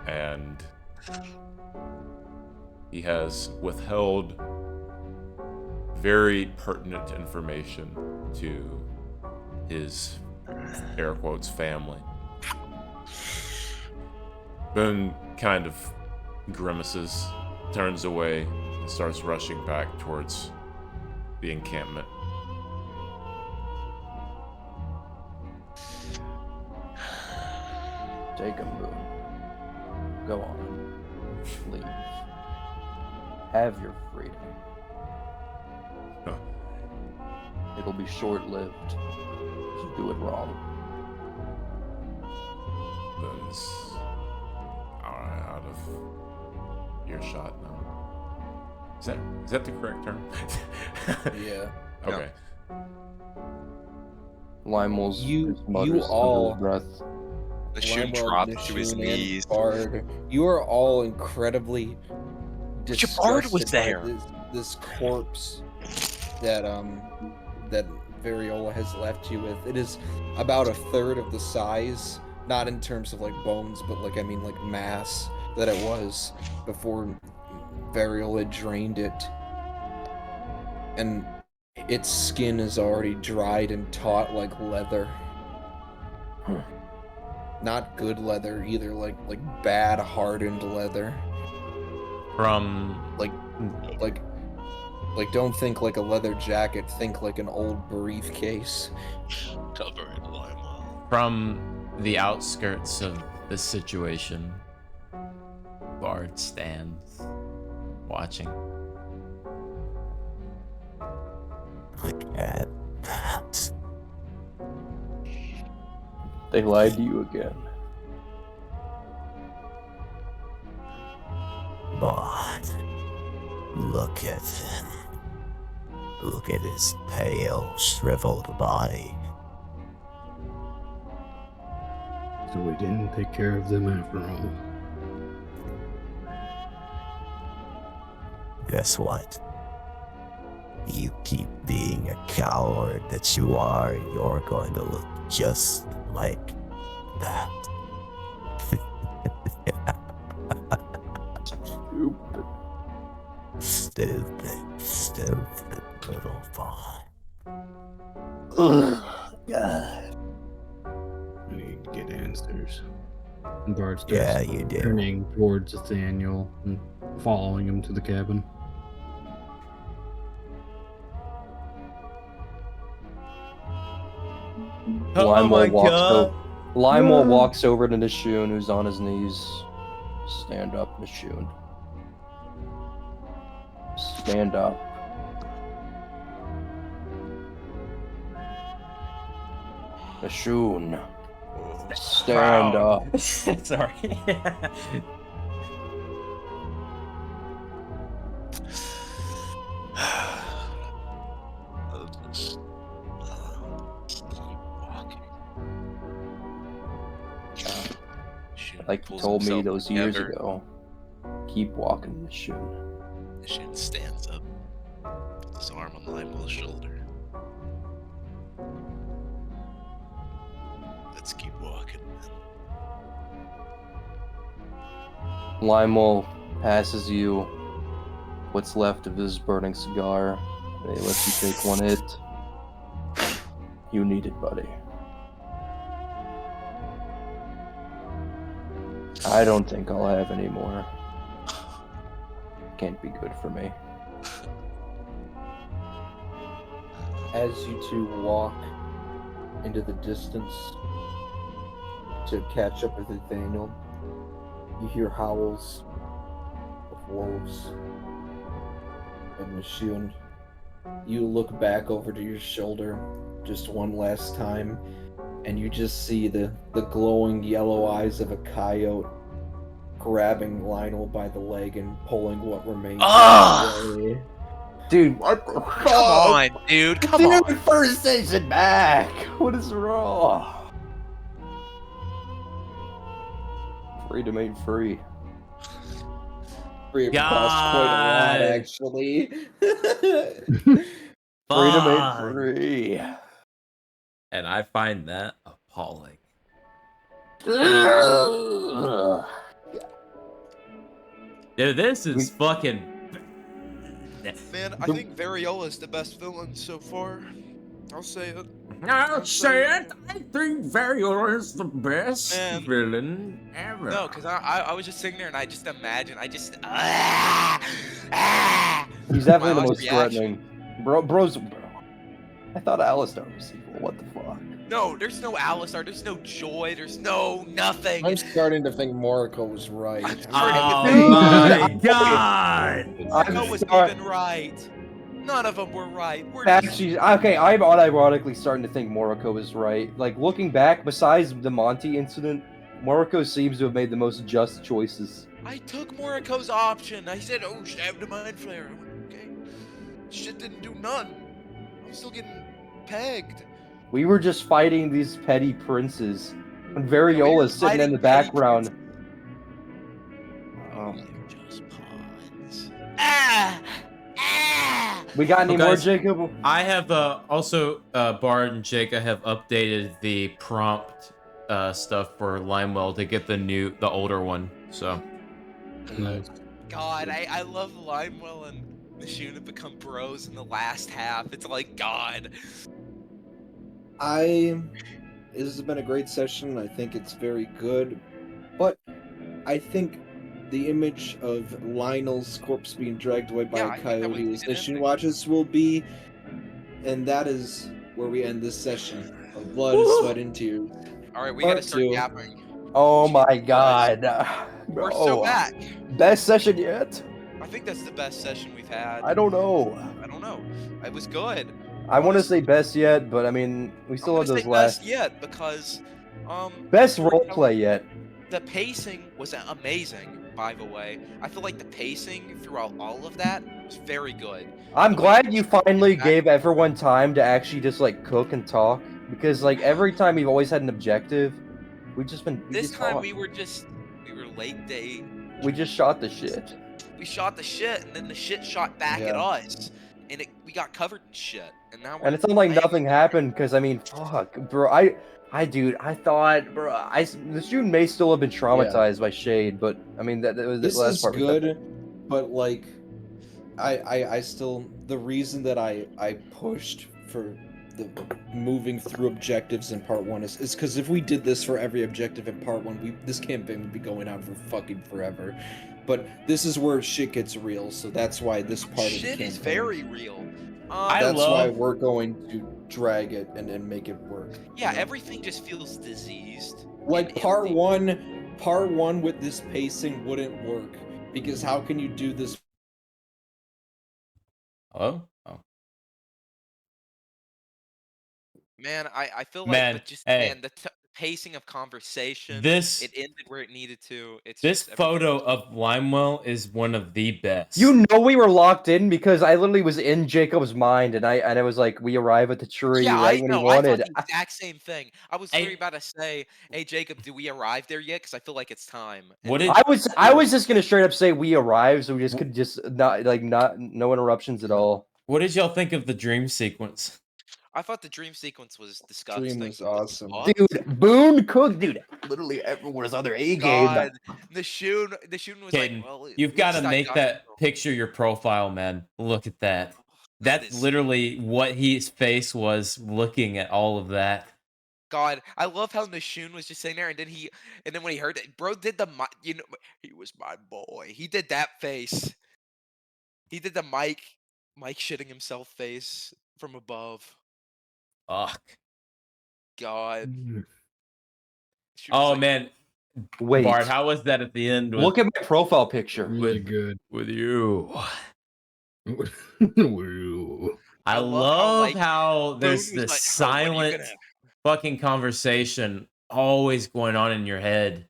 and he has withheld very pertinent information to his, air quotes, family. Boone kind of grimaces, turns away, and starts rushing back towards the encampment. Take him, Boone. Go on. Leave. Have your freedom. Huh. It'll be short-lived if you do it wrong. Boone's out of earshot now. Is that the correct term? Yeah. Okay. Limo's You mutters under all- his breath. The shoe Limewell, dropped to his Nishun, and knees. Bard, you are all incredibly Jabard was disgusted by there. This corpse that that Variola has left you with. It is about a third of the size, not in terms of like bones, but like I mean like mass that it was before Variola drained it. And its skin is already dried and taut like leather. Not good leather either, like bad hardened leather. From Like don't think like a leather jacket, think like an old briefcase. Cover it, Lima. From the outskirts of the situation, Bard stands, watching. Look at that. They lied to you again. But look at him. Look at his pale, shriveled body. So we didn't take care of them after all. Guess what? You keep being a coward that you are, and you're going to look just like that. Stupid little boy. God. We need to get answers. And Bard starts Yeah, you do. turning towards Nathaniel and following him to the cabin. Limo walks over to Nishun, who's on his knees. Stand up, Nishun. Stand up. Nishun. Stand up. Sorry. like pulls told me himself those years together. ago, keep walking, Nishun. Nishun stands up, puts his arm on Limel's shoulder. Let's keep walking. Lionel passes you what's left of his burning cigar. They let you take one hit. You need it, buddy. I don't think I'll have any more. Can't be good for me. As you two walk into the distance to catch up with Nathaniel, you hear howls of wolves and Nishun. You look back over to your shoulder just one last time, and you just see the glowing yellow eyes of a coyote grabbing Lionel by the leg and pulling what remains of his belly. Dude, what the Come on, dude. Come on. First station back. What is wrong? Freedom ain't free. Free cost quite a lot, God. actually. Freedom ain't Fuck. free. And I find that appalling. Dude, this is fucking. Man, I think Variola's the best villain so far. I'll say it. I'll say it. I think Variola is the best Man. villain ever. No, because I was just sitting there and I just imagine, He's definitely the My most reaction. threatening. Bro. I thought Alistar was evil. What the fuck? No, there's no Alistar, there's no Joy, there's no nothing. I'm starting to think Moriko was right. Oh my god! Moriko was sorry. even right. None of them were right. We're Actually, okay, I'm unironically starting to think Moriko is right. Like, looking back, besides the Monty incident, Moriko seems to have made the most just choices. I took Moriko's option. I said, oh, stab the Mind Flayer. I went, okay. Shit didn't do none. I'm still getting pegged. We were just fighting these petty princes. When Variola's sitting in the fighting petty background. Just pawns. We got any Okay. more, Jacob? I have also Bard and Jake. I have updated the prompt stuff for Limewell to get the older one. So God, I love Limewell and Nishun have become bros in the last half. It's like, God. This has been a great session. I think it's very good, but I think the image of Lionel's corpse being dragged away by Yeah, I a think that was coyote as the Nishun ending. watches will be, and that is where we end this session of blood, sweat, and tears. All right, we Part gotta start two. yapping. Oh my god. We're Bro. so back. Best session yet? I think that's the best session we've had. I don't know. I don't know. It was good. I want to say best yet, but I mean, we still have I'm gonna those say last. best yet because Best roleplay yet. the pacing was amazing. By the way, I feel like the pacing throughout all of that was very good. I'm The way glad that you you brought it finally back- gave everyone time to actually just like cook and talk, because like every time we've always had an objective, we just This time talked. we were late day. We just shot the shit. We shot the shit, and then the shit shot back at Yeah. us, and we got covered in shit. And now we're And it's not like laying- nothing happened, because I mean, fuck, bro. I thought, bro, the student may still have been traumatized by Shade, but I mean, that was This the last is part. good, but like, I still, the reason that I pushed for the moving through objectives in part one is because if we did this for every objective in part one, this campaign would be going on for fucking forever. But this is where shit gets real, so that's why this part of the shit campaign. is very real. That's why we're going to drag it and make it work. Yeah, you know? everything just feels diseased. Like and part everything- one with this pacing wouldn't work because how can you do this? hello. Oh Man, I feel like man, the, just hey. man the pacing of conversation. This It ended where it needed to. It's this just everything photo was- of Limewell is one of the best. You know we were locked in because I literally was in Jacob's mind, and I was like, we arrive at the tree Yeah, right I when he know. I thought wanted. the exact same thing. I was Hey- literally about to say, "Hey, Jacob, do we arrive there yet? Because I feel like it's time." And What then- did- I was just gonna straight up say we arrived, so we just could just not no interruptions at all. What did y'all think of the dream sequence? I thought the dream sequence was disgusting. Dream was awesome. What? Dude, Boone Cook, dude, literally everyone's other A game. God, Nishun was Caden, like, "Well, you've at got to least I make got that to." picture your profile, man. Look at that. That That's is- literally what his face was looking at all of that. God, I love how Nishun was just sitting there, and then when he heard it, bro did he was my boy. He did that face. He did the Mike shitting himself face from above. Fuck. God. Mm. Nishun was Oh like, man, Wait, Bart, how was that at the end? look at my profile picture. Really good. with you. Woo. I I love love how, like, how there's Boone was this like, "Oh, what are you silent gonna-" fucking conversation always going on in your head.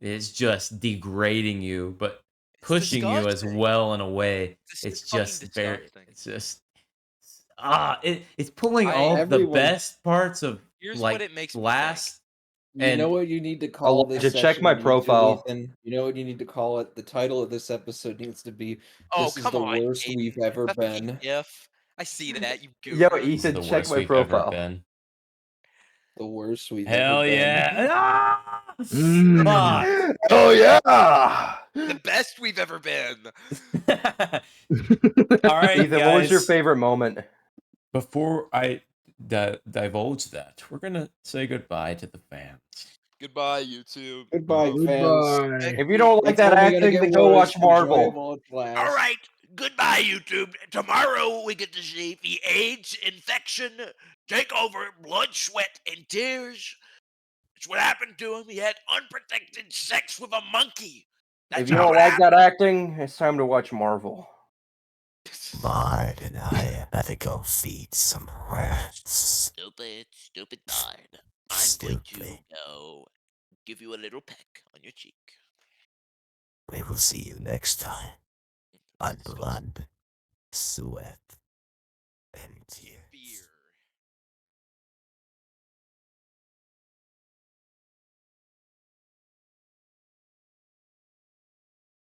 It's just degrading you, but It's pushing you as disgusting. well in a way. It's fucking just very. disgusting. It's just. It's pulling I- all the Everyone- best parts of Here's like what it makes me think. last. You know And- what you need to call this Elijah, check session my on YouTube, profile. Ethan? You know what you need to call it? The title of this episode needs to be Oh, "This is come the on, worst Aiden. we've ever That's been." the if. I see that, you Yo, goober. This is Ethan, the check worst my we've ever profile. been. The worst we've ever Hell been. yeah! Ah! Mm. Fuck! Oh yeah! The best we've ever been. All right, Ethan, what was your guys. favorite moment? Before I divulge that, we're gonna say goodbye to the fans. Goodbye, YouTube. Goodbye, fans. Goodbye. If you don't like It's that only gonna acting, get then go worse. watch Marvel. Enjoy it while it lasts. All right. Goodbye, YouTube. Tomorrow we get to see the AIDS infection take over, blood, sweat, and tears. It's what happened to him. He had unprotected sex with a monkey. That's If you how don't it like happened. that acting, it's time to watch Marvel. Bard and I am about to go feed some rats. Stupid Bard. I'm going to Stupid. go give you a little peck on your cheek. We will see you next time on Blood, Sweat, and Tears.